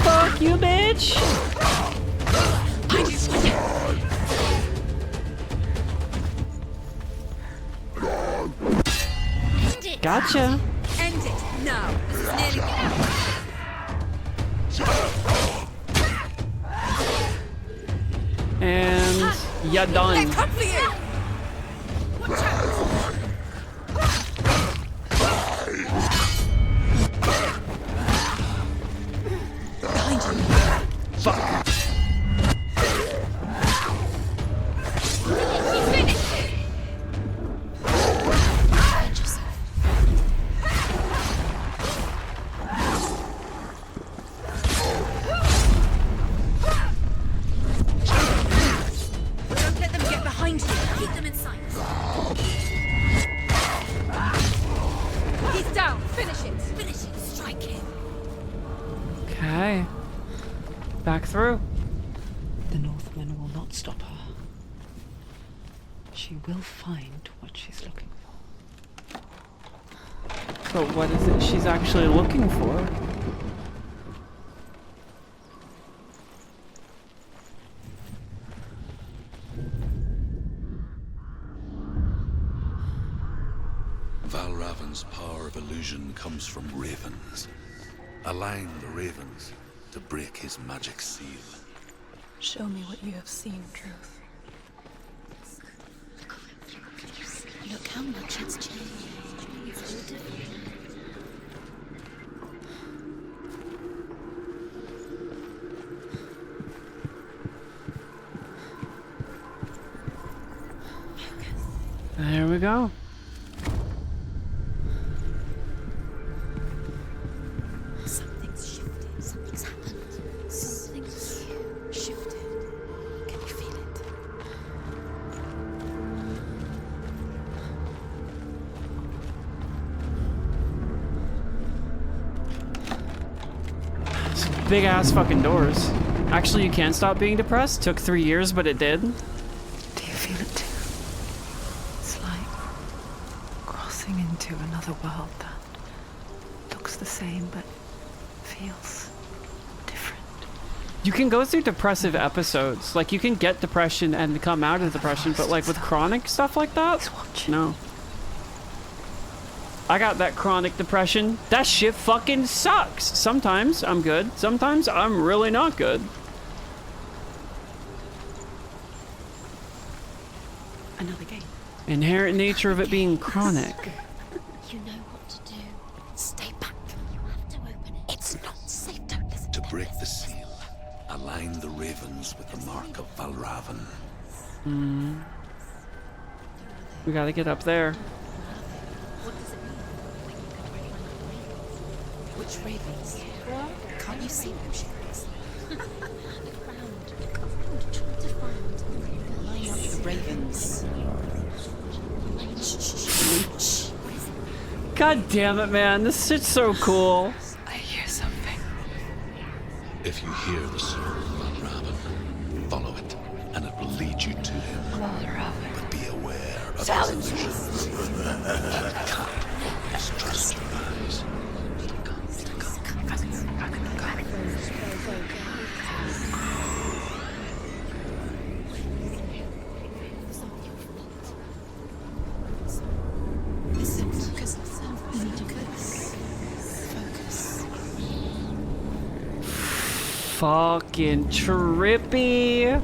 [SPEAKER 1] Fuck you, bitch!
[SPEAKER 3] End it.
[SPEAKER 1] Gotcha.
[SPEAKER 3] End it now. This is nearly.
[SPEAKER 1] And you're done.
[SPEAKER 3] They've come for you. Watch out. Behind you.
[SPEAKER 1] Fuck.
[SPEAKER 3] He finished it. Find yourself. Don't let them get behind you. Keep them in sight. He's down. Finish it. Finish it. Strike him.
[SPEAKER 1] Okay. Back through.
[SPEAKER 2] The Northman will not stop her. She will find what she's looking for.
[SPEAKER 1] But what is it she's actually looking for?
[SPEAKER 7] Valravan's power of illusion comes from ravens. Align the ravens to break his magic seal.
[SPEAKER 4] Show me what you have seen, Truth.
[SPEAKER 3] Look how much it's changed. It's all different.
[SPEAKER 1] There we go.
[SPEAKER 3] Something's shifted. Something's happened. Something's shifted. Can you feel it?
[SPEAKER 1] Some big ass fucking doors. Actually, you can stop being depressed. Took 3 years, but it did.
[SPEAKER 2] Do you feel it too? It's like crossing into another world that looks the same but feels different.
[SPEAKER 1] You can go through depressive episodes. Like, you can get depression and come out of depression, but like with chronic stuff like that,
[SPEAKER 2] He's watching.
[SPEAKER 1] no. I got that chronic depression. That shit fucking sucks. Sometimes I'm good. Sometimes I'm really not good.
[SPEAKER 4] Another gate.
[SPEAKER 1] Inherent nature of it being chronic.
[SPEAKER 3] You know what to do. Stay back. You have to open it. It's not safe. Don't listen
[SPEAKER 7] To break the seal, align the ravens with the mark of Valravan.
[SPEAKER 1] We gotta get up there.
[SPEAKER 3] What does it mean?
[SPEAKER 4] Which ravens? Can't you see them, Shadows?
[SPEAKER 3] Look round. Try to find.
[SPEAKER 4] Line up the ravens. Shh.
[SPEAKER 1] God damn it, man. This shit's so cool.
[SPEAKER 4] I hear something.
[SPEAKER 6] If you hear the soul of Valravan, follow it, and it will lead you to him. But be aware of his illusions. Trust your eyes.
[SPEAKER 4] Listen, focus. You need to focus.
[SPEAKER 1] Fucking trippy.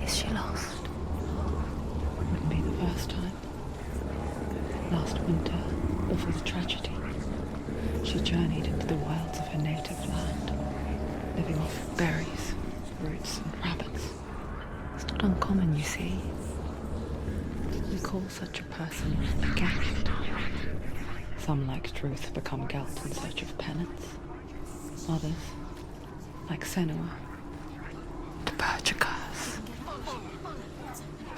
[SPEAKER 4] Is she lost?
[SPEAKER 2] Wouldn't be the first time. Last winter, before the tragedy, she journeyed into the wilds of her native land, living off berries, roots, and rabbits. It's not uncommon, you see. We call such a person a Gelt. Some, like Truth, become Gelt in search of penance. Others, like Senua, to purge a curse.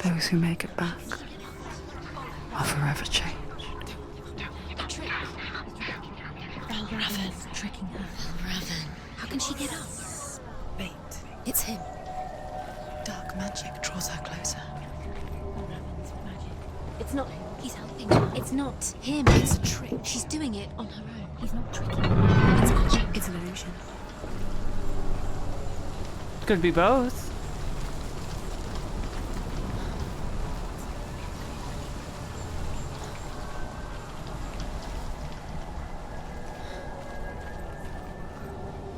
[SPEAKER 2] Those who make it back are forever changed.
[SPEAKER 3] Valravan tricking her. Valravan. How can she get up?
[SPEAKER 4] Bait.
[SPEAKER 3] It's him.
[SPEAKER 4] Dark magic draws her closer.
[SPEAKER 3] Valravan's magic. It's not him. He's helping. It's not him.
[SPEAKER 4] It's a trick.
[SPEAKER 3] She's doing it on her own. He's not tricking her. It's magic.
[SPEAKER 4] It's an illusion.
[SPEAKER 1] Could be both.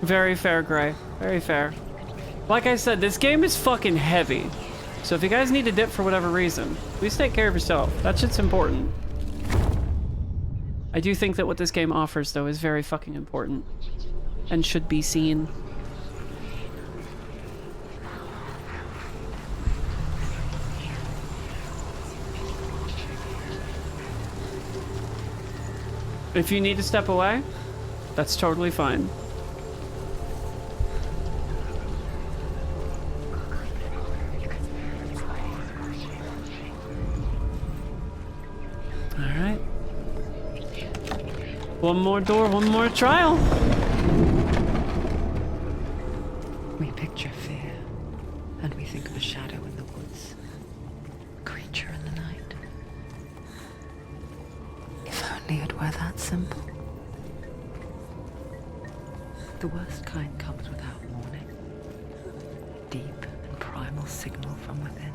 [SPEAKER 1] Very fair, Gray. Very fair. Like I said, this game is fucking heavy. So if you guys need to dip for whatever reason, please take care of yourself. That shit's important. I do think that what this game offers, though, is very fucking important. And should be seen. If you need to step away, that's totally fine. Alright. One more door, one more trial.
[SPEAKER 2] We picture fear, and we think of a shadow in the woods, a creature in the night. If only it were that simple. The worst kind comes without warning. Deep and primal signal from within.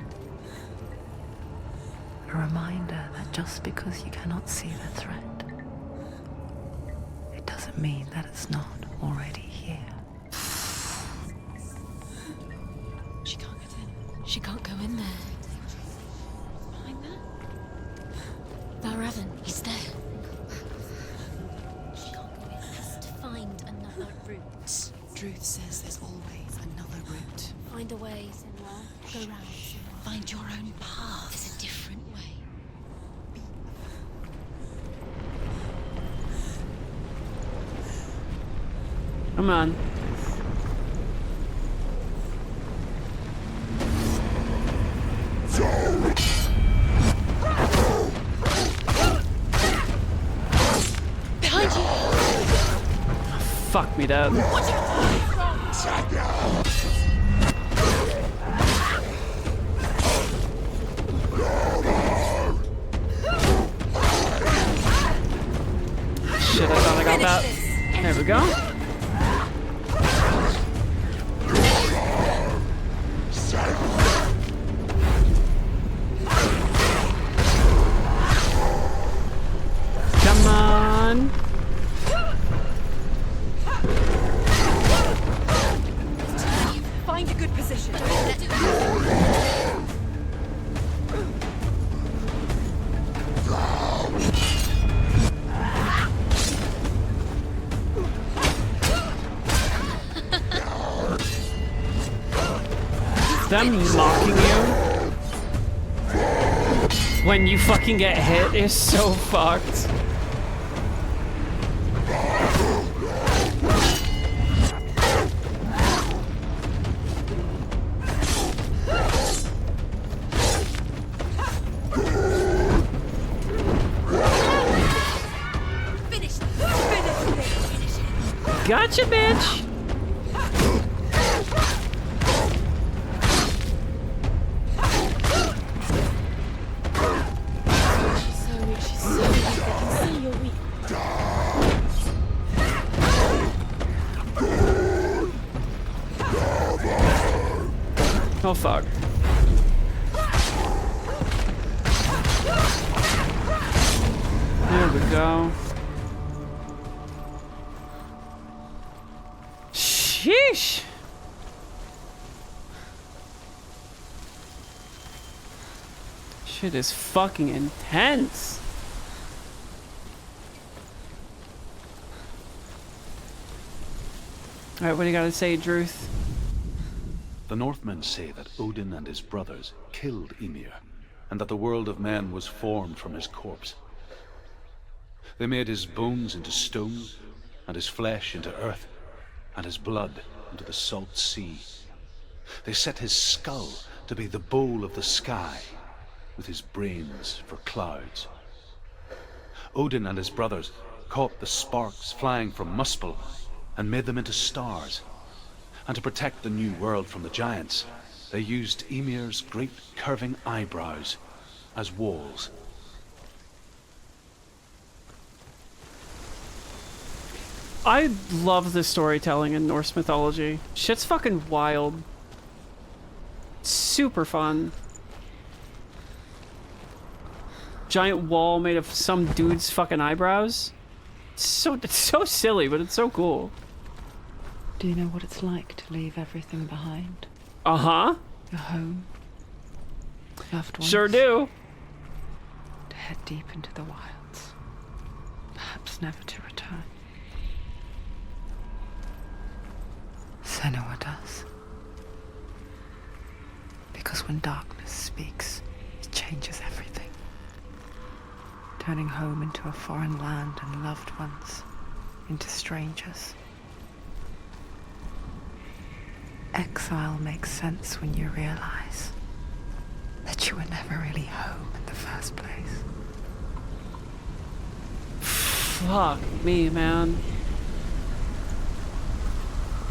[SPEAKER 2] A reminder that just because you cannot see the threat, it doesn't mean that it's not already here.
[SPEAKER 4] She can't get in.
[SPEAKER 3] She can't go in there.
[SPEAKER 4] Behind there?
[SPEAKER 3] Valravan, he's there. She can't go in. Has to find another route.
[SPEAKER 4] Truth says there's always another route.
[SPEAKER 3] Find a way, Senua. Go round, Senua.
[SPEAKER 4] Find your own path.
[SPEAKER 3] There's a different way.
[SPEAKER 1] Come on.
[SPEAKER 3] Behind you!
[SPEAKER 1] Fuck. me dead. Shit, I thought I got that. There we go. Come on.
[SPEAKER 3] Find a good position.
[SPEAKER 1] Them mocking you when you fucking get hit is so fucked. Gotcha, bitch! Oh fuck. There we go. Sheesh. Shit is fucking intense. Alright, what do you gotta say, Druth?
[SPEAKER 6] The Northmen say that Odin and his brothers killed Ymir, and that the world of men was formed from his corpse. They made his bones into stone, and his flesh into earth, and his blood into the salt sea. They set his skull to be the bowl of the sky, with his brains for clouds. Odin and his brothers caught the sparks flying from Muspel and made them into stars. And to protect the new world from the giants, they used Ymir's great curving eyebrows as walls.
[SPEAKER 1] I love the storytelling in Norse mythology. Shit's fucking wild. Super fun. Giant wall made of some dude's fucking eyebrows. It's so silly, but it's so cool.
[SPEAKER 2] Do you know what it's like to leave everything behind?
[SPEAKER 1] Uh-huh.
[SPEAKER 2] Your home, loved ones.
[SPEAKER 1] Sure do.
[SPEAKER 2] To head deep into the wilds, perhaps never to return. Senua does. Because when darkness speaks, it changes everything. Turning home into a foreign land and loved ones into strangers. Exile makes sense when you realize that you were never really home in the first place.
[SPEAKER 1] Fuck me, man.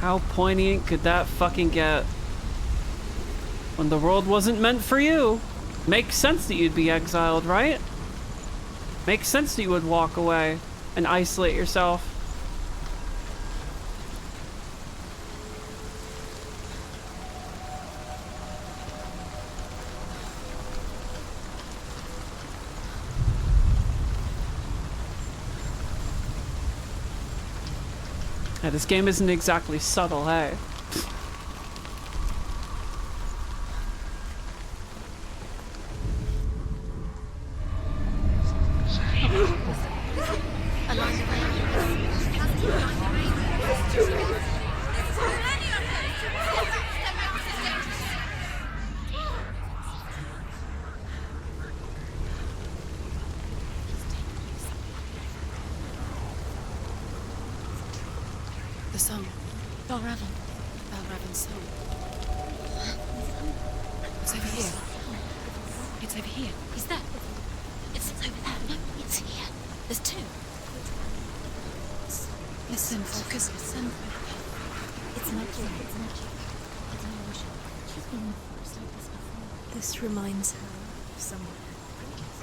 [SPEAKER 1] How poignant could that fucking get? When the world wasn't meant for you. Makes sense that you'd be exiled, right? Makes sense that you would walk away and isolate yourself. Yeah, this game isn't exactly subtle, hey?
[SPEAKER 3] The song. Balravan's song. It's over here. It's over here.
[SPEAKER 9] Is that? It's over there. No, it's here. There's two.
[SPEAKER 3] Listen. Listen, focus. Listen. It's magic. It's magic. It's an illusion. She's been in the forest like this before. This reminds her of somewhere.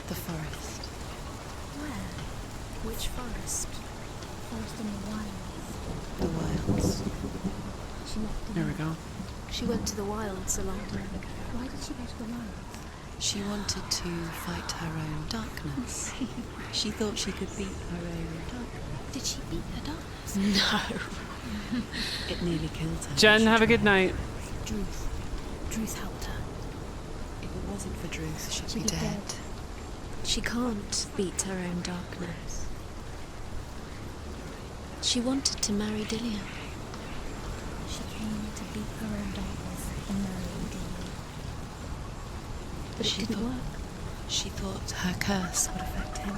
[SPEAKER 3] The forest. Where? Which forest? Forest in the wilds. The wilds. She left them.
[SPEAKER 1] There we go.
[SPEAKER 3] She went to the wilds a long time ago. Why did she go to the wilds? She wanted to fight her own darkness. She thought she could beat her own darkness. Did she beat her darkness? No. It nearly killed her.
[SPEAKER 1] Jen, have a good night.
[SPEAKER 3] Druth. Druth helped her. If it wasn't for Druth, she'd be dead. She can't beat her own darkness. She wanted to marry Dillian. She came to beat her own darkness and marry Dillian. But it didn't work. She thought her curse would affect him.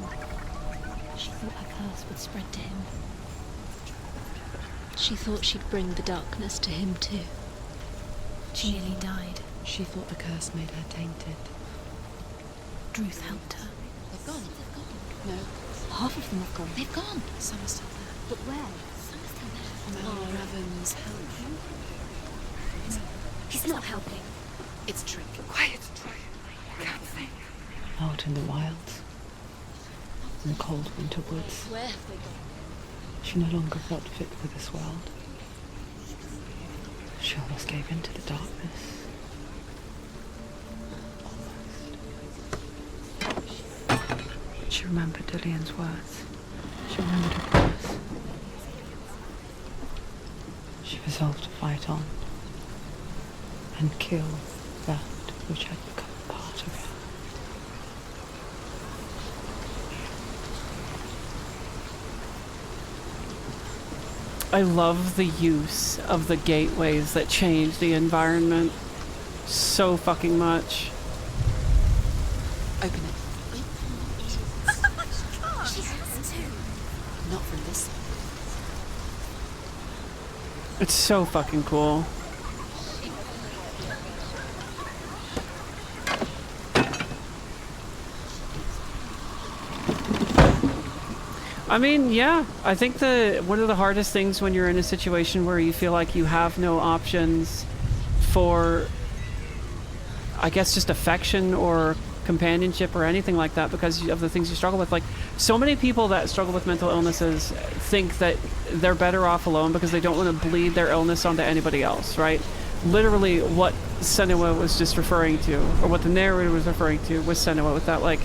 [SPEAKER 3] She thought her curse would spread to him. She thought she'd bring the darkness to him too. She nearly died. She thought the curse made her tainted. Druth helped her. They've gone. No. Half of them have gone. They've gone. Some are still there. But where? Some are still there. Mel Raven's help. He's not helping. It's a trick. Quiet. I can't think.
[SPEAKER 2] Out in the wilds, in the cold winter woods,
[SPEAKER 3] Where have they gone?
[SPEAKER 2] she no longer felt fit for this world. She almost gave in to the darkness. Almost. She remembered Dillian's words. She remembered her promise. She resolved to fight on and kill that which had become part of her.
[SPEAKER 1] I love the use of the gateways that change the environment so fucking much.
[SPEAKER 3] Open it. She has to. Not from this side.
[SPEAKER 1] It's so fucking cool. I mean, yeah, I think one of the hardest things when you're in a situation where you feel like you have no options for, I guess, just affection or companionship or anything like that because of the things you struggle with. Like, so many people that struggle with mental illnesses think that they're better off alone because they don't want to bleed their illness onto anybody else, right? Literally what Senua was just referring to, or what the narrator was referring to, was Senua with that, like,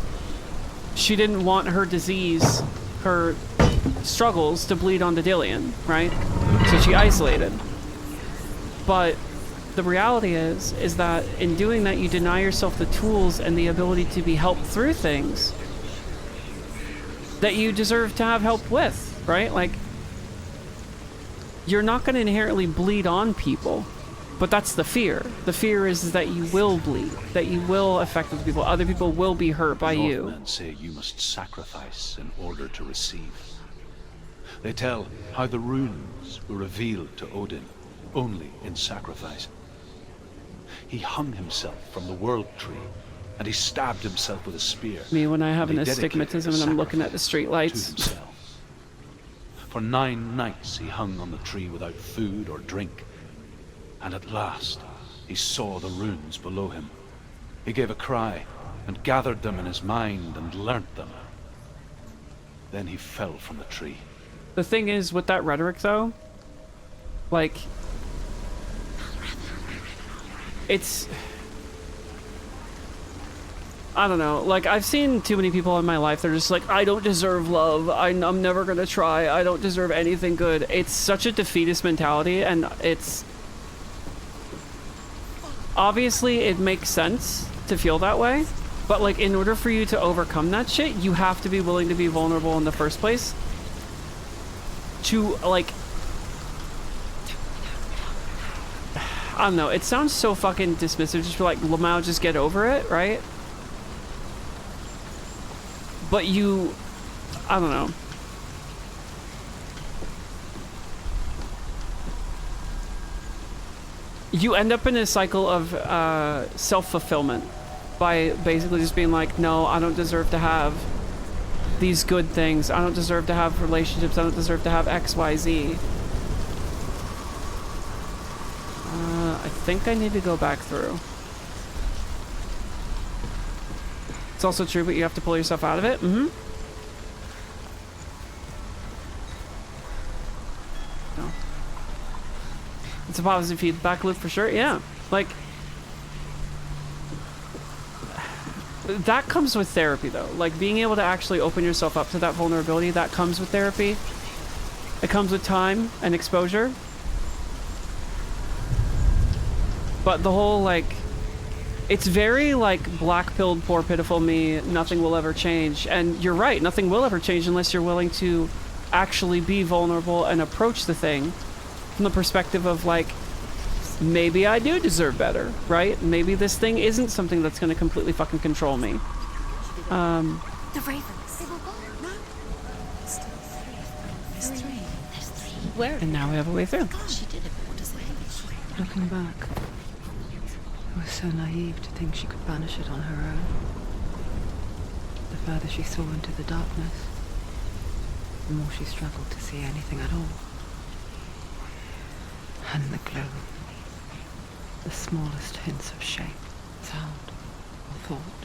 [SPEAKER 1] she didn't want her disease, her struggles to bleed onto Dillian, right? So she isolated. But the reality is that in doing that, you deny yourself the tools and the ability to be helped through things that you deserve to have help with, right? Like, you're not going to inherently bleed on people, but that's the fear. The fear is that you will bleed, that you will affect other people. Other people will be hurt by you.
[SPEAKER 6] Northmen say you must sacrifice in order to receive. They tell how the runes were revealed to Odin only in sacrifice. He hung himself from the world tree, and he stabbed himself with a spear.
[SPEAKER 1] Me when I have
[SPEAKER 6] And
[SPEAKER 1] an
[SPEAKER 6] he dedicated
[SPEAKER 1] astigmatism
[SPEAKER 6] the
[SPEAKER 1] and I'm looking at the
[SPEAKER 6] sacrifice
[SPEAKER 1] street lights.
[SPEAKER 6] to himself. For 9 nights he hung on the tree without food or drink, and at last he saw the runes below him. He gave a cry and gathered them in his mind and learnt them. Then he fell from the tree.
[SPEAKER 1] The thing is, with that rhetoric, though, like, it's, I don't know, like, I've seen too many people in my life, they're just like, I don't deserve love, I'm never gonna try, I don't deserve anything good. It's such a defeatist mentality, and it's, obviously it makes sense to feel that way, but, like, in order for you to overcome that shit, you have to be willing to be vulnerable in the first place. To, like, I don't know, it sounds so fucking dismissive, just be like, Lamau, just get over it, right? But you, I don't know. You end up in a cycle of self-fulfillment by basically just being like, no, I don't deserve to have these good things. I don't deserve to have relationships. I don't deserve to have X, Y, Z. I think I need to go back through. It's also true, but you have to pull yourself out of it. Mm-hmm. No. It's a positive feedback loop for sure. Yeah. Like, that comes with therapy, though. Like, being able to actually open yourself up to that vulnerability, that comes with therapy. It comes with time and exposure. But the whole, like, it's very, like, black-pilled, poor, pitiful me, nothing will ever change. And you're right, nothing will ever change unless you're willing to actually be vulnerable and approach the thing from the perspective of, like, maybe I do deserve better, right? Maybe this thing isn't something that's going to completely fucking control me.
[SPEAKER 3] The ravens. They were gone. No. There's three. There's three. Where?
[SPEAKER 1] And now we have a way through.
[SPEAKER 3] She did it, but what does it mean?
[SPEAKER 2] Looking back, I was so naive to think she could banish it on her own. The further she saw into the darkness, the more she struggled to see anything at all. And the gloom, the smallest hints of shape, sound, or thought,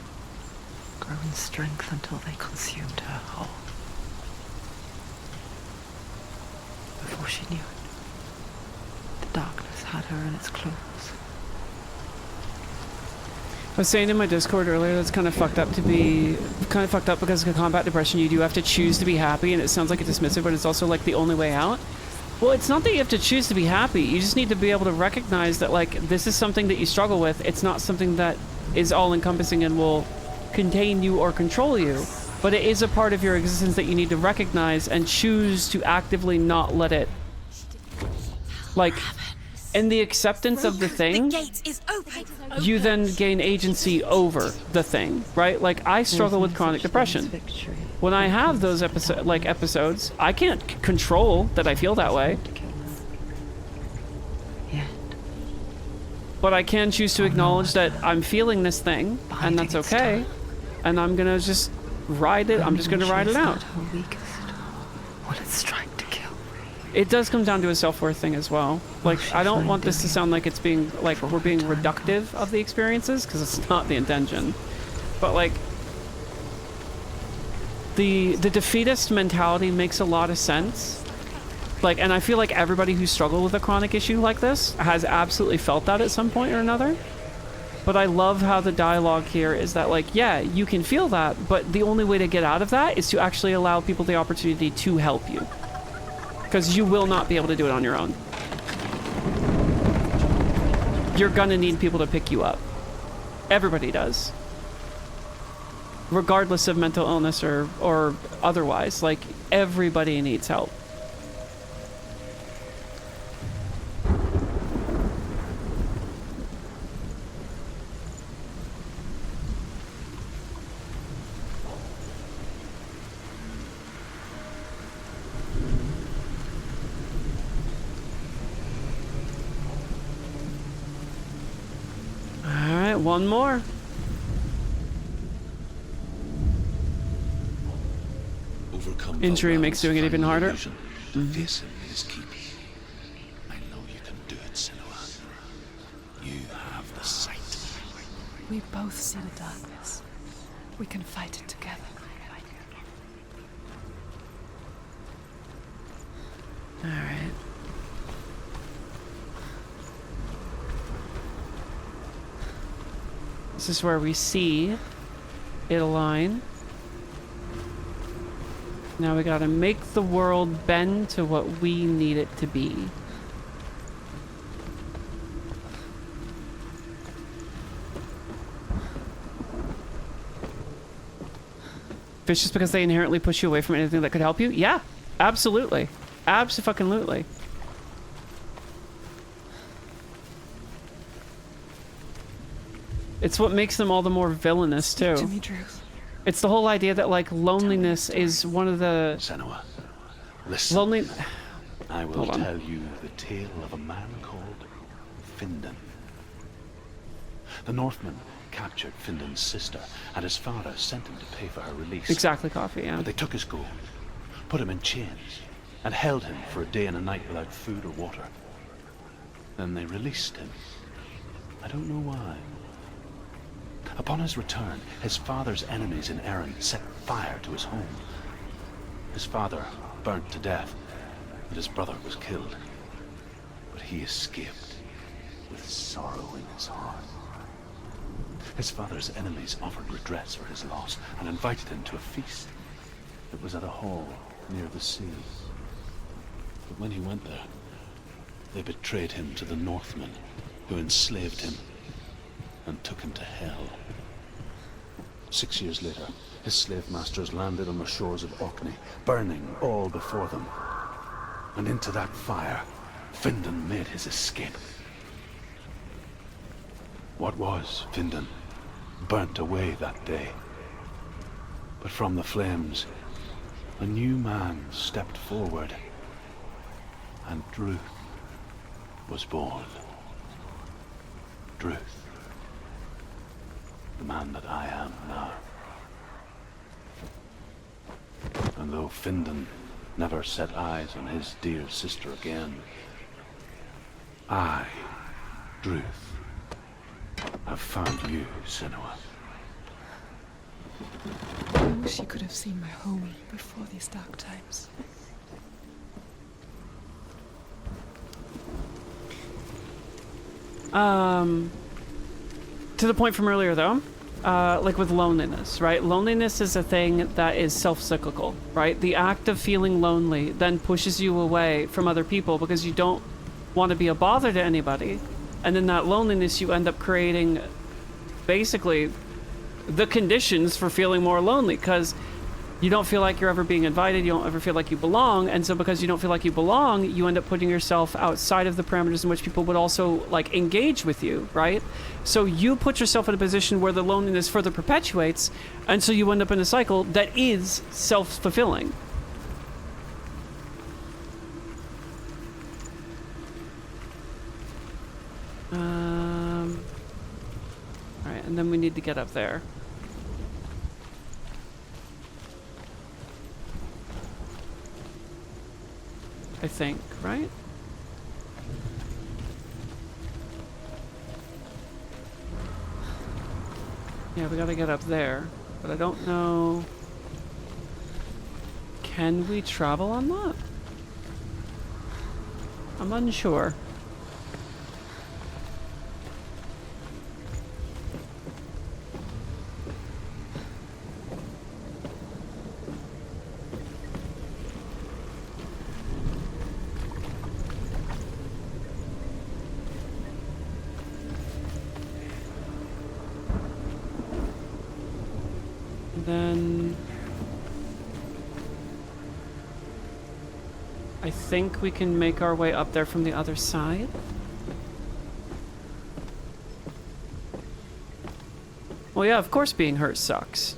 [SPEAKER 2] grow in strength until they consumed her whole. Before she knew it, the darkness had her in its claws.
[SPEAKER 1] I was saying in my Discord earlier, that's kind of fucked up because of combat depression. You do have to choose to be happy, and it sounds like a dismissive, but it's also like the only way out. Well, it's not that you have to choose to be happy. You just need to be able to recognize that, like, this is something that you struggle with. It's not something that is all-encompassing and will contain you or control you, but it is a part of your existence that you need to recognize and choose to actively not let it, like, in the acceptance of the thing, you then gain agency over the thing, right? Like, I struggle with chronic depression. When I have those episodes, I can't control that I feel that way. But I can choose to acknowledge that I'm feeling this thing, and that's okay. And I'm gonna just ride it. I'm just gonna ride it out. It does come down to a self-worth thing as well. Like, I don't want this to sound like it's being, like, we're being reductive of the experiences, because it's not the intention. But, like, the defeatist mentality makes a lot of sense. Like, and I feel like everybody who's struggled with a chronic issue like this has absolutely felt that at some point or another. But I love how the dialogue here is that, like, yeah, you can feel that, but the only way to get out of that is to actually allow people the opportunity to help you. Because you will not be able to do it on your own. You're gonna need people to pick you up. Everybody does. Regardless of mental illness or otherwise. Like, everybody needs help. One more. Injury makes doing it even harder.
[SPEAKER 7] Vixen is keeping. I know you can do it, Senua. You have the sight.
[SPEAKER 4] We both see the darkness. We can fight it together.
[SPEAKER 1] All right. This is where we see it align. Now we gotta make the world bend to what we need it to be. If it's just because they inherently push you away from anything that could help you? Yeah, absolutely. Abso-fucking-lutely. It's what makes them all the more villainous, too.
[SPEAKER 4] To me, truth.
[SPEAKER 1] It's the whole idea that, like, loneliness is one of the...
[SPEAKER 6] Senua, listen.
[SPEAKER 1] Lonely...
[SPEAKER 6] I will tell you the tale of a man called Findan. The Northmen captured Findan's sister, and his father sent him to pay for her release.
[SPEAKER 1] Exactly, coffee, yeah.
[SPEAKER 6] But they took his gold, put him in chains, and held him for a day and a night without food or water. Then they released him. I don't know why. Upon his return, his father's enemies in Erin set fire to his home. His father burnt to death, and his brother was killed. But he escaped with sorrow in his heart. His father's enemies offered redress for his loss and invited him to a feast. It was at a hall near the sea. But when he went there, they betrayed him to the Northmen, who enslaved him and took him to hell. 6 years later, his slave masters landed on the shores of Orkney, burning all before them. And into that fire, Findan made his escape. What was Findan burnt away that day. But from the flames, a new man stepped forward, and Druth was born. Druth, the man that I am now. And though Findan never set eyes on his dear sister again, I, Druth, have found you, Senua.
[SPEAKER 4] I wish you could have seen my home before these dark times.
[SPEAKER 1] To the point from earlier, though, like with loneliness, right? Loneliness is a thing that is self-cyclical, right? The act of feeling lonely then pushes you away from other people because you don't want to be a bother to anybody. And in that loneliness, you end up creating basically the conditions for feeling more lonely because you don't feel like you're ever being invited. You don't ever feel like you belong. And so because you don't feel like you belong, you end up putting yourself outside of the parameters in which people would also like engage with you, right? So you put yourself in a position where the loneliness further perpetuates. And so you end up in a cycle that is self-fulfilling. All right, and then we need to get up there. I think, right? Yeah, we gotta get up there. But I don't know... Can we travel on that? I'm unsure. Then I think we can make our way up there from the other side. Well, yeah, of course being hurt sucks.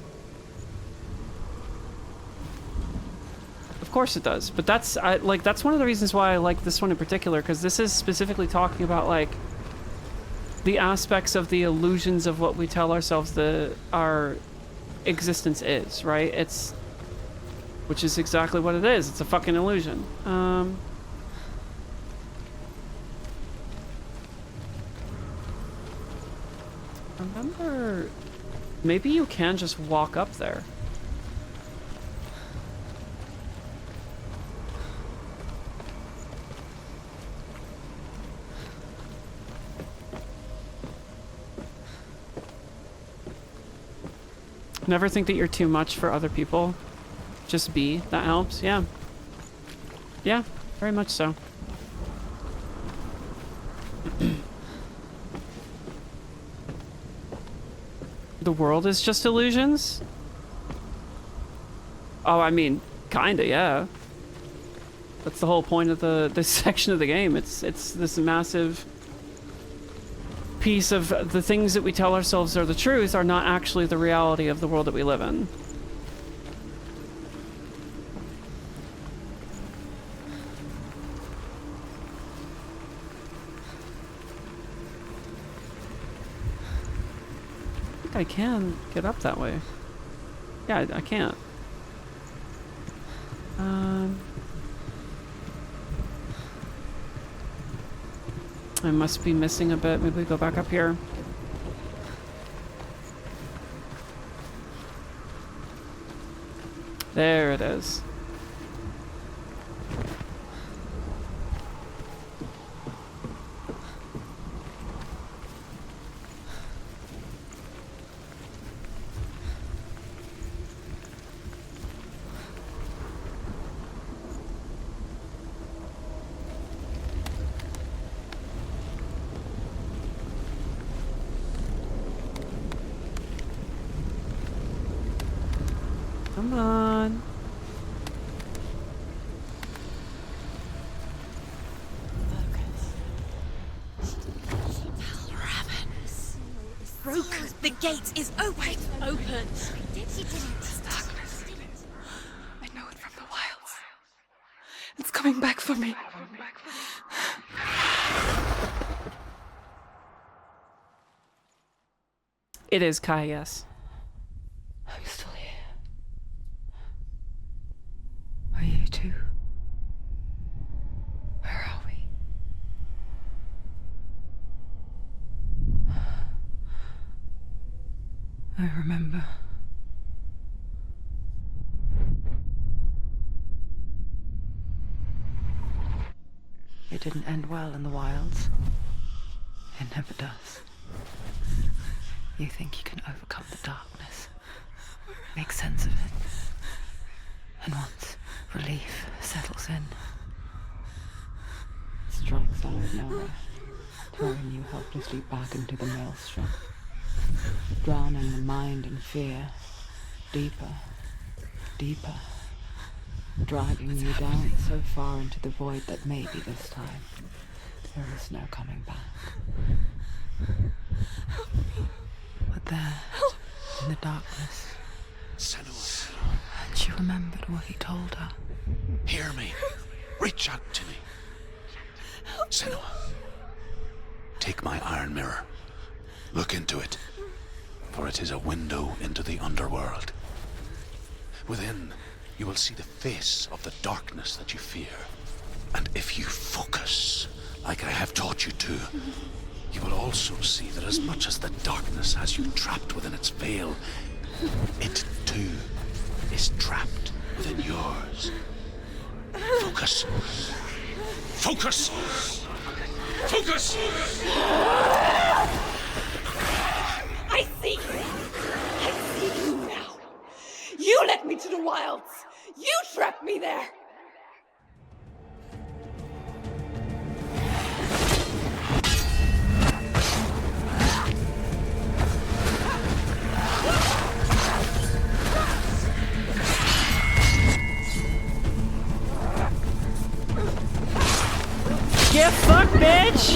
[SPEAKER 1] Of course it does, but that's that's one of the reasons why I like this one in particular, because this is specifically talking about like the aspects of the illusions of what we tell ourselves our existence is, right? Which is exactly what it is. It's a fucking illusion. Remember, maybe you can just walk up there. Never think that you're too much for other people. Just be. That helps. Yeah. Yeah, very much so. The world is just illusions? Oh, I mean, kinda, yeah. That's the whole point of this section of the game. It's this massive piece of the things that we tell ourselves are the truth are not actually the reality of the world that we live in. I can get up that way. Yeah, I can't. I must be missing a bit. Maybe we go back up here. There it is. Come on.
[SPEAKER 3] Broken. The gate is open. Open.
[SPEAKER 2] This darkness. I know it from the wilds. It's coming back for me.
[SPEAKER 1] It is Kai, yes.
[SPEAKER 2] I'm still here. Are you too? Where are we? I remember. It didn't end well in the wilds. It never does. You think you can overcome the darkness, make sense of it, and once relief settles in, it strikes out of nowhere, throwing you helplessly back into the maelstrom, drowning the mind in fear, deeper, deeper, dragging you down so far into the void that maybe this time there is no coming back. But there, in the darkness,
[SPEAKER 7] Senua,
[SPEAKER 2] and she remembered what he told her.
[SPEAKER 7] hear me. Reach out to me. Senua, take my iron mirror. Look into it, for it is a window into the underworld. Within, you will see the face of the darkness that you fear. And if you focus, like I have taught you to, you will also see that as much as the darkness has you trapped within its veil, it too is trapped within yours. Focus. Focus! Focus!
[SPEAKER 9] I see you. I see you now. You led me to the wilds. You trapped me there.
[SPEAKER 1] Get fucked, bitch!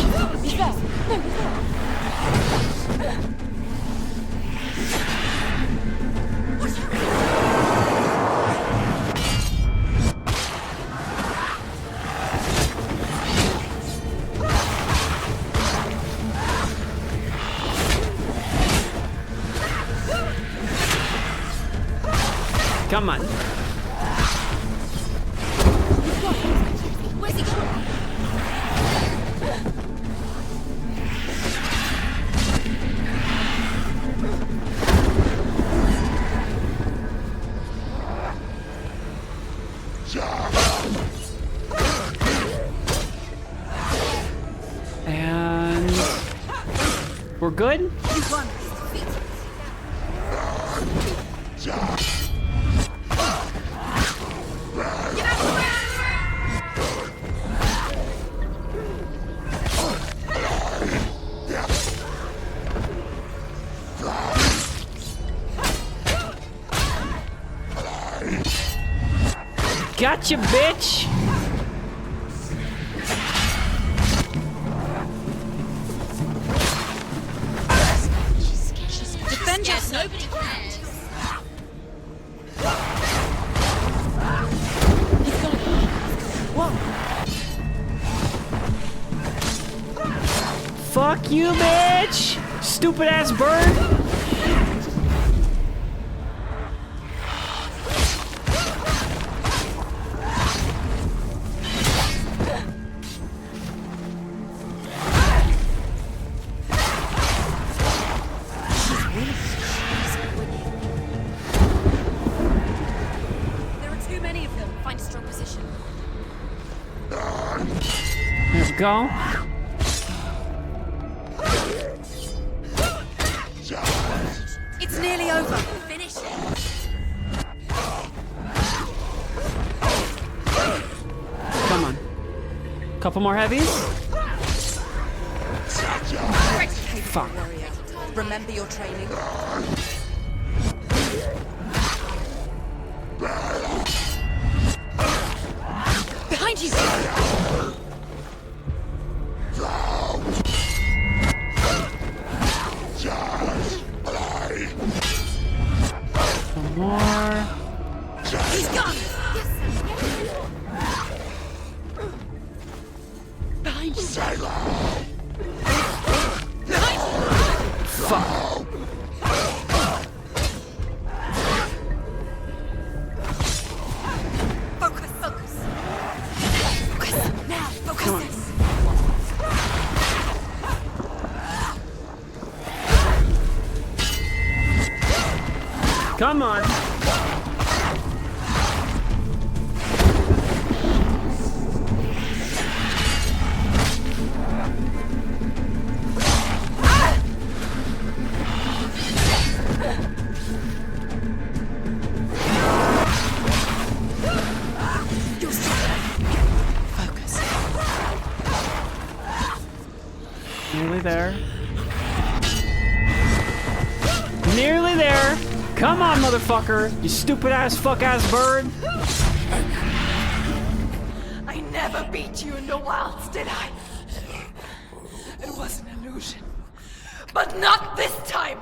[SPEAKER 1] Come on.
[SPEAKER 3] Where's he going?
[SPEAKER 1] And we're good? Gotcha, bitch!
[SPEAKER 3] Defend yourself. Nobody cares.
[SPEAKER 1] Fuck you, bitch! Stupid ass bird! go.
[SPEAKER 3] It's nearly over. Finish it.
[SPEAKER 1] Come on. Couple more heavies.
[SPEAKER 3] Fuck. Warrior. Remember your training. Behind you.
[SPEAKER 1] One more.
[SPEAKER 3] He's gone. Behind you.
[SPEAKER 1] Fuck.
[SPEAKER 3] Focus. Focus. Focus. Now. Focus.
[SPEAKER 1] Come on. Come on.
[SPEAKER 3] Focus.
[SPEAKER 1] Nearly there. Nearly there. Come on, motherfucker. You stupid ass fuck ass bird.
[SPEAKER 9] I never beat you in the wilds, did I? It was an illusion. But not this time!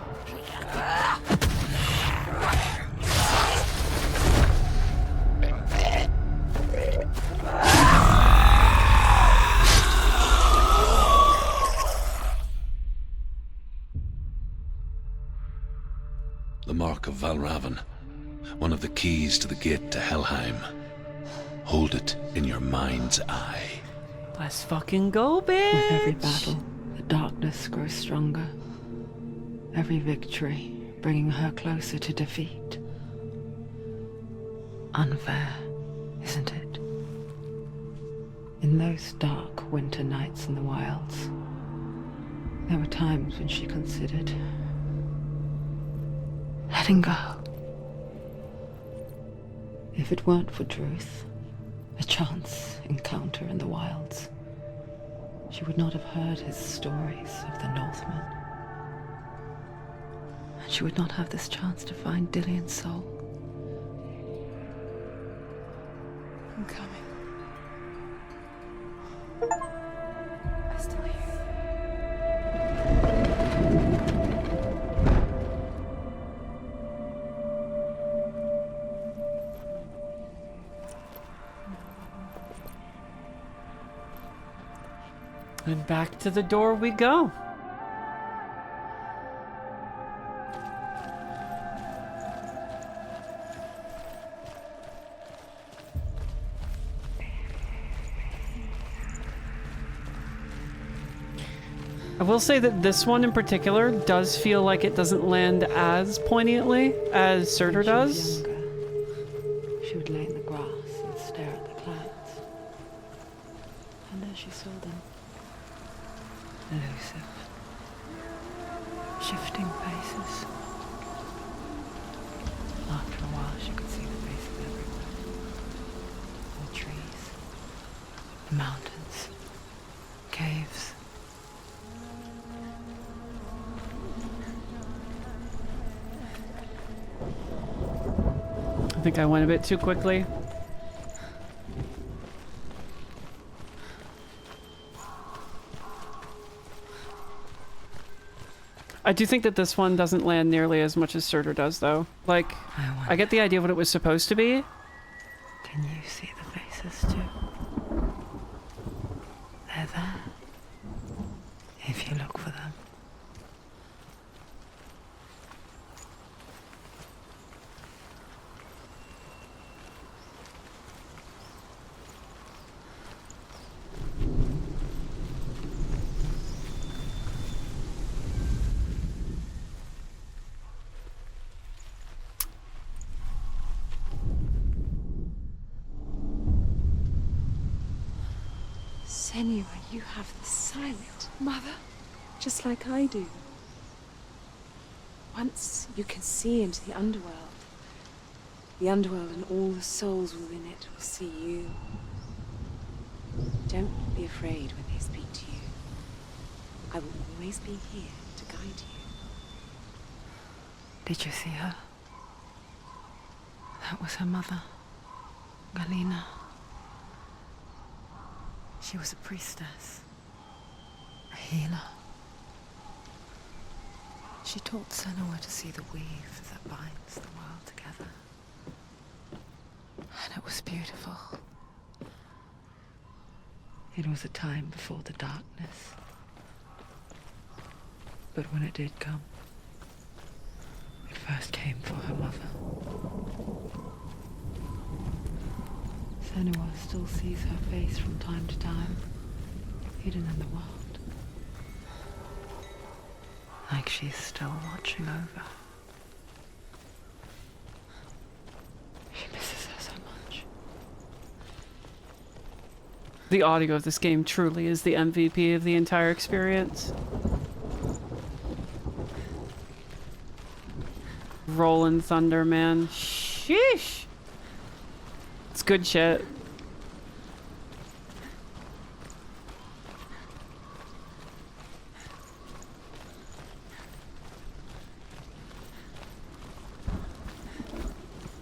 [SPEAKER 6] The mark of Valravan, one of the keys to the gate to Helheim. Hold it in your mind's eye.
[SPEAKER 1] Let's fucking go, bitch.
[SPEAKER 2] With every battle, the darkness grows stronger. Every victory bringing her closer to defeat. Unfair, isn't it? In those dark winter nights in the wilds, there were times when she considered letting go. If it weren't for Druth, a chance encounter in the wilds, she would not have heard his stories of the Northmen. And she would not have this chance to find Dillion's soul.
[SPEAKER 3] I'm coming. I still hear
[SPEAKER 1] And back to the door we go. I will say that this one in particular does feel like it doesn't land as poignantly as Surtur does.
[SPEAKER 2] Younger, she would lay in the grass and stare at the clouds. And as she saw them, elusive, shifting faces. After a while, she could see the faces everywhere. The trees, the mountains, caves.
[SPEAKER 1] I think I went a bit too quickly. I do think that this one doesn't land nearly as much as Surtur does, though. Like, I get the idea of what it was supposed to be.
[SPEAKER 2] Can you see the faces too? They're there. If you look for them.
[SPEAKER 3] Senua, you have the sight,
[SPEAKER 2] Mother?
[SPEAKER 3] just like I do. Once you can see into the underworld and all the souls within it will see you. Don't be afraid when they speak to you. I will always be here to guide you.
[SPEAKER 2] Did you see her? That was her mother, Galina. She was a priestess, a healer. She taught Senua to see the weave that binds the world together. And it was beautiful. It was a time before the darkness. But when it did come, it first came for her mother. Senua still sees her face from time to time, hidden in the world. Like she's still watching over. She misses her so much.
[SPEAKER 1] The audio of this game truly is the MVP of the entire experience. Rolling thunder, man. Sheesh. It's good shit.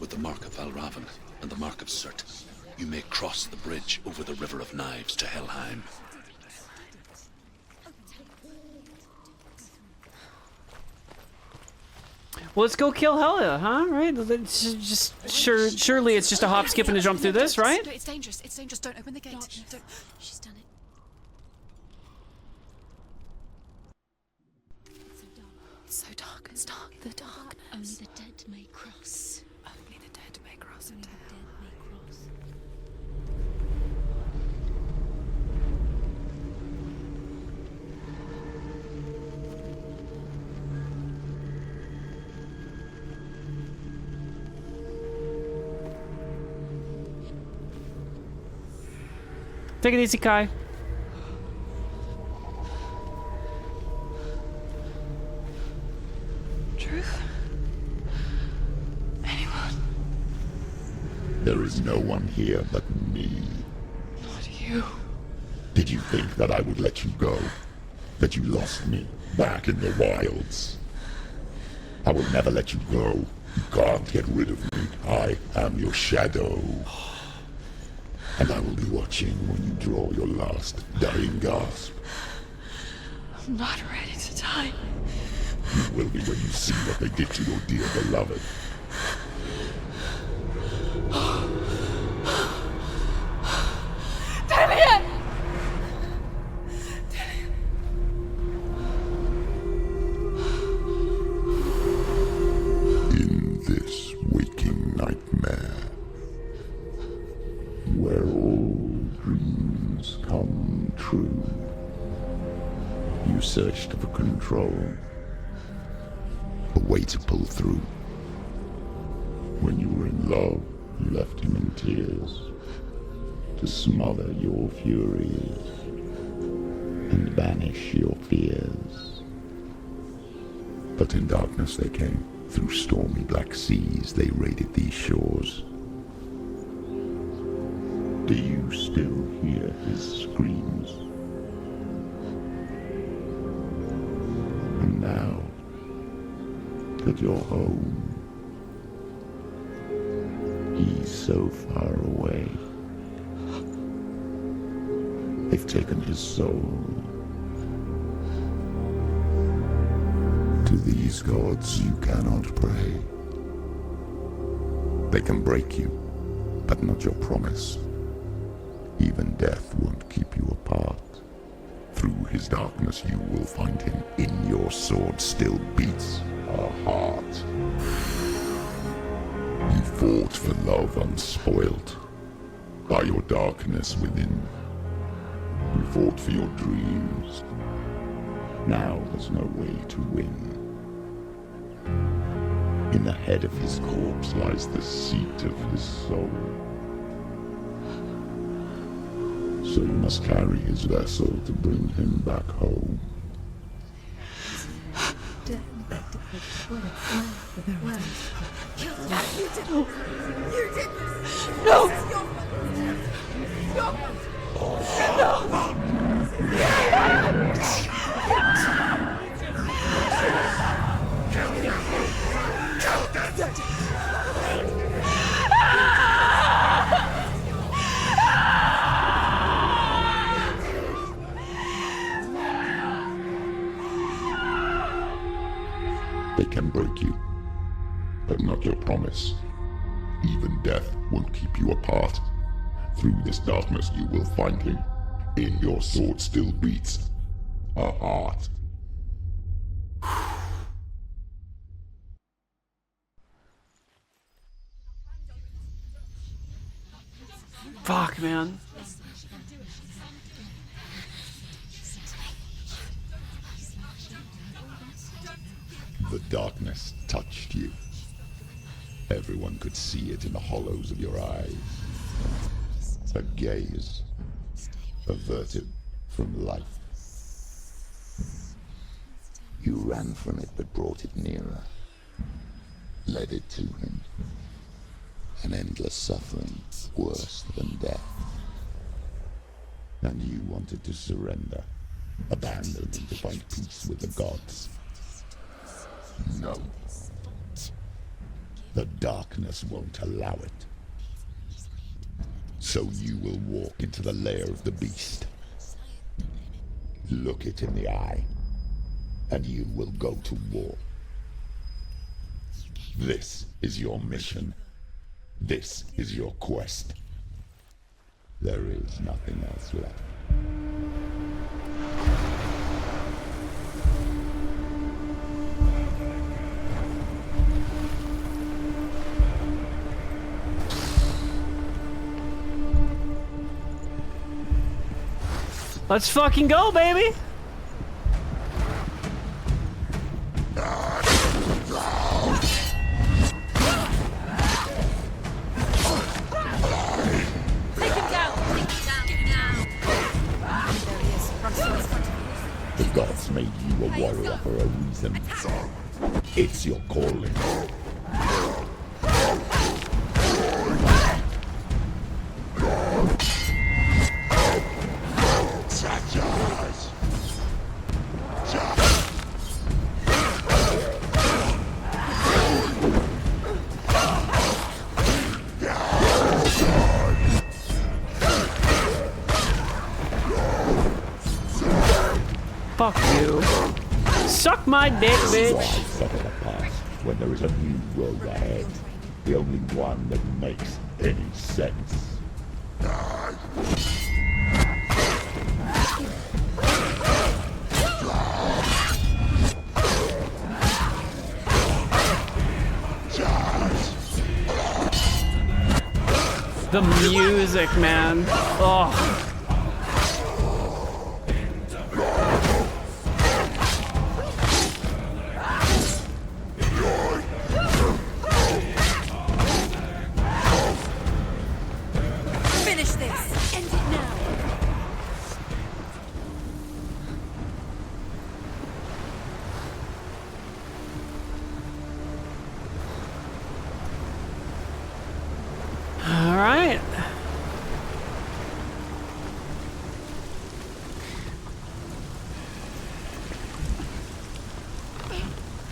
[SPEAKER 6] With the mark of Valravan and the mark of Surt, you may cross the bridge over the River of Knives to Helheim.
[SPEAKER 1] Well, let's go kill Hela, huh? Right? It's just surely it's just a hop, skip, and a jump through this, right?
[SPEAKER 4] No, it's dangerous. It's dangerous. Don't open the gate. Don't.
[SPEAKER 3] She's done it.
[SPEAKER 4] It's so dark. It's dark. The darkness.
[SPEAKER 3] Only the dead may cross.
[SPEAKER 4] Only the dead may cross into
[SPEAKER 3] Only the
[SPEAKER 4] hell.
[SPEAKER 3] dead may cross.
[SPEAKER 1] Take it easy, Kai.
[SPEAKER 2] Truth? Anyone?
[SPEAKER 5] There is no one here but me.
[SPEAKER 2] Not you.
[SPEAKER 5] Did you think that I would let you go? That you lost me back in the wilds? I will never let you go. You can't get rid of me. I am your shadow. And I will be watching when you draw your last dying gasp.
[SPEAKER 2] I'm not ready to die.
[SPEAKER 5] You will be when you see what they did to your dear beloved. In this waking nightmare, where all dreams come true, you searched for control, a way to pull through. When you were in love, you left him in tears, to smother your furies and banish your fears. But in darkness they came, through stormy black seas they raided these shores. Do you still hear his screams? And now that you're home, he's so far away. They've taken his soul. To these gods you cannot pray. They can break you, but not your promise. Even death won't keep you apart. Through his darkness you will find him. In your sword still beats a heart. You fought for love unspoilt by your darkness within. You fought for your dreams. Now there's no way to win. In the head of his corpse lies the seat of his soul. So you must carry his vessel to bring him back home. They can break you, but not your promise. Even death won't keep you apart. Through this darkness you will find him. In your sword still beats a heart.
[SPEAKER 1] Fuck, man.
[SPEAKER 5] The darkness touched you. Everyone could see it in the hollows of your eyes. A gaze averted from life. You ran from it but brought it nearer. Led it to him. An endless suffering, worse than death. And you wanted to surrender, abandon him to find peace with the gods. No. The darkness won't allow it. So you will walk into the lair of the beast. Look it in the eye, and you will go to war. This is your mission. This is your quest. There is nothing else left.
[SPEAKER 1] Let's fucking go, baby!
[SPEAKER 3] Take him down! Take him down! There he is, right in front of you.
[SPEAKER 5] The gods made you a warrior for a reason. It's your calling.
[SPEAKER 1] Fuck you. Suck my dick, bitch.
[SPEAKER 5] Set it apart when there is a new road ahead. The only one that makes any sense.
[SPEAKER 1] The music, man. Oh.
[SPEAKER 3] Finish this! End it now!
[SPEAKER 1] All right.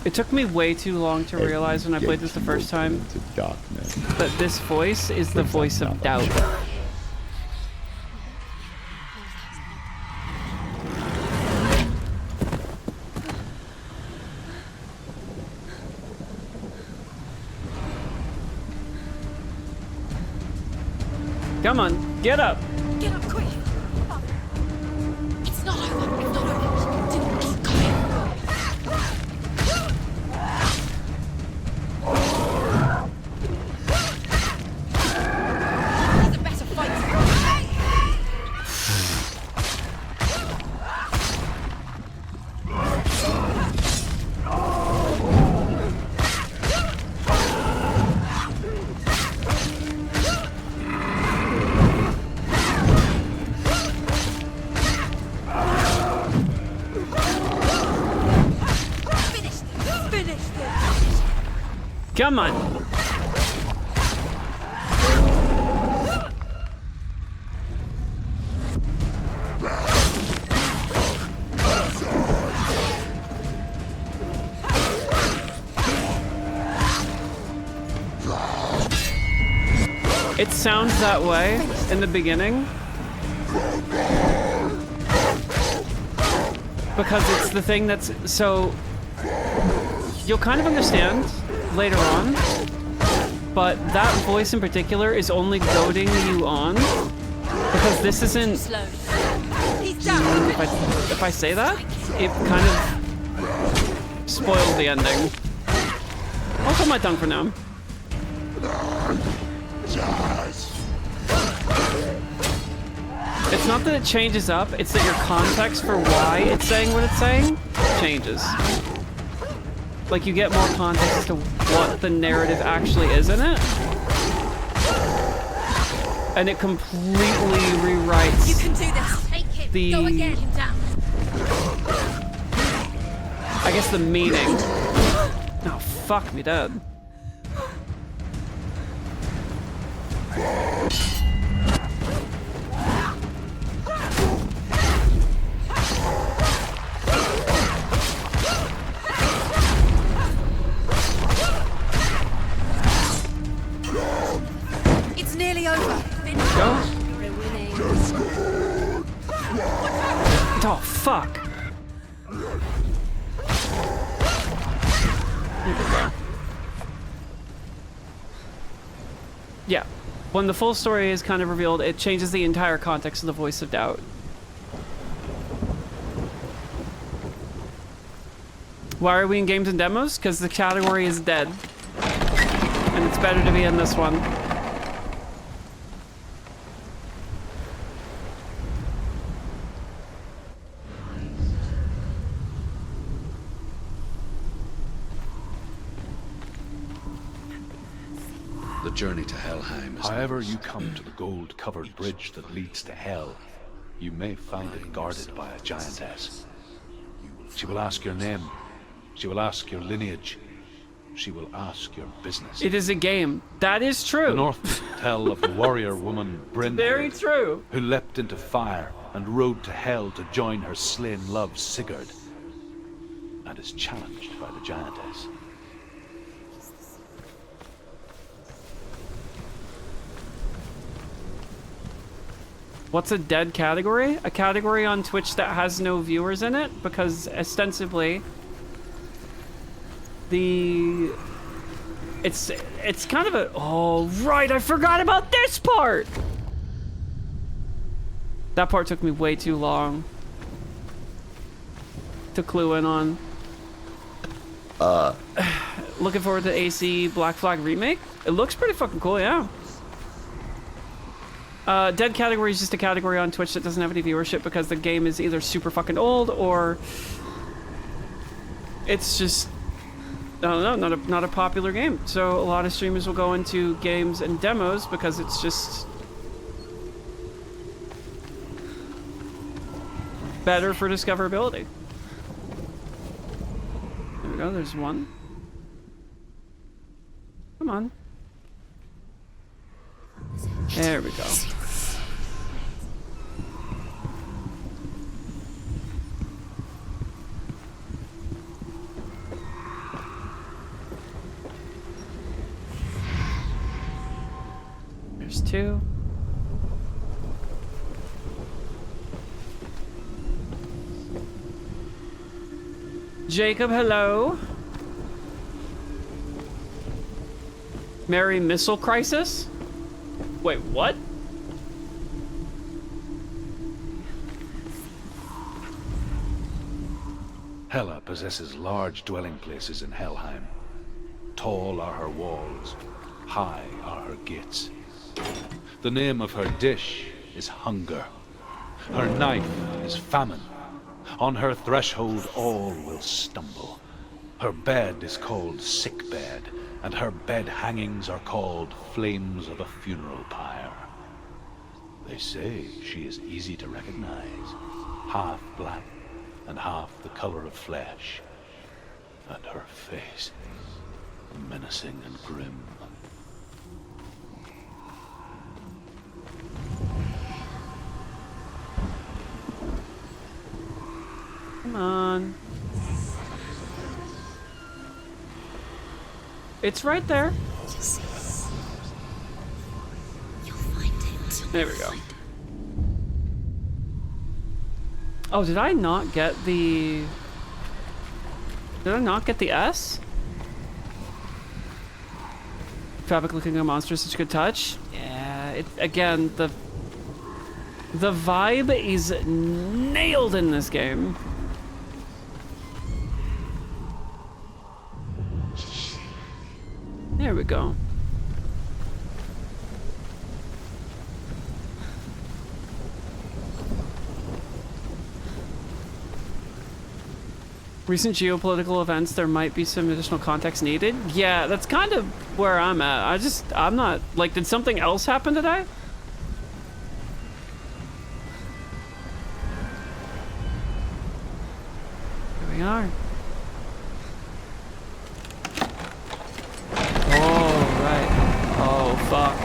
[SPEAKER 1] It took me way too long to realize when I played this the first time that this voice is the voice of doubt. Come on, get up.
[SPEAKER 3] Get up quick! It's not over! It's not over! Didn't keep going! He's a better fighter!
[SPEAKER 1] Come on. It sounds that way in the beginning because it's the thing that's so you'll kind of understand later on, but that voice in particular is only goading you on because this isn't. If I say that, it kind of spoils the ending. I'll hold my tongue for now. It's not that it changes up, it's that your context for why it's saying what it's saying changes. Like, you get more context as to what the narrative actually is in it. And it completely rewrites.
[SPEAKER 9] You can do this. Take him.
[SPEAKER 1] The...
[SPEAKER 9] Go again. Him down.
[SPEAKER 1] I guess the meaning. Oh, fuck me dead.
[SPEAKER 9] It's nearly over.
[SPEAKER 1] Go. Oh, fuck. Here we go. Yeah. When the full story is kind of revealed, it changes the entire context of the voice of doubt. Why are we in games and demos? Because the category is dead. And it's better to be in this one.
[SPEAKER 7] The journey to Helheim is...
[SPEAKER 6] However you come to the gold-covered bridge that leads to Hell, you may find it guarded by a giantess. She will ask your name. She will ask your lineage. She will ask your business.
[SPEAKER 1] It is a game. That is true.
[SPEAKER 6] The North tell of the warrior woman Brynhild,
[SPEAKER 1] Very true.
[SPEAKER 6] who leapt into fire and rode to Hell to join her slain love Sigurd, and is challenged by the giantess.
[SPEAKER 1] What's a dead category? A category on Twitch that has no viewers in it? Because ostensibly, it's kind of a... Oh, right, I forgot about this part! That part took me way too long to clue in on. Looking forward to AC Black Flag Remake? It looks pretty fucking cool, yeah. Dead category is just a category on Twitch that doesn't have any viewership because the game is either super fucking old or it's just, I don't know, not a popular game. So a lot of streamers will go into games and demos because it's just better for discoverability. There we go, there's one. Come on. There we go. There's two. Jacob, hello. Merry Missile Crisis? Wait, what?
[SPEAKER 6] Hela possesses large dwelling places in Helheim. Tall are her walls, high are her gates. The name of her dish is hunger. Her knife is famine. On her threshold all will stumble. Her bed is called sick bed, and her bed hangings are called flames of a funeral pyre. They say she is easy to recognize, half black and half the color of flesh. And her face, menacing and grim.
[SPEAKER 1] Come on. It's right there.
[SPEAKER 3] You'll find it.
[SPEAKER 1] There we go. Oh, did I not get the... Did I not get the S? Fabric looking at monsters, such a good touch. Yeah, it, again, the vibe is nailed in this game. There we go. Recent geopolitical events, there might be some additional context needed. Yeah, that's kind of where I'm at. I'm not, like, did something else happen today? Here we are. Oh, right. Oh, fuck.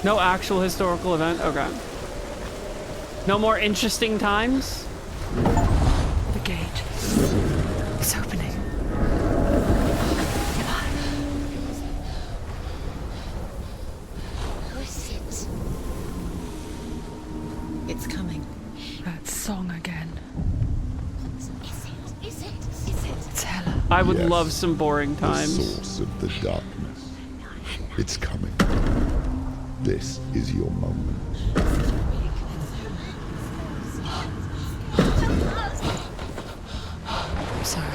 [SPEAKER 1] No actual historical event? Okay. No more interesting times?
[SPEAKER 2] The gate. It's opening.
[SPEAKER 3] Who is it? It's coming.
[SPEAKER 2] That song again.
[SPEAKER 3] Is it?
[SPEAKER 2] It's Hela.
[SPEAKER 1] I would
[SPEAKER 5] Yes,
[SPEAKER 1] love some boring
[SPEAKER 5] The
[SPEAKER 1] times.
[SPEAKER 5] source of the darkness. It's coming. This is your moment.
[SPEAKER 2] I'm sorry.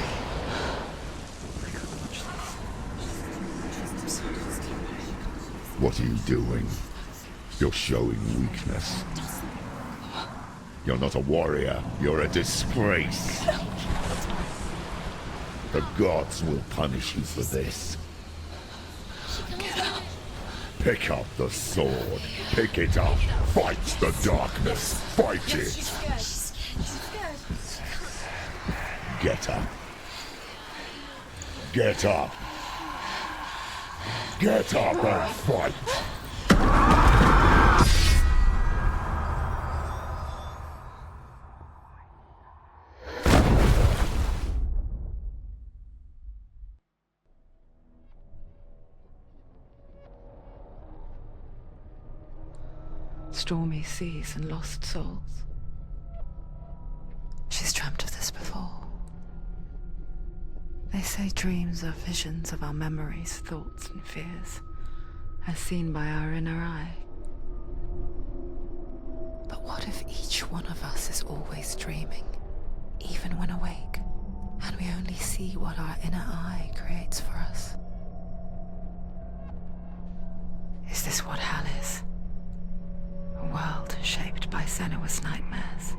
[SPEAKER 5] What are you doing? You're showing weakness. You're not a warrior. You're a disgrace. The gods will punish you for this. Pick up the sword. Pick it up. Fight the darkness. Fight it. Get up. Get up. Get up and fight.
[SPEAKER 2] Stormy seas and lost souls. She's dreamt of this before. They say dreams are visions of our memories, thoughts, and fears, as seen by our inner eye. But what if each one of us is always dreaming, even when awake, and we only see what our inner eye creates for us? Is this what hell is? A world shaped by Senua's nightmares.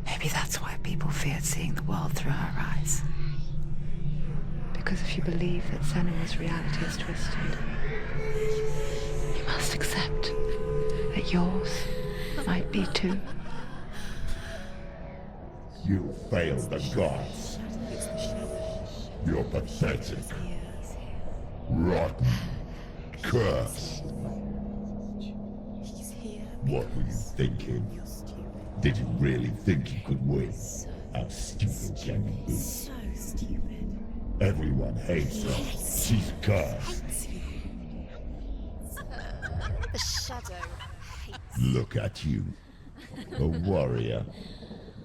[SPEAKER 2] Maybe that's why people feared seeing the world through her eyes. Because if you believe that Senua's reality is twisted, you must accept that yours might be too.
[SPEAKER 5] You failed the gods. You're pathetic. Rotten. Cursed. What were you thinking? Did you really think you could win? How stupid can you be?
[SPEAKER 4] So stupid.
[SPEAKER 5] Everyone hates her. She's cursed.
[SPEAKER 3] The shadow hates.
[SPEAKER 5] Look at you. A warrior.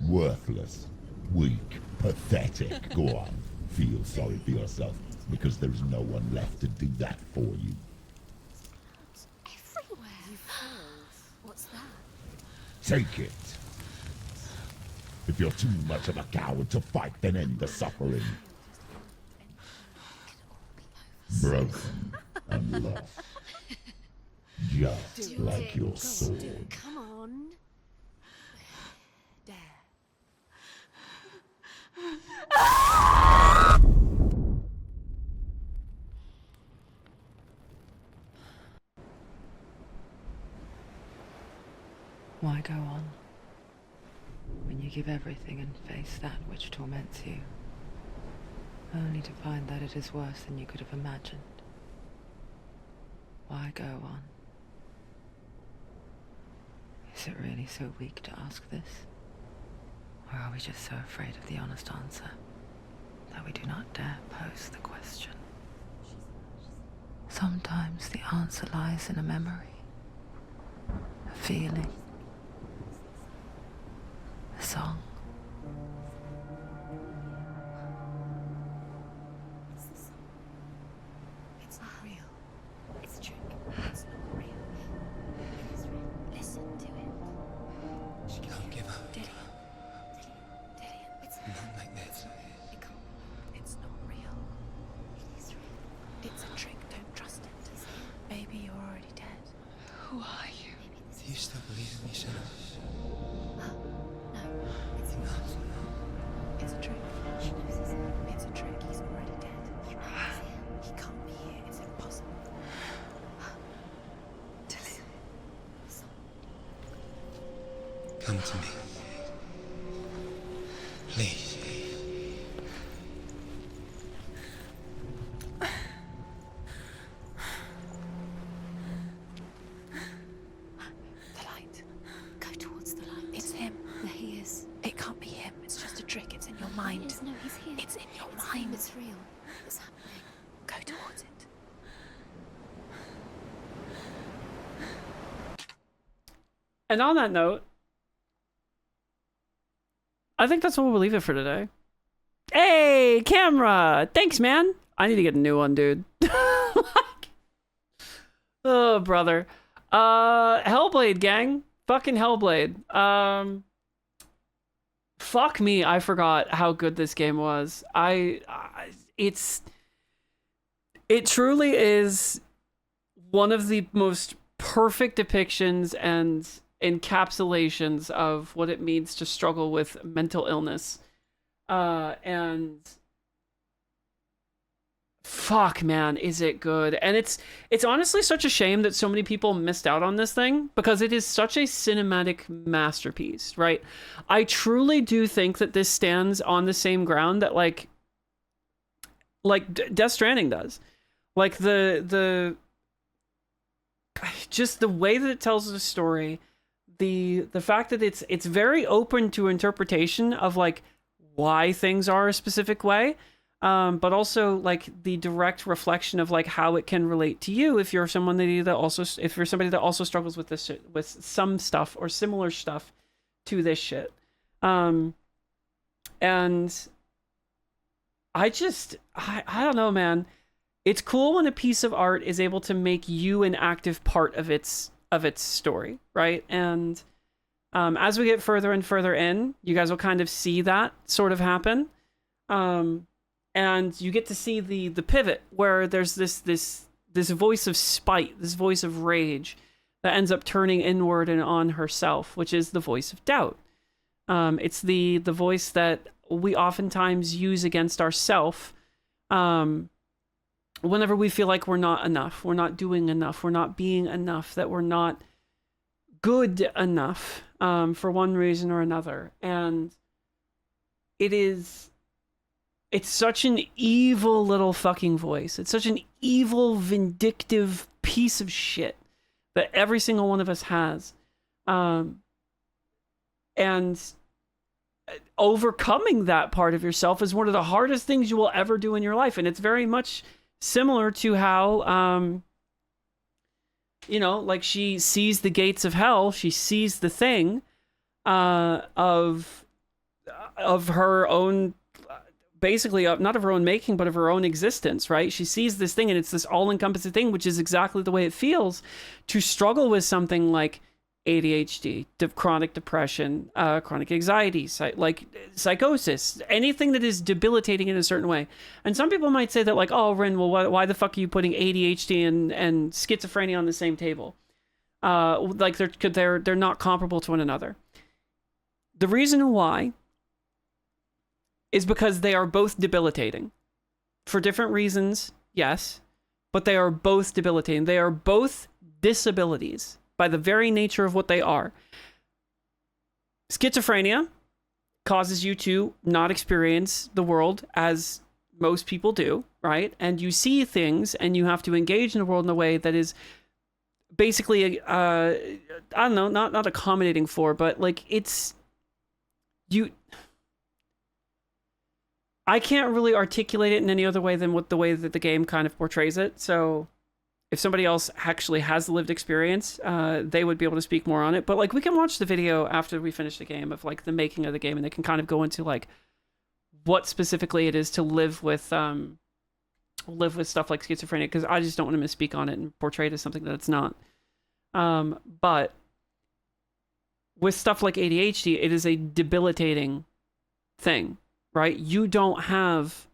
[SPEAKER 5] Worthless. Weak. Pathetic. Go on. Feel sorry for yourself, because there's no one left to do that for you.
[SPEAKER 3] Everywhere. You failed. What's that?
[SPEAKER 5] Take it. If you're too much of a coward to fight, then end the suffering. Broken and lost. Just like your sword.
[SPEAKER 3] Come on. Dare.
[SPEAKER 2] Why go on when you give everything and face that which torments you, only to find that it is worse than you could have imagined? Why go on? Is it really so weak to ask this? Or are we just so afraid of the honest answer that we do not dare pose the question? Sometimes the answer lies in a memory, a feeling, a song.
[SPEAKER 3] It's the song. It's not real. It's a trick. It's not real. It is real. Listen to it. She
[SPEAKER 8] Don't give up.
[SPEAKER 3] Dillian. It's
[SPEAKER 8] Not like this.
[SPEAKER 3] it can't. It's not real. It is real. It's a trick. Don't trust it. Maybe you're already dead.
[SPEAKER 2] Who are you?
[SPEAKER 3] Maybe this
[SPEAKER 8] Do you still believe in me, Senua?
[SPEAKER 3] No, it's not. It's a trick. She knows he's here. It's a trick. He's already dead. You know he's here. He can't be here. It's impossible. Dillian.
[SPEAKER 8] Come to me. Please.
[SPEAKER 3] The light. Go towards the light. It's him. There he is. It can't be him. It's just a trick. It's in your mind.
[SPEAKER 4] No, he's here.
[SPEAKER 3] It's in your mind.
[SPEAKER 4] It's real. It's happening.
[SPEAKER 3] Go towards it.
[SPEAKER 1] And on that note, I think that's what we'll leave it for today. Hey, camera! Thanks, man. I need to get a new one, dude. Oh, brother. Hellblade, gang. Fucking Hellblade. Fuck me, I forgot how good this game was. It truly is one of the most perfect depictions and encapsulations of what it means to struggle with mental illness. And fuck, man, is it good. And it's honestly such a shame that so many people missed out on this thing, because it is such a cinematic masterpiece, right? I truly do think that this stands on the same ground that like Death Stranding does. Like the just the way that it tells the story, the fact that it's very open to interpretation of like why things are a specific way, but also like the direct reflection of like how it can relate to you if you're someone if you're somebody that also struggles with this with some stuff or similar stuff to this shit. And I don't know, man. It's cool when a piece of art is able to make you an active part of its story, right? And as we get further and further in, you guys will kind of see that sort of happen. And you get to see the pivot where there's this voice of spite, this voice of rage that ends up turning inward and on herself, which is the voice of doubt. It's the voice that we oftentimes use against ourselves whenever we feel like we're not enough, we're not doing enough, we're not being enough, that we're not good enough for one reason or another. And it's such an evil little fucking voice. It's such an evil, vindictive piece of shit that every single one of us has. And overcoming that part of yourself is one of the hardest things you will ever do in your life. And it's very much similar to how, like she sees the gates of hell, she sees the thing of her own, basically, not of her own making, but of her own existence, right? She sees this thing, and it's this all-encompassing thing, which is exactly the way it feels to struggle with something like ADHD, chronic depression, chronic anxiety, like psychosis, anything that is debilitating in a certain way. And some people might say that, like, oh, Rin, well, why the fuck are you putting ADHD and schizophrenia on the same table? Like they're not comparable to one another. The reason why is because they are both debilitating. For different reasons, yes, but they are both debilitating. They are both disabilities by the very nature of what they are. schizophrenia causes you to not experience the world as most people do, right? And you see things and you have to engage in the world in a way that is basically, I don't know, not accommodating for, but like I can't really articulate it in any other way than what the way that the game kind of portrays it. So if somebody else actually has the lived experience, they would be able to speak more on it. But like, we can watch the video after we finish the game of like the making of the game, and they can kind of go into like what specifically it is to live with stuff like schizophrenia, because I just don't want to misspeak on it and portray it as something that it's not. But with stuff like ADHD, it is a debilitating thing, right? You don't have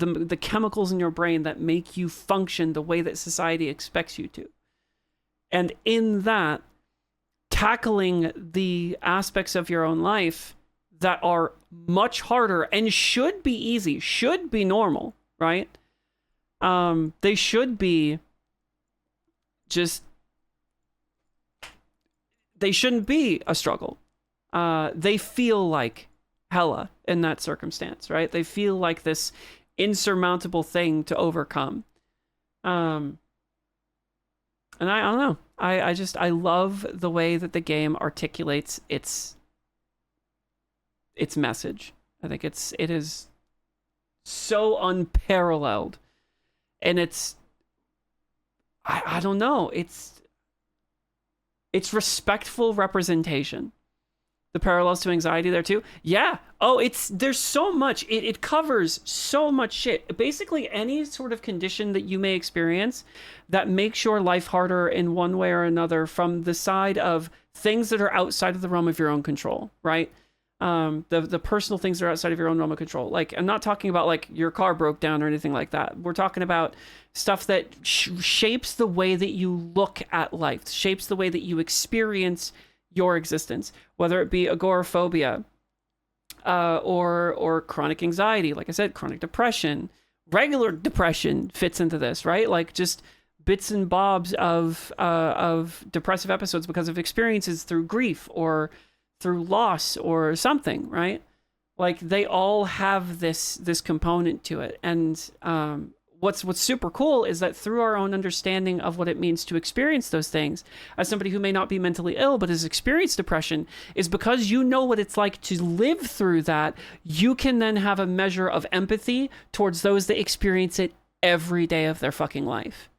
[SPEAKER 1] the chemicals in your brain that make you function the way that society expects you to. And in that, tackling the aspects of your own life that are much harder and should be easy, should be normal, right? They should be just, they shouldn't be a struggle. They feel like hella in that circumstance, right? They feel like this insurmountable thing to overcome. And I don't know. I love the way that the game articulates its message. I think it is so unparalleled. And I don't know, it's respectful representation. The parallels to anxiety there too. Yeah. Oh, there's so much. It covers so much shit. Basically, any sort of condition that you may experience that makes your life harder in one way or another from the side of things that are outside of the realm of your own control, right? The personal things that are outside of your own realm of control. Like, I'm not talking about like your car broke down or anything like that. We're talking about stuff that shapes the way that you look at life, shapes the way that you experience your existence, whether it be agoraphobia, or chronic anxiety. Like I said, chronic depression, regular depression fits into this, right? Like just bits and bobs of depressive episodes because of experiences through grief or through loss or something, right? Like they all have this component to it. And what's super cool is that through our own understanding of what it means to experience those things, as somebody who may not be mentally ill but has experienced depression, is because you know what it's like to live through that, you can then have a measure of empathy towards those that experience it every day of their fucking life.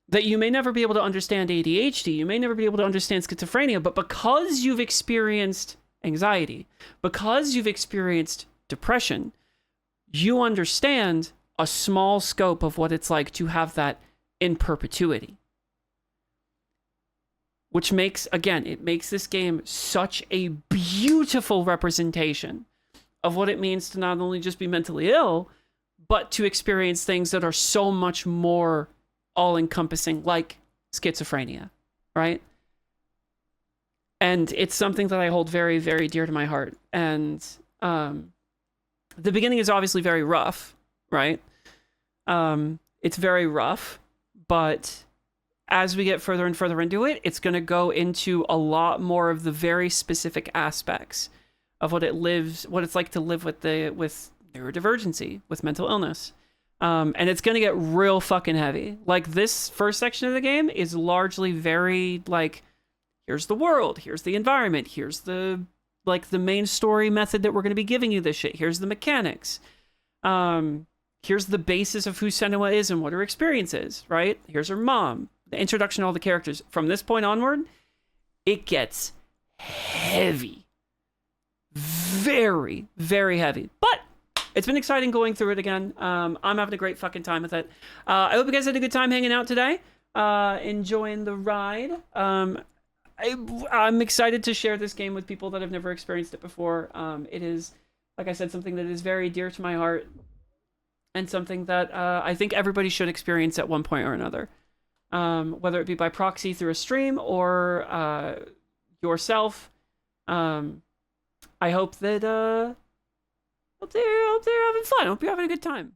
[SPEAKER 1] That you may never be able to understand ADHD, you may never be able to understand schizophrenia, but because you've experienced anxiety, because you've experienced depression, you understand a small scope of what it's like to have that in perpetuity. Which makes, again, it makes this game such a beautiful representation of what it means to not only just be mentally ill, but to experience things that are so much more all-encompassing, like schizophrenia, right? And it's something that I hold very, very dear to my heart. And the beginning is obviously very rough, right? It's very rough, but as we get further and further into it, it's going to go into a lot more of the very specific aspects of what it's like to live with neurodivergency, with mental illness. And it's going to get real fucking heavy. Like this first section of the game is largely very like, here's the world, here's the environment, here's the main story method that we're going to be giving you this shit. Here's the mechanics. Here's the basis of who Senua is and what her experience is, right? Here's her mom. The introduction to all the characters. From this point onward, it gets heavy. Very, very heavy. But it's been exciting going through it again. I'm having a great fucking time with it. I hope you guys had a good time hanging out today. Enjoying the ride. I'm excited to share this game with people that have never experienced it before. It is, like I said, something that is very dear to my heart. And something that I think everybody should experience at one point or another. Whether it be by proxy through a stream or yourself. I hope that hope they're having fun. I hope you're having a good time.